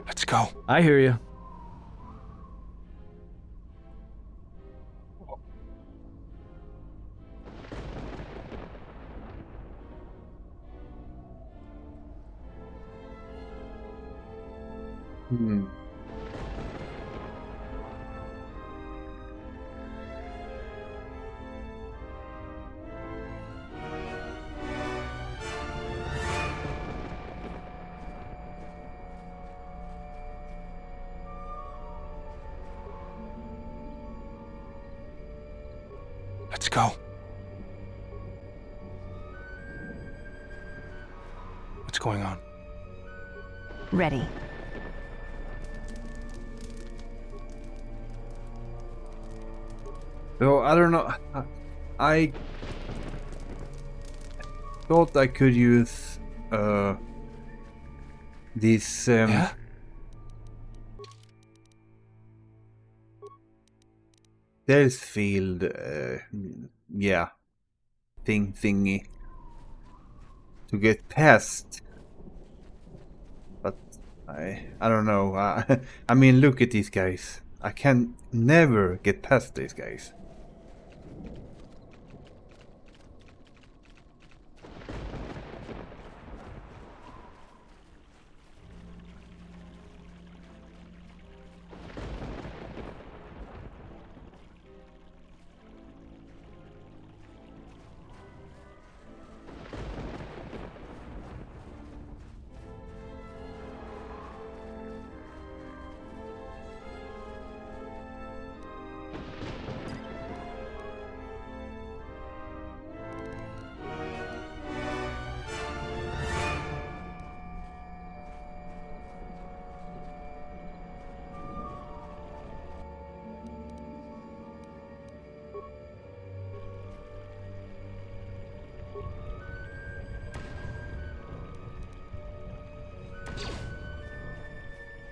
Let's go. I hear you. Let's go. What's going on? Ready. So I don't know. I thought I could use these There's field, yeah, thingy to get past. But I don't know. I mean, look at these guys. I can never get past these guys.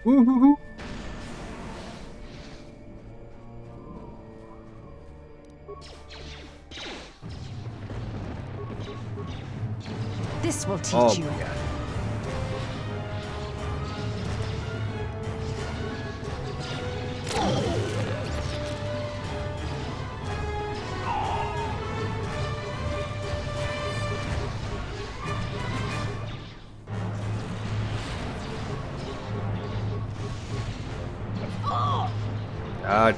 Woohoo! This will teach you. Yeah. God.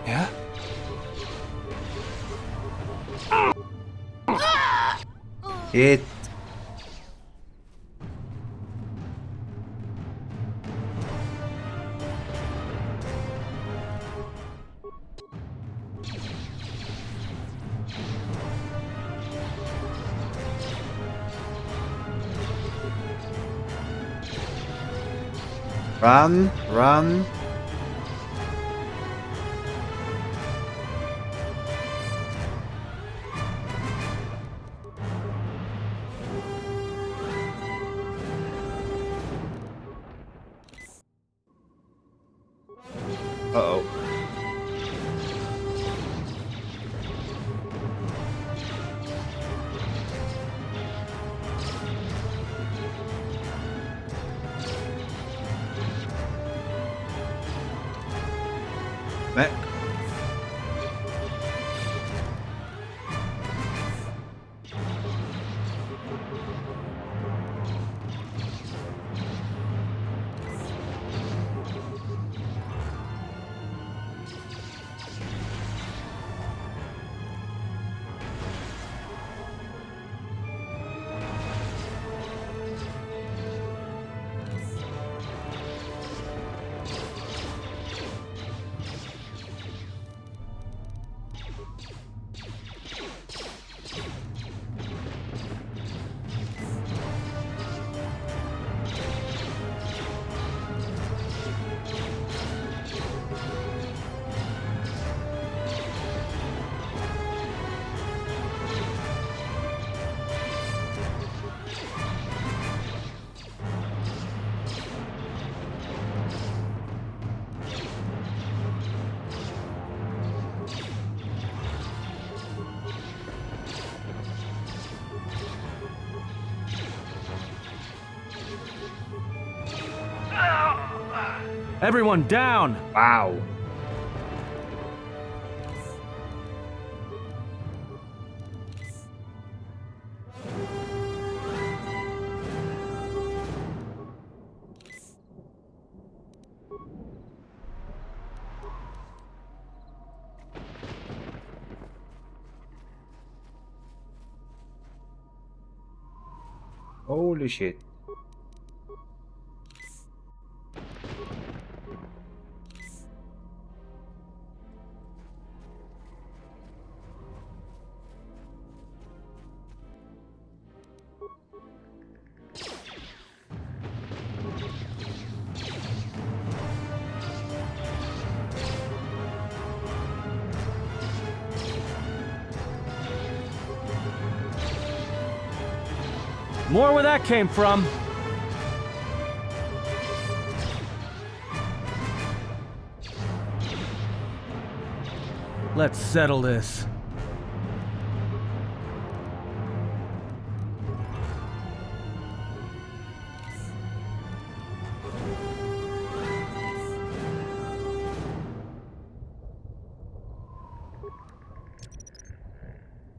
Yeah? It. Run, run. Uh-oh. Back. Everyone down! Wow. Holy shit. More where that came from. Let's settle this.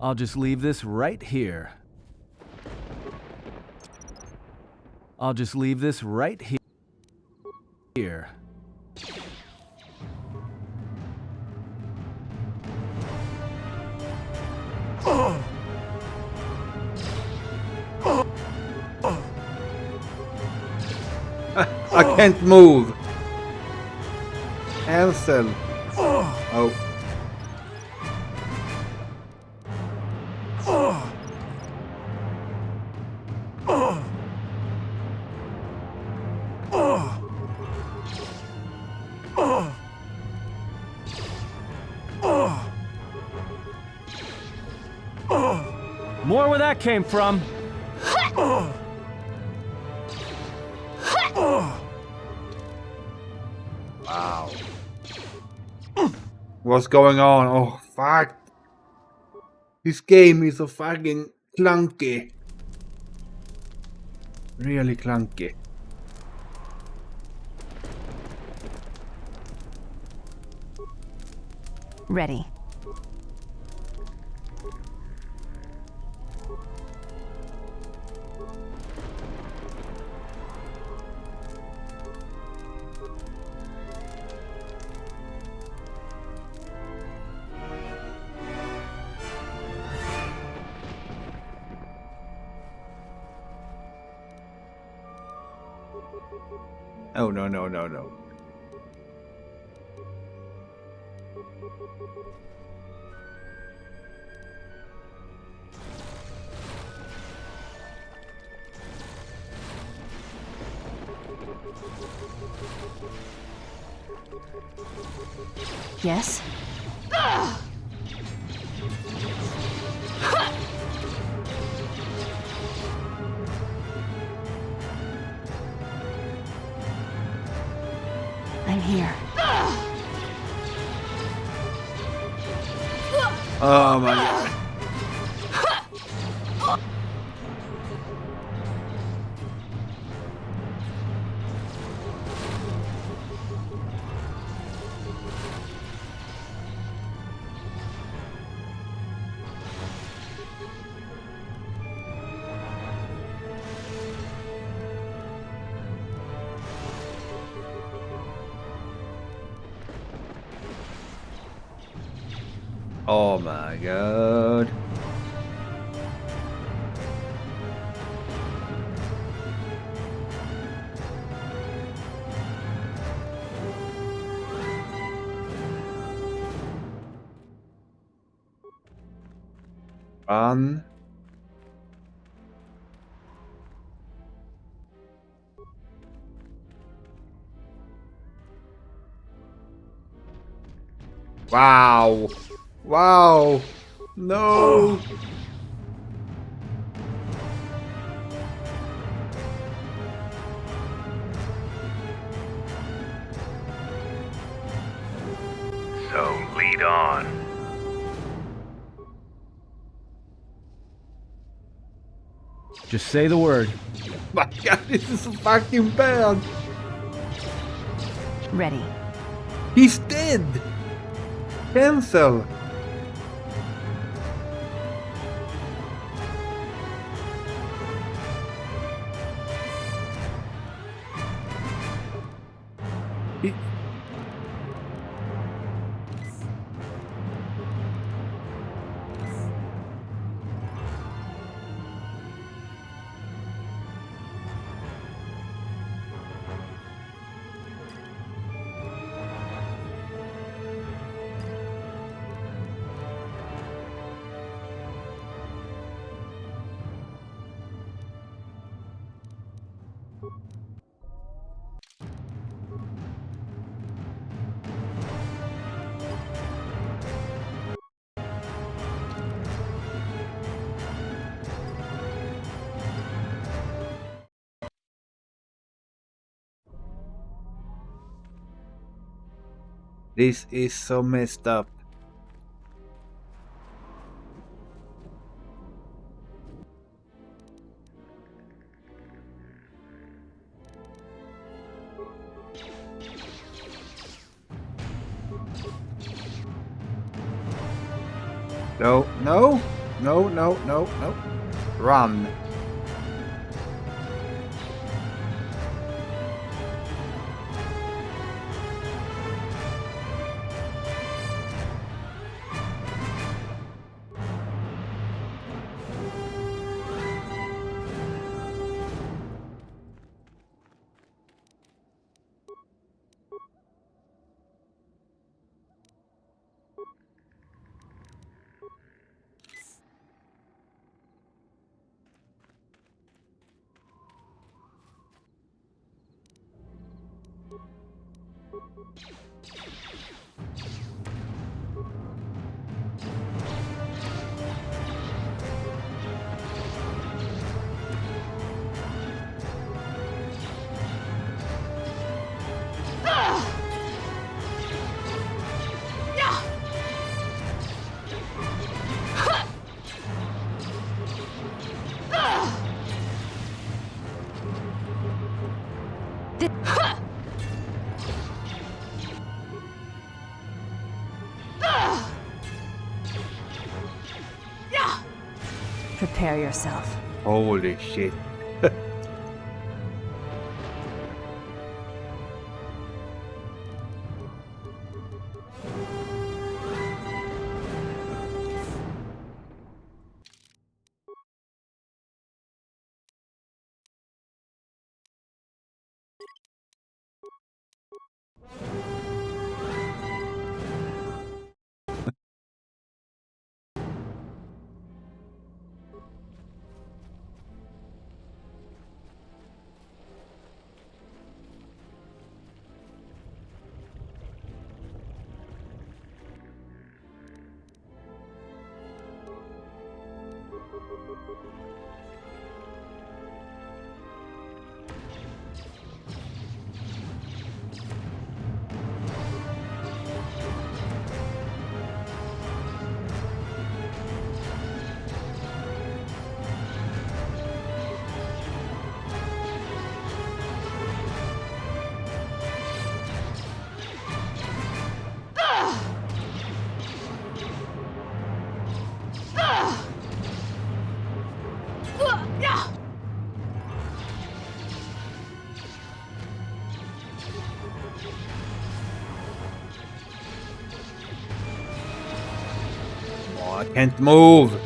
I'll just leave this right here. I'll just leave this right here. I can't move. Cancel. Oh. More where that came from. Wow. What's going on? Oh, fuck. This game is so fucking clunky. Really clunky. Ready. Oh, no, no, no, no. Yes? I'm here. Oh my god. Oh my god. Run. Wow. Wow. No. So, lead on. Just say the word. My god, this is fucking bad. Ready. He's dead. Cancel. He... This is so messed up. No, no, no, no, no, no. Run. Prepare yourself. Holy shit. Oh, I can't move.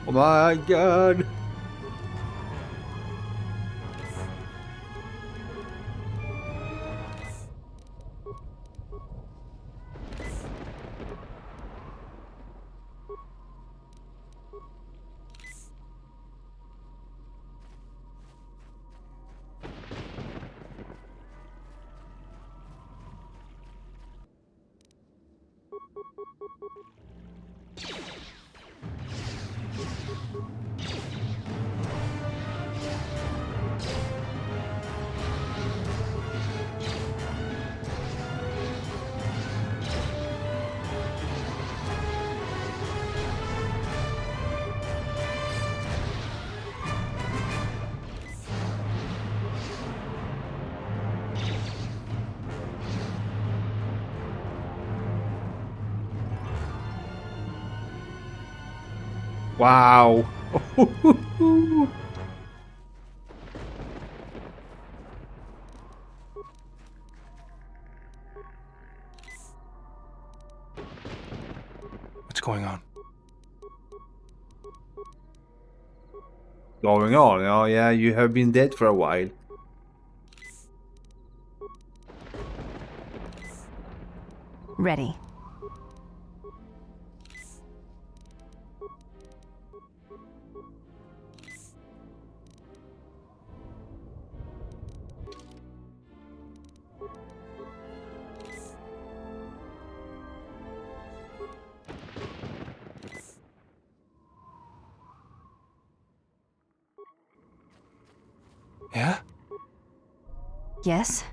Oh my god. Wow. What's going on? going on. Oh yeah, you have been dead for a while. Ready. Yeah? Yes?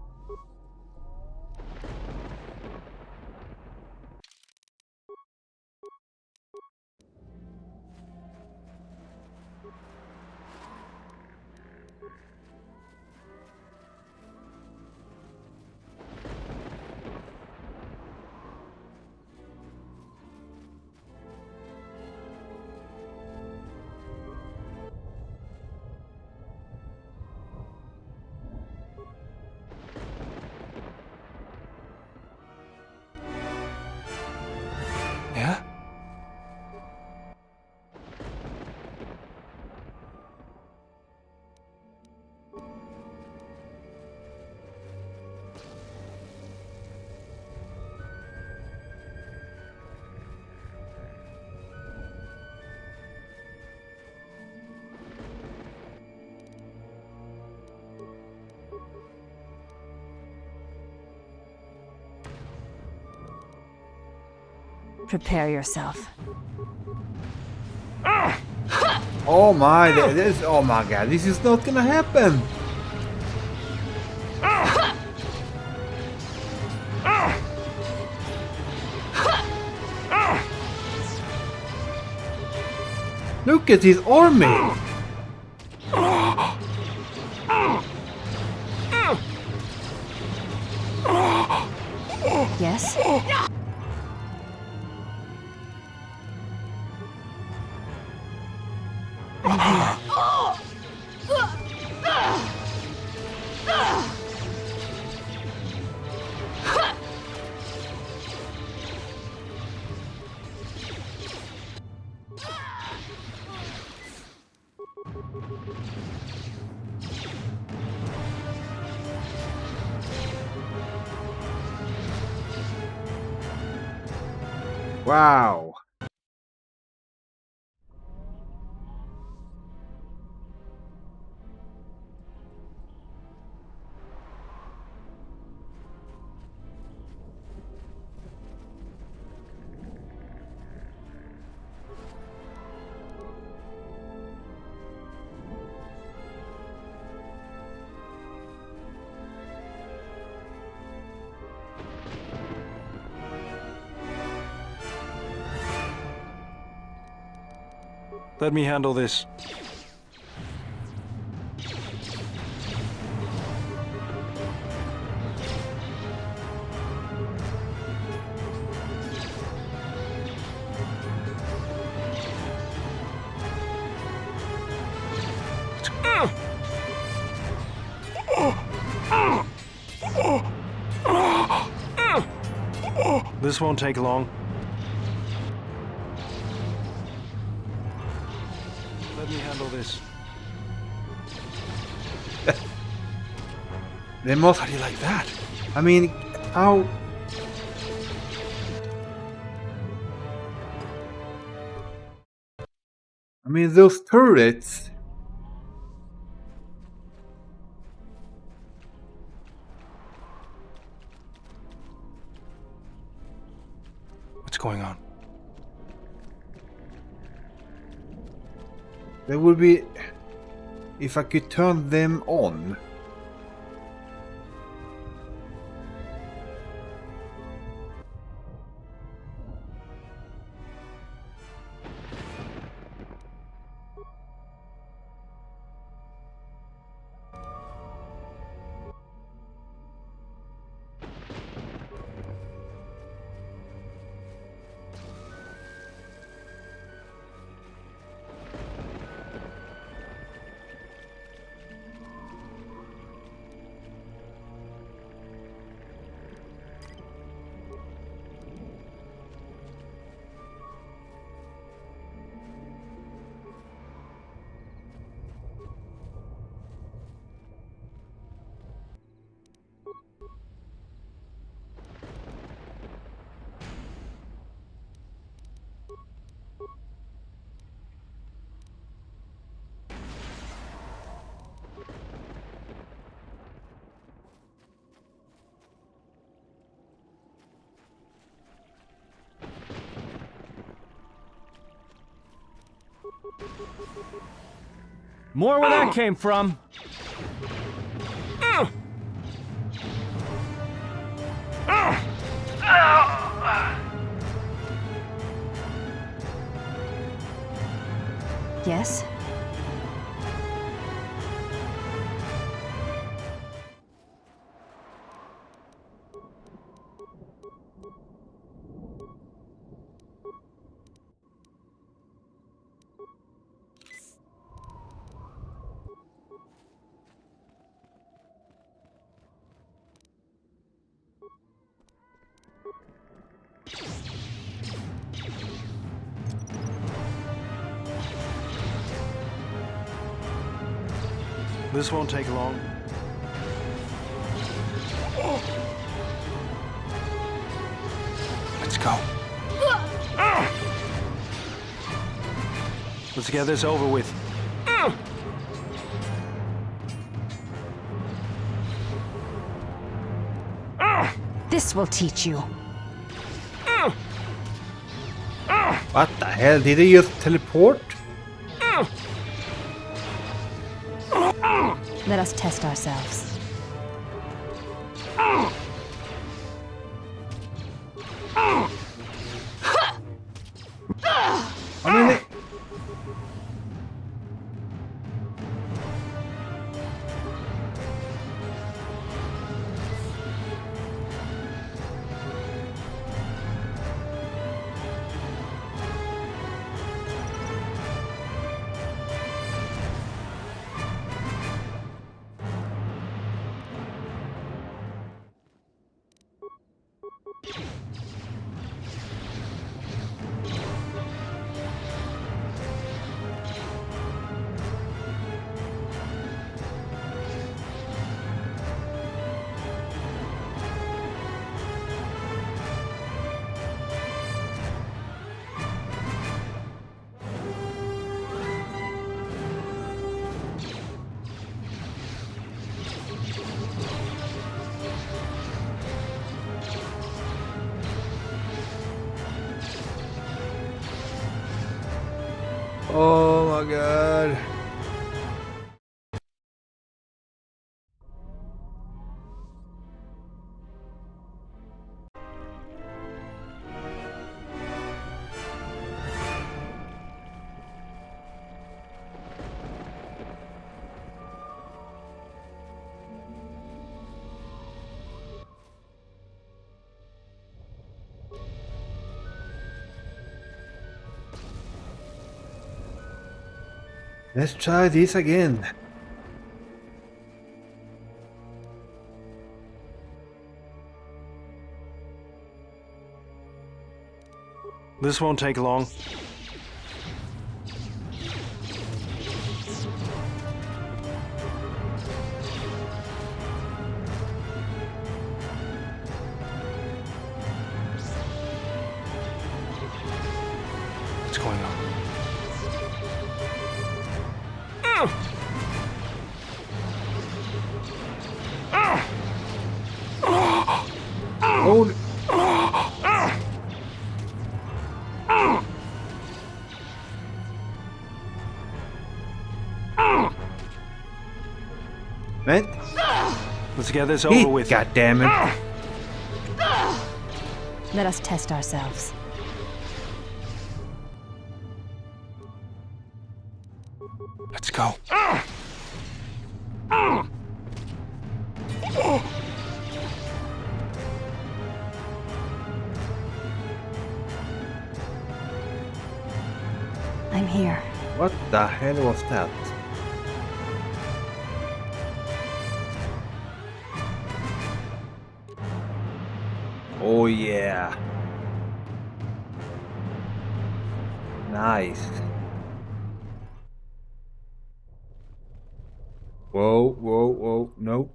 Yeah? Prepare yourself. Oh my, this, oh my god, this is not gonna happen. Look at his army. Yes? I'm here. Wow. Let me handle this. This won't take long. Let me handle this. They must. How do you like that? I mean, how? I mean, those turrets. What's going on? There would be, if I could turn them on. More where that came from. Yes? This won't take long. Let's go. Let's get this over with. This will teach you. What the hell? Did he just teleport? Let us test ourselves. I mean, oh my god. Let's try this again. This won't take long. What's going on? Oh. Man. Let's get this over with. God damn it. Let us test ourselves. Let's go. I'm here. What the hell was that? Oh yeah. Nice. Whoa, whoa, whoa, no.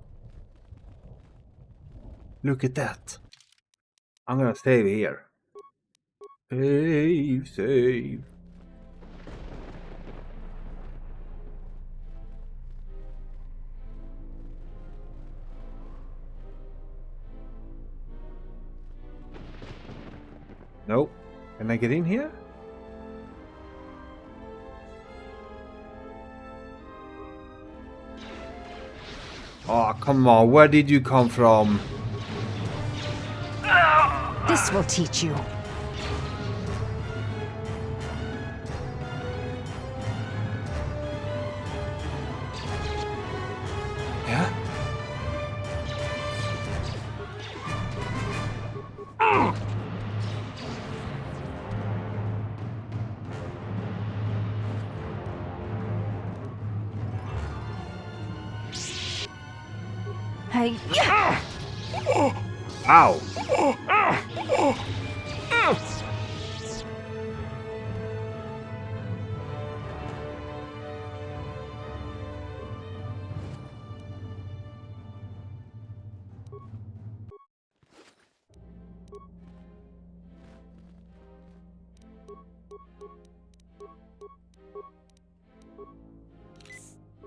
Look at that. I'm gonna save here. Save, save. Nope. Can I get in here? come on, where did you come from? This will teach you. Yeah? Hey. Ow!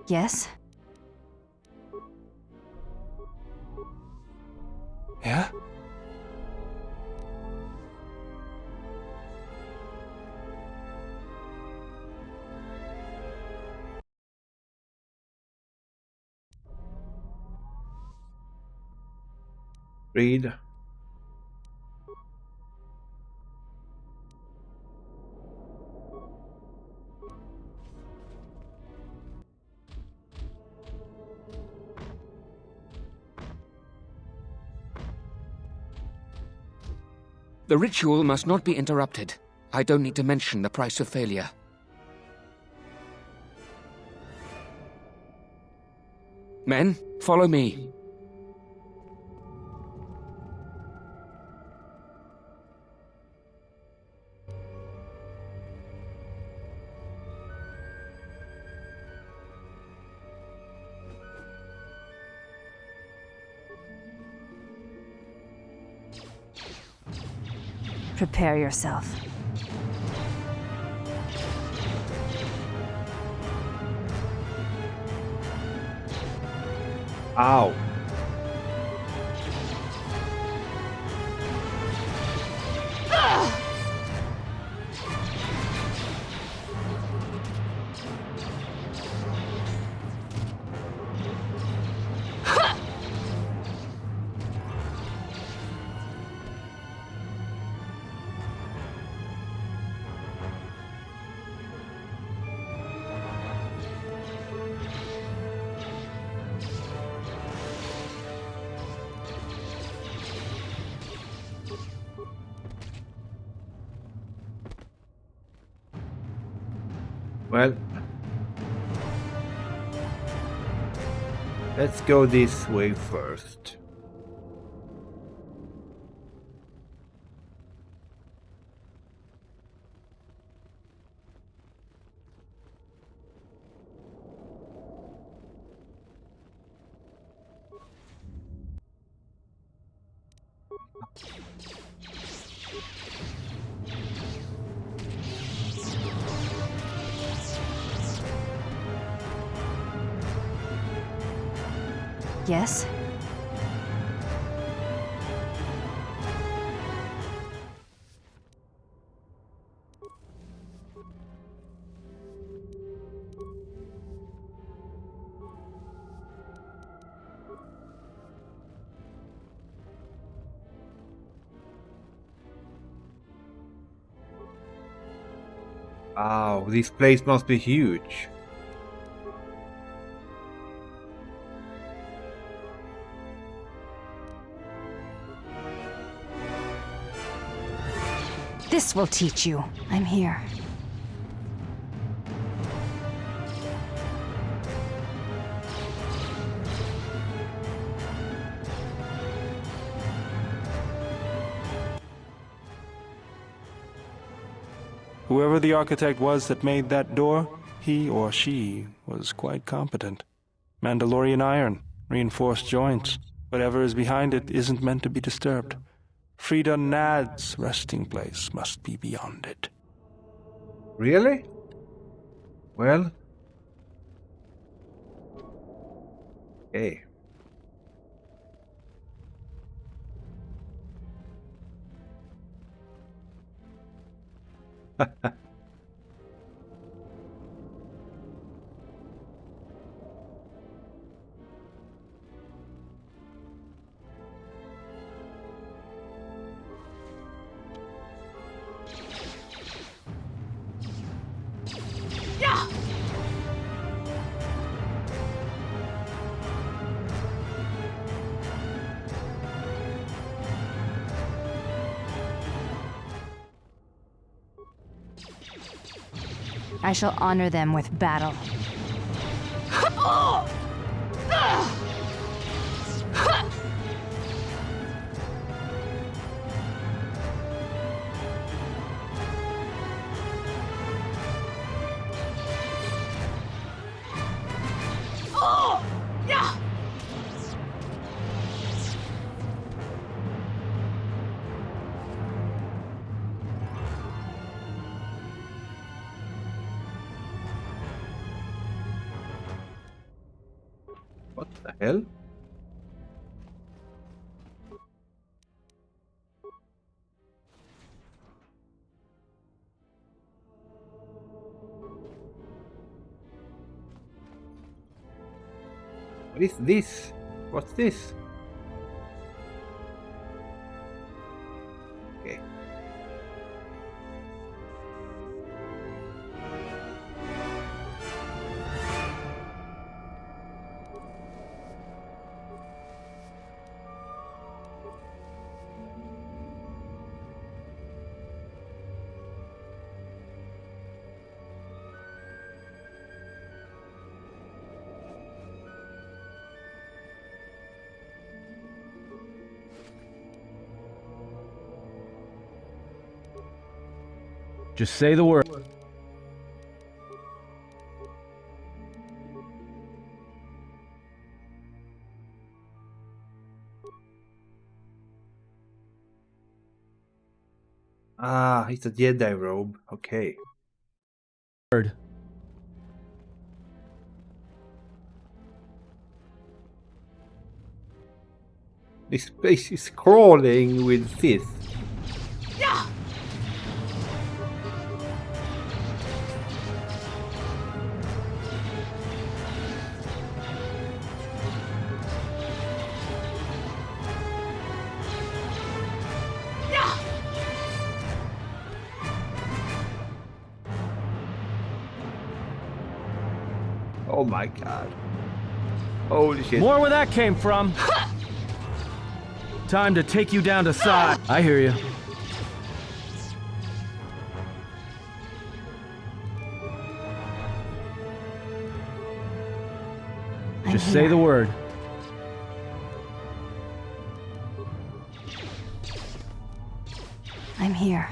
Yes? Yeah? Read. The ritual must not be interrupted. I don't need to mention the price of failure. Men, follow me. Prepare yourself. Ow. Well, let's go this way first. Yes? Wow, this place must be huge. This will teach you. I'm here. Whoever the architect was that made that door, he or she was quite competent. Mandalorian iron, reinforced joints. Whatever is behind it isn't meant to be disturbed. Frida Nad's resting place must be beyond it. Really? Well. Okay. I shall honor them with battle. What the hell? What is this? What's this? Okay. Just say the word. Ah, it's a Jedi robe. Okay. Word. This place is crawling with Sith. Oh my god. Holy shit. More where that came from. Time to take you down to side. I hear you. Just say the word. I'm here.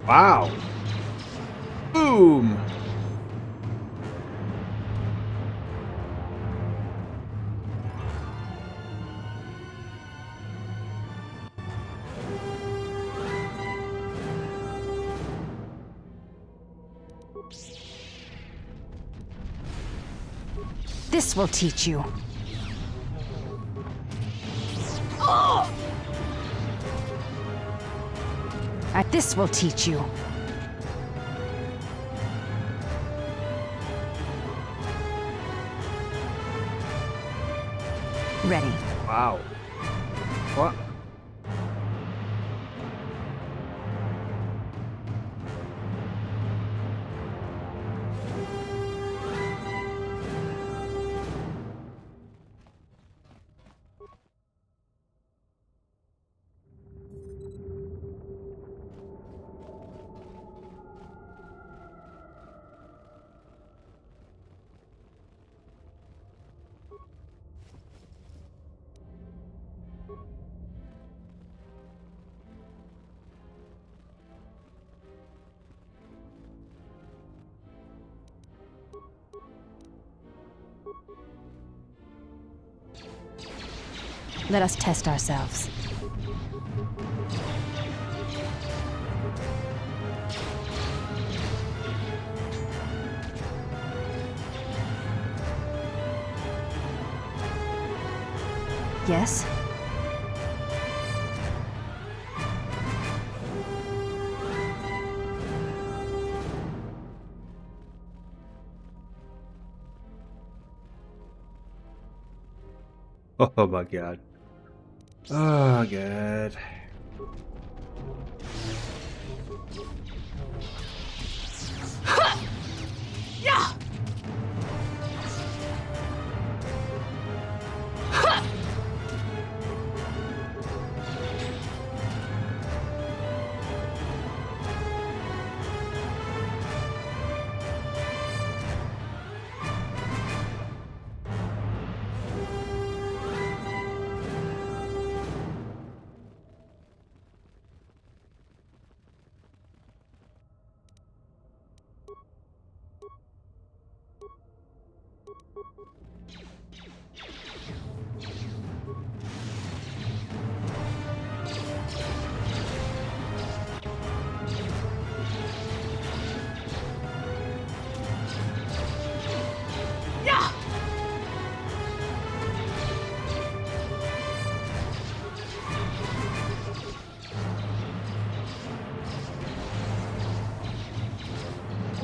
Wow. Boom. This will teach you. This will teach you. Ready. Wow. What? Let us test ourselves. Yes? Oh my god. Oh god. Yeah!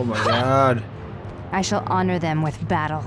Oh my god. I shall honor them with battle.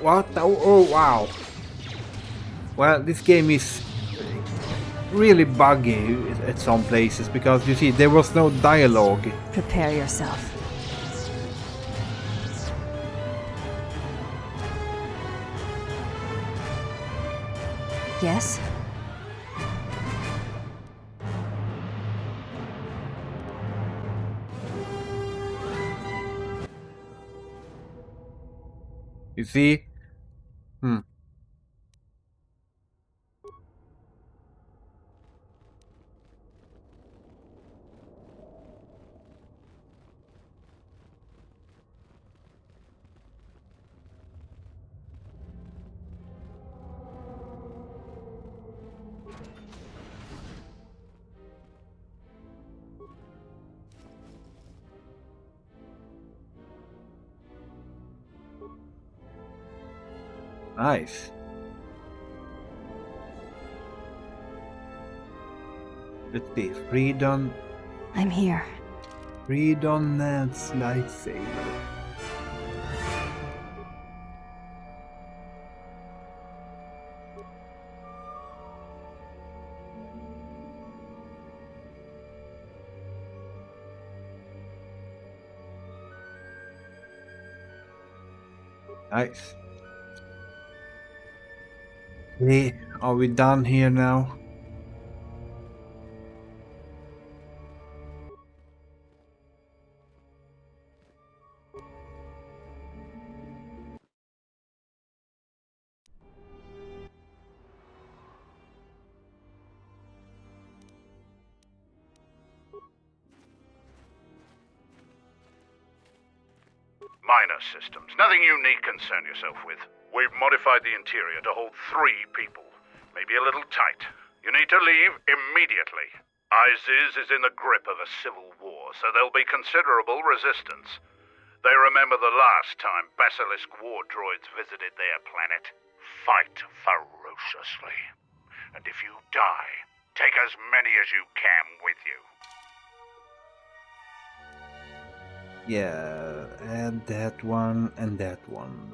What? Oh wow. Well, this game is really buggy at some places because you see there was no dialogue. Prepare yourself. Yes? You see? Nice. Let's see. Freedom. I'm here. Freedom Nance lightsaber. Nice. Okay, are we done here now? Minor systems. Nothing you need concern yourself with. We've modified the interior to hold 3 people. Maybe a little tight. You need to leave immediately. ISIS is in the grip of a civil war, so there'll be considerable resistance. They remember the last time Basilisk war droids visited their planet. Fight ferociously. And if you die, take as many as you can with you. Yeah, Add that one and that one.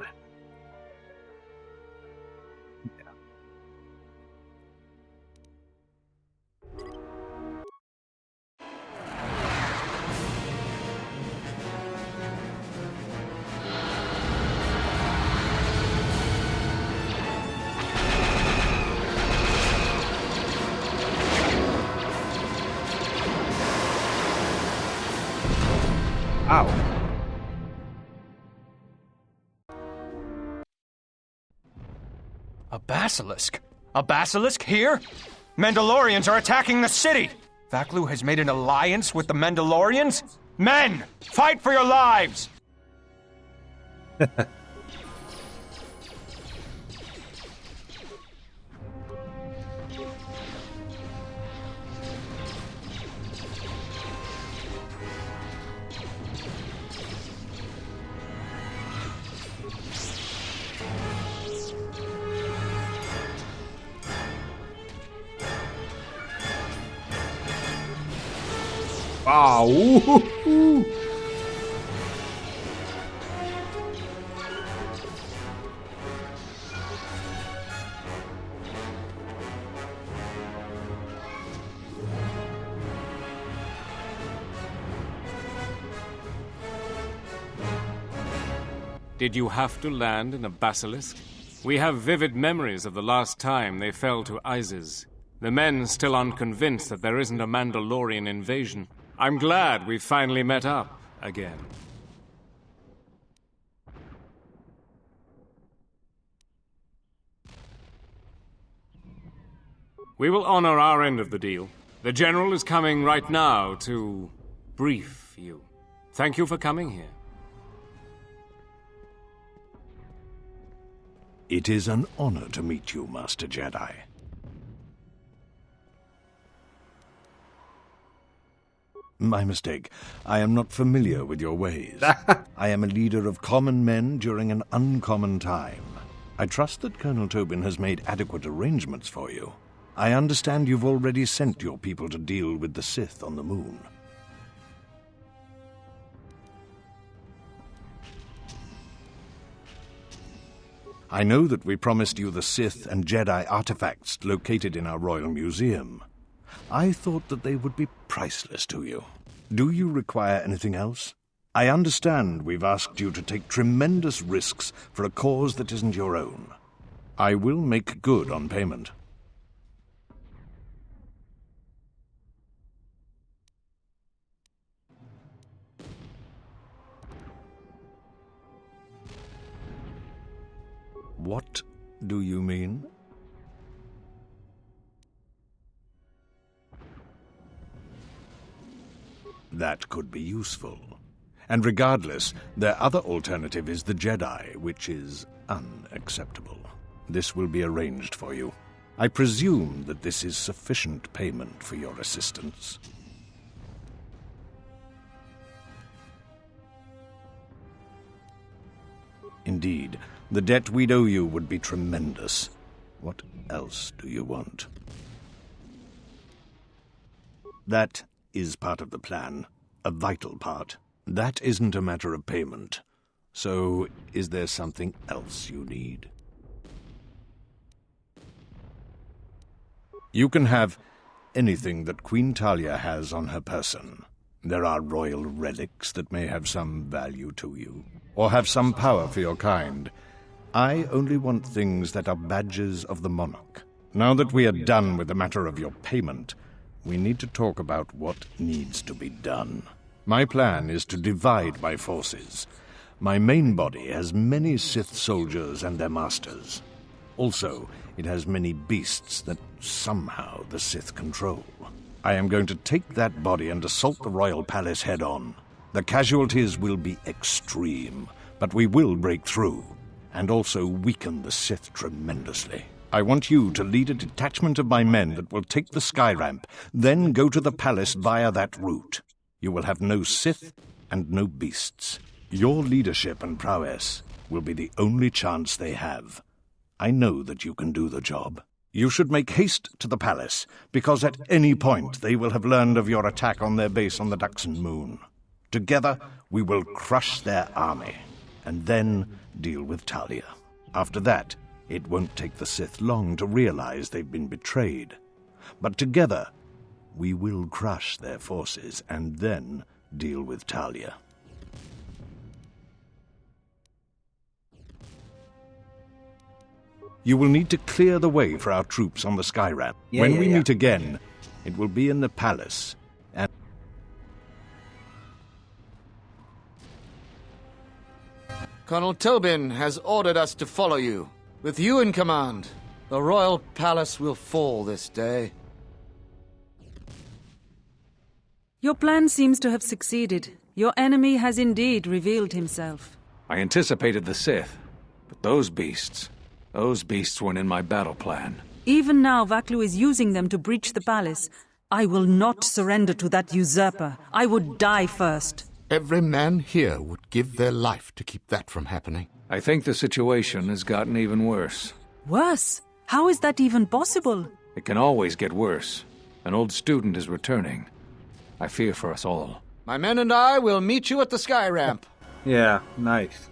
Ow. A basilisk? A basilisk here? Mandalorians are attacking the city! Vaklu has made an alliance with the Mandalorians? Men! Fight for your lives! Wow. Ooh. Did you have to land in a basilisk? We have vivid memories of the last time they fell to Isis. The men still unconvinced that there isn't a Mandalorian invasion. I'm glad we finally met up again. We will honor our end of the deal. The General is coming right now to brief you. Thank you for coming here. It is an honor to meet you, Master Jedi. My mistake. I am not familiar with your ways. I am a leader of common men during an uncommon time. I trust that Colonel Tobin has made adequate arrangements for you. I understand you've already sent your people to deal with the Sith on the moon. I know that we promised you the Sith and Jedi artifacts located in our Royal Museum. I thought that they would be priceless to you. Do you require anything else? I understand we've asked you to take tremendous risks for a cause that isn't your own. I will make good on payment. What do you mean? That could be useful. And regardless, their other alternative is the Jedi, which is unacceptable. This will be arranged for you. I presume that this is sufficient payment for your assistance. Indeed, the debt we'd owe you would be tremendous. What else do you want? That is part of the plan, a vital part. That isn't a matter of payment. So, is there something else you need? You can have anything that Queen Talia has on her person. There are royal relics that may have some value to you, or have some power for your kind. I only want things that are badges of the monarch. Now that we are done with the matter of your payment, we need to talk about what needs to be done. My plan is to divide my forces. My main body has many Sith soldiers and their masters. Also, it has many beasts that somehow the Sith control. I am going to take that body and assault the royal palace head-on. The casualties will be extreme, but we will break through, and also weaken the Sith tremendously. I want you to lead a detachment of my men that will take the sky ramp, then go to the palace via that route. You will have no Sith and no beasts. Your leadership and prowess will be the only chance they have. I know that you can do the job. You should make haste to the palace, because at any point they will have learned of your attack on their base on the Duxon moon. Together, we will crush their army, and then deal with Talia. After that, it won't take the Sith long to realize they've been betrayed. But together, we will crush their forces, and then deal with Talia. You will need to clear the way for our troops on the sky ramp. When we meet again, it will be in the palace. And Colonel Tobin has ordered us to follow you. With you in command, the royal palace will fall this day. Your plan seems to have succeeded. Your enemy has indeed revealed himself. I anticipated the Sith, but those beasts weren't in my battle plan. Even now, Vaklu is using them to breach the palace. I will not surrender to that usurper. I would die first. Every man here would give their life to keep that from happening. I think the situation has gotten even worse. Worse? How is that even possible? It can always get worse. An old student is returning. I fear for us all. My men and I will meet you at the sky ramp. Yeah, nice.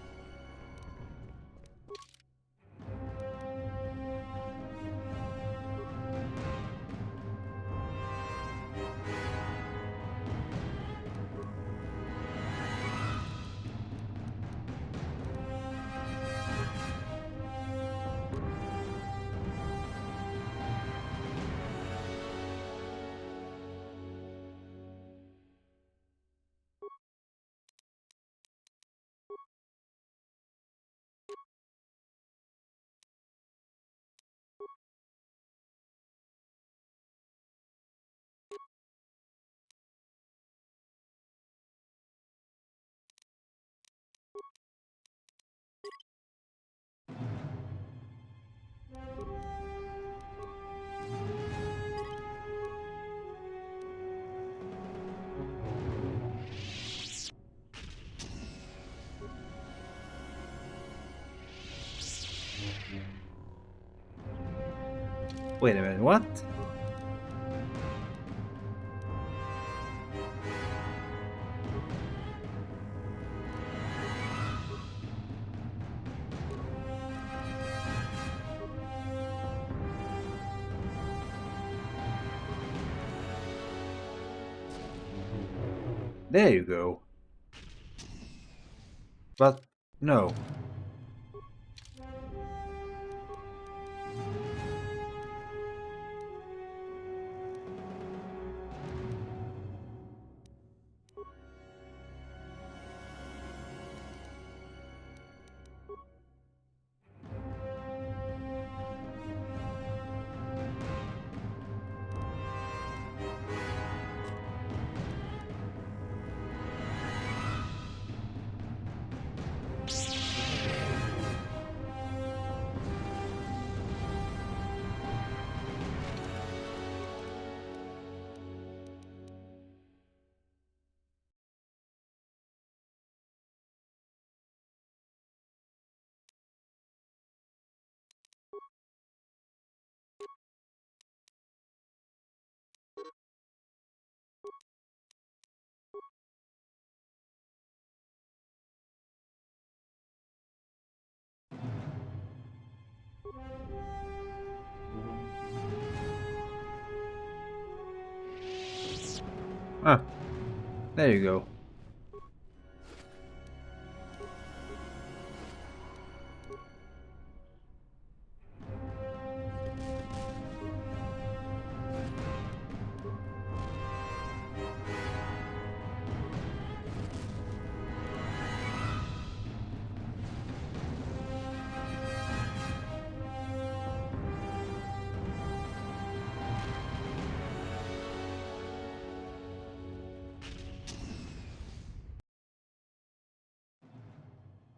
Wait a minute, what? There you go. But no. Ah, there you go.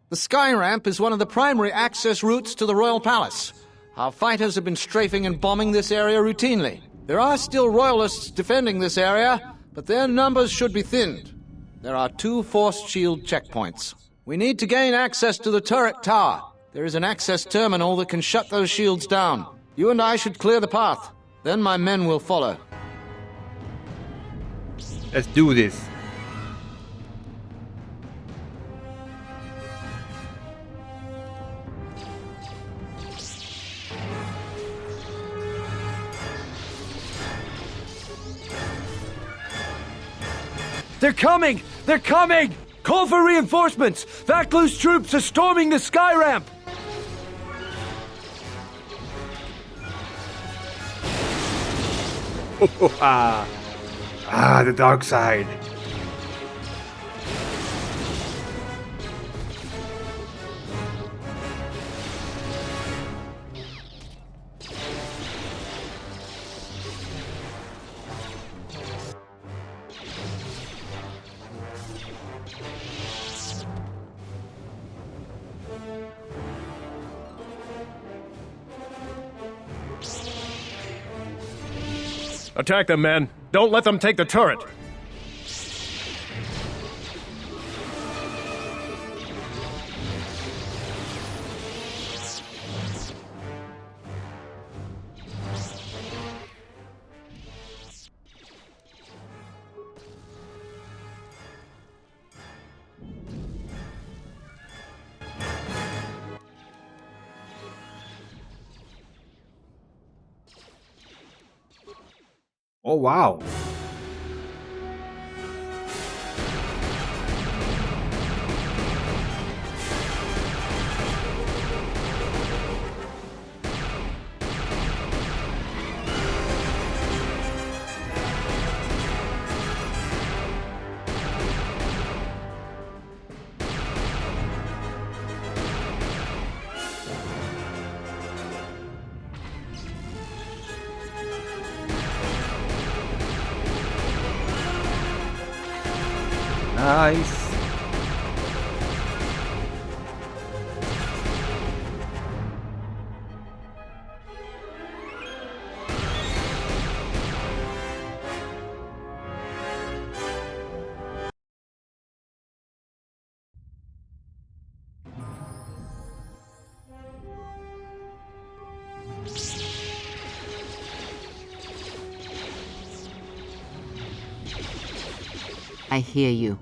The sky ramp is one of the primary access routes to the royal palace. Our fighters have been strafing and bombing this area routinely. There are still royalists defending this area, but their numbers should be thinned. There are 2 force shield checkpoints. We need to gain access to the turret tower. There is an access terminal that can shut those shields down. You and I should clear the path. Then my men will follow. Let's do this. They're coming! They're coming! Call for reinforcements! Vaklu's troops are storming the sky ramp! The dark side. Attack them, men. Don't let them take the turret. Oh, wow. Nice. I hear you.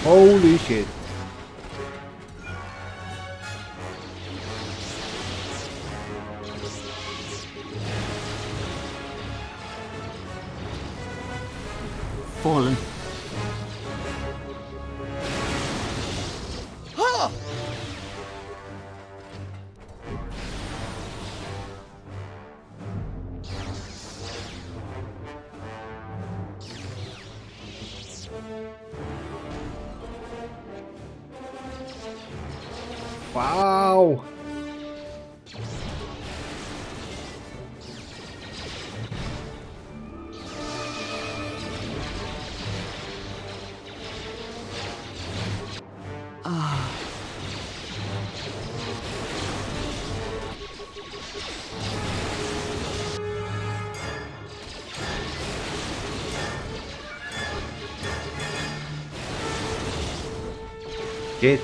Holy shit. Fallen. Wow. Shit.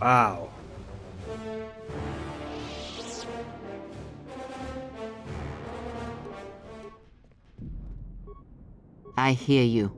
Wow. I hear you.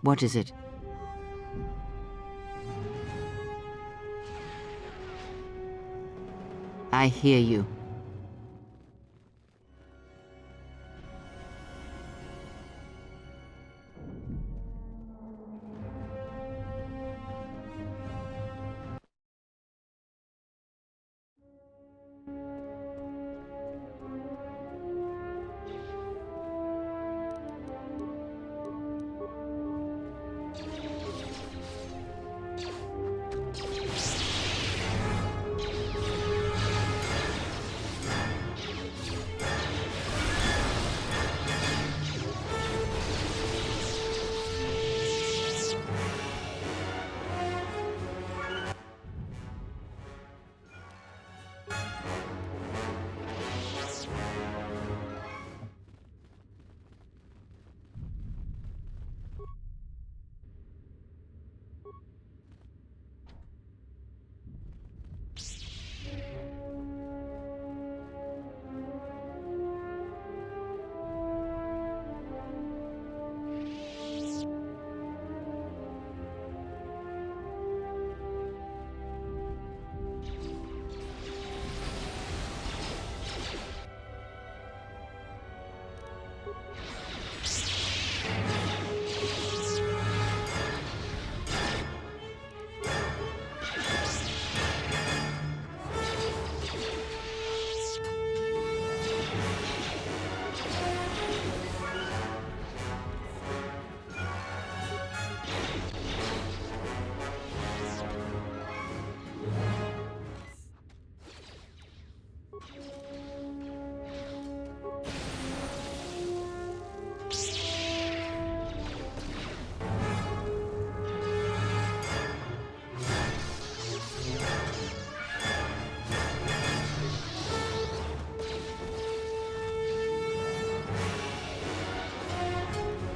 What is it? I hear you.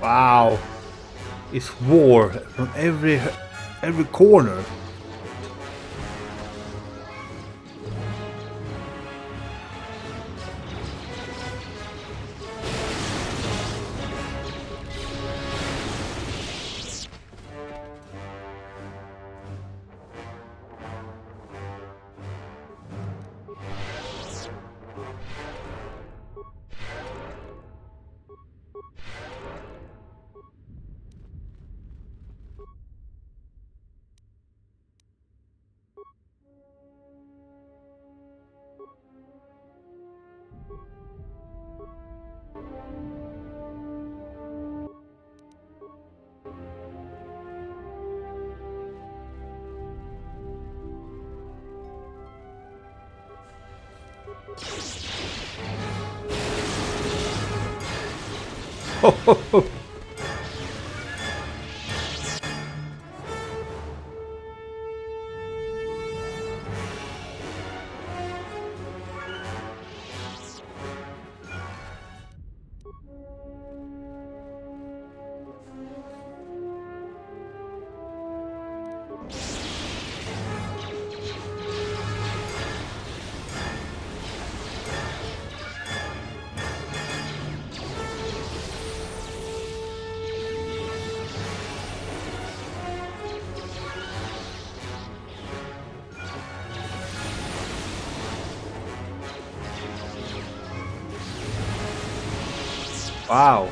Wow. It's war from every corner. Wow.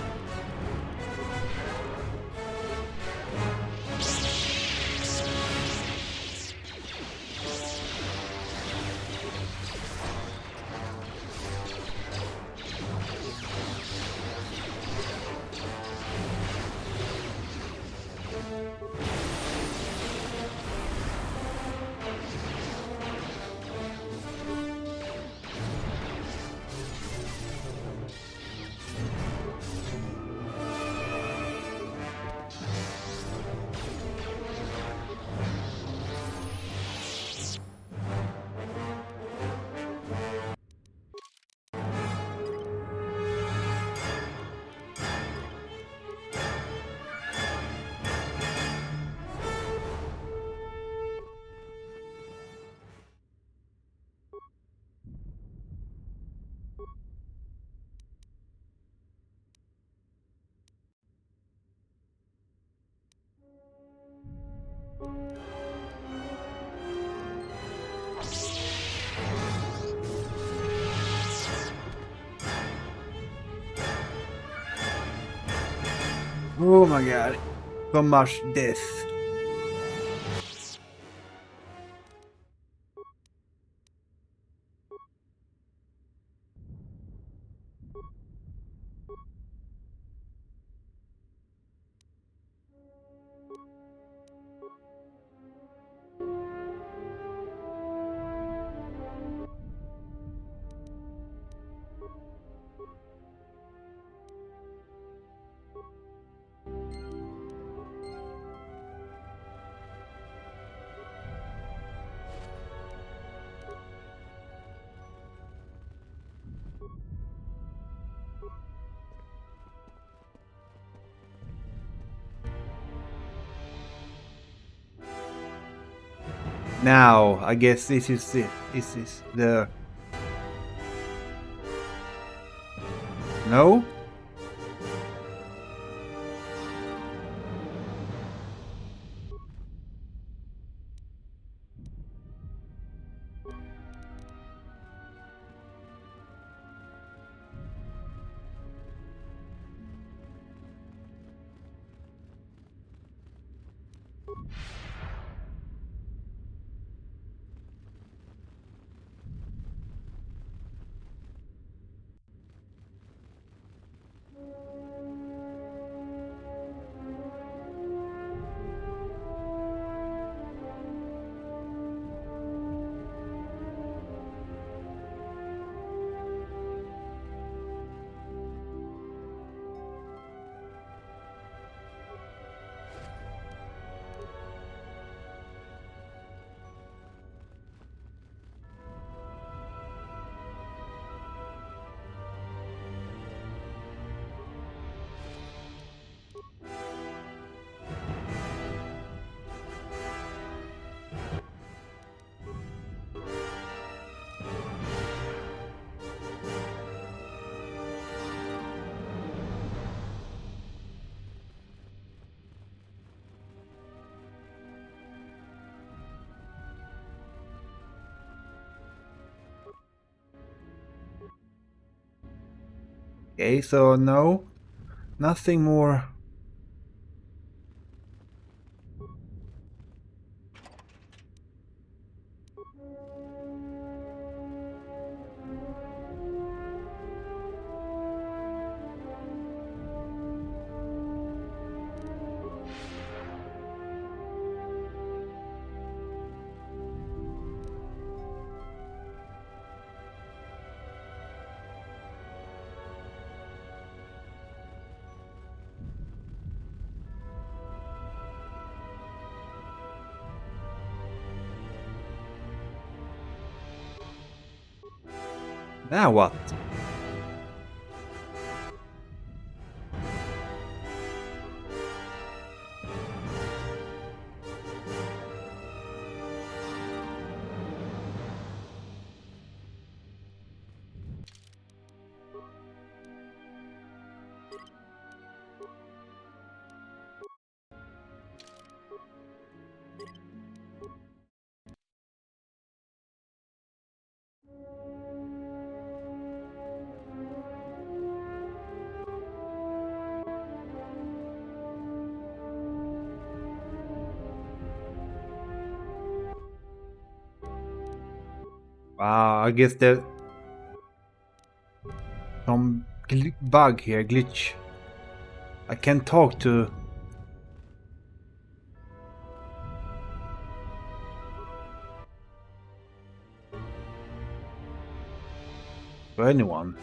Oh my god. So much death. Now, I guess this is it. This is the... No? Okay, so no. Nothing more. Now what? I guess there's some bug here, glitch. I can't talk to anyone.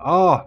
Ah!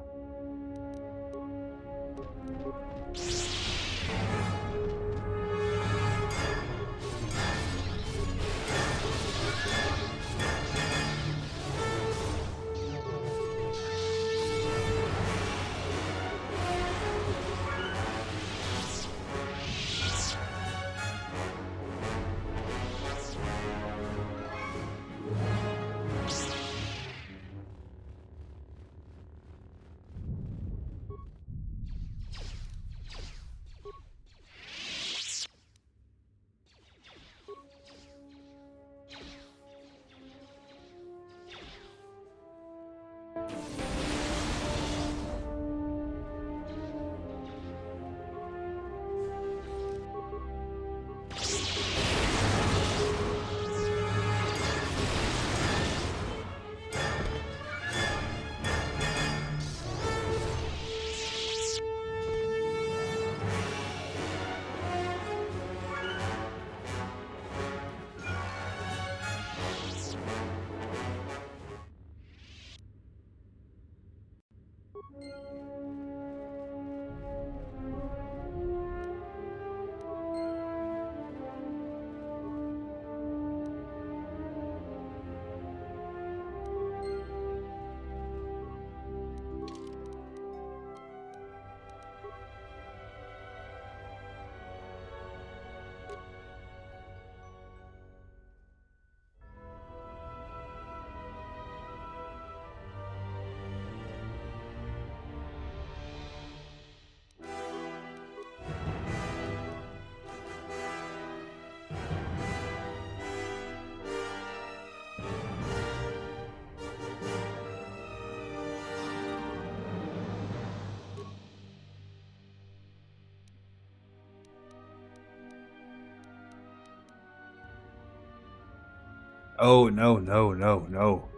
Oh, no, no, no, no.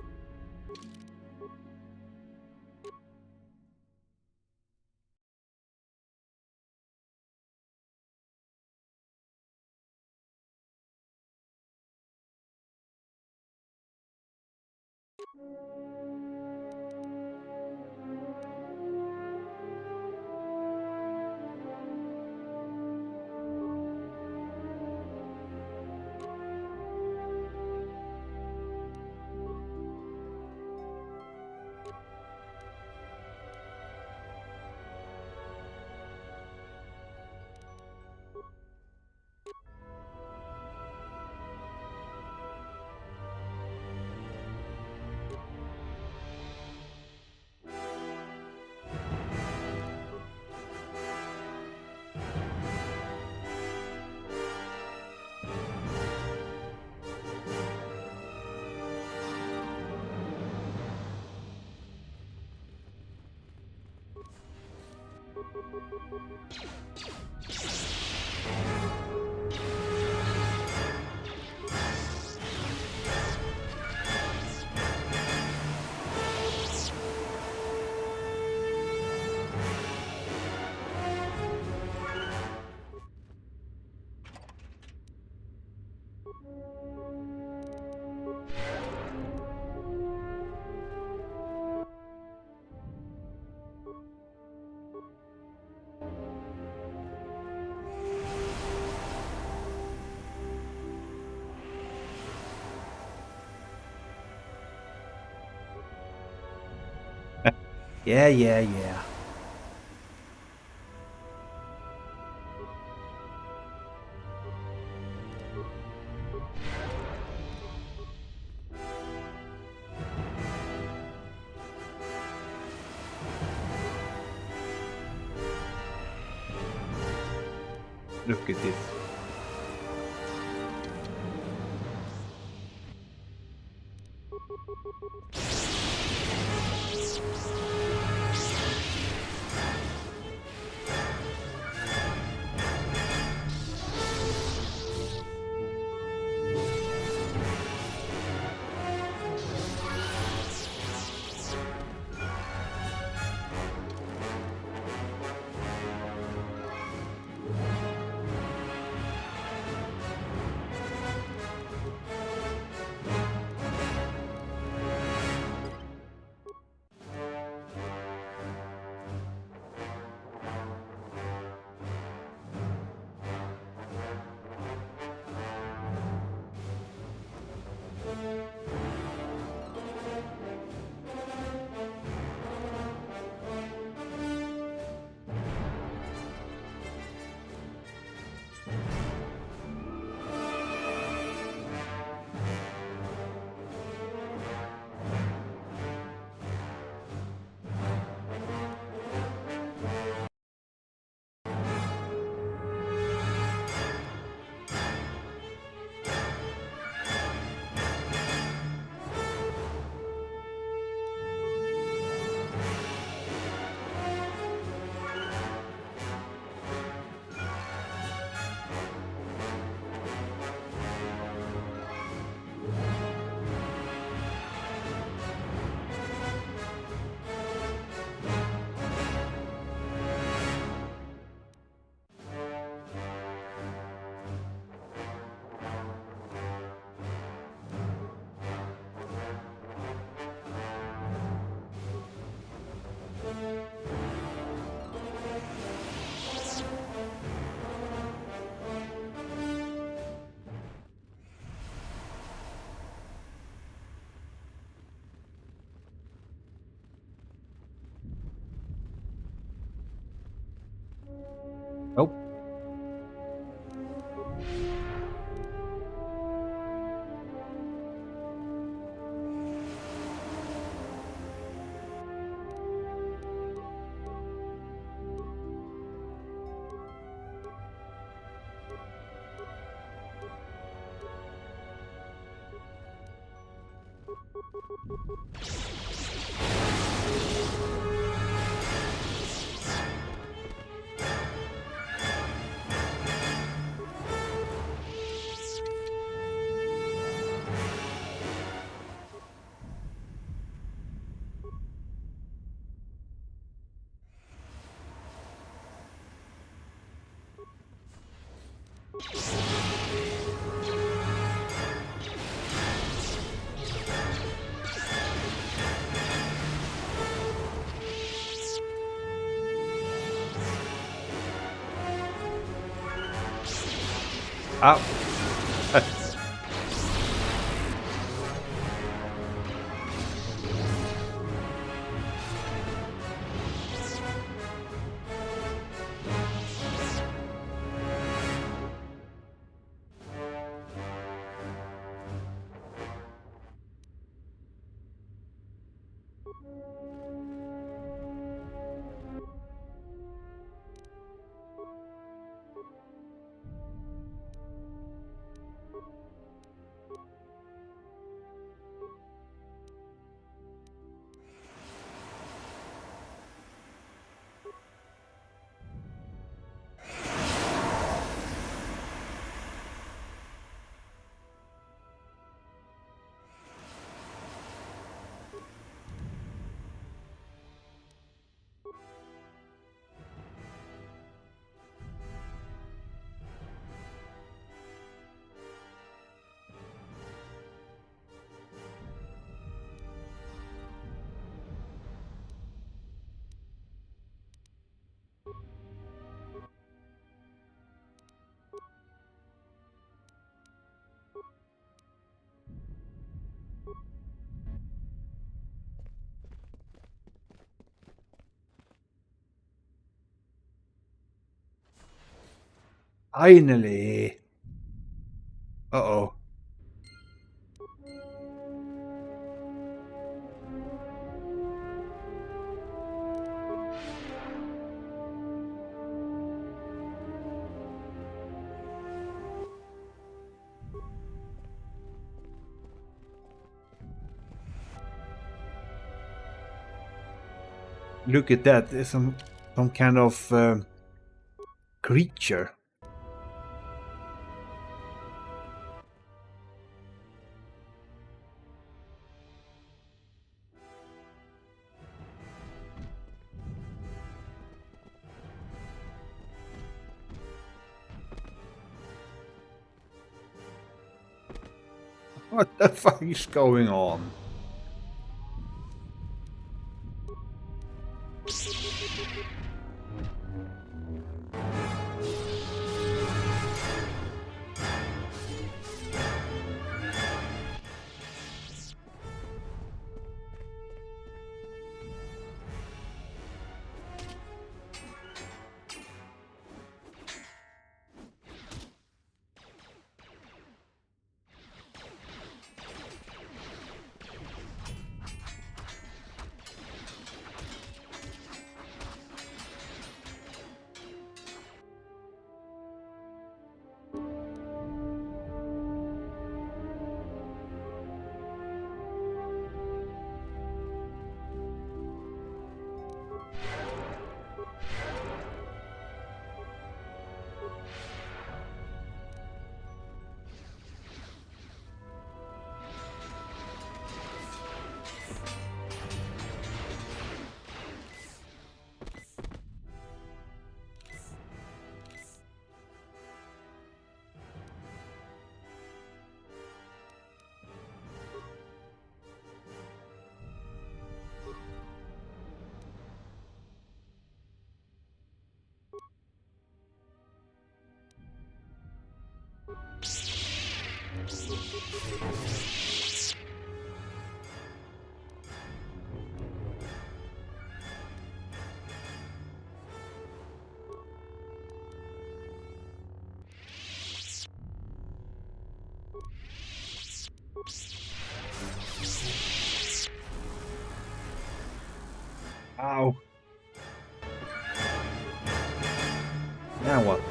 Yeah, yeah, yeah. Look at this. Nope. Ow. Finally. Uh-oh. Look at that. It's some kind of creature. What the fuck is going on? Ow. Now what?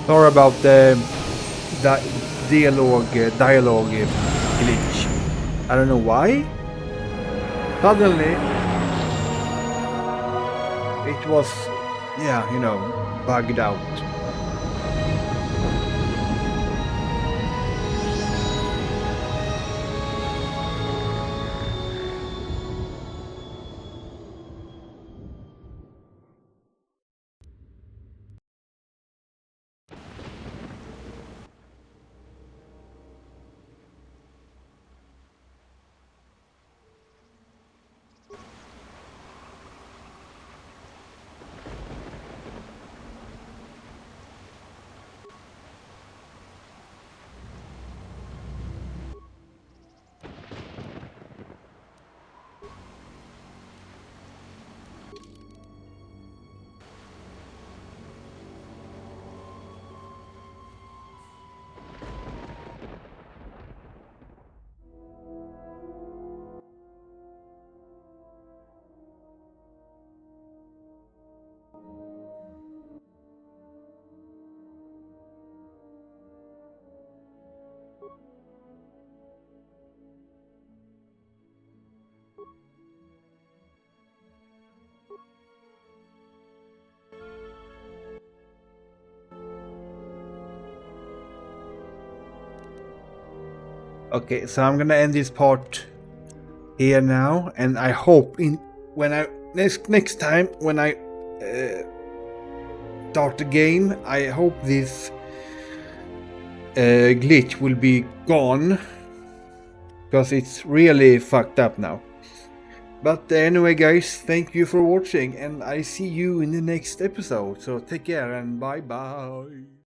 Sorry about the dialogue glitch. I don't know why. Suddenly, it was, yeah, you know, bugged out. Okay, so I'm gonna end this part here now, and I hope next time when I start the game, I hope this glitch will be gone, because it's really fucked up now. But anyway, guys, thank you for watching, and I see you in the next episode. So take care and bye bye.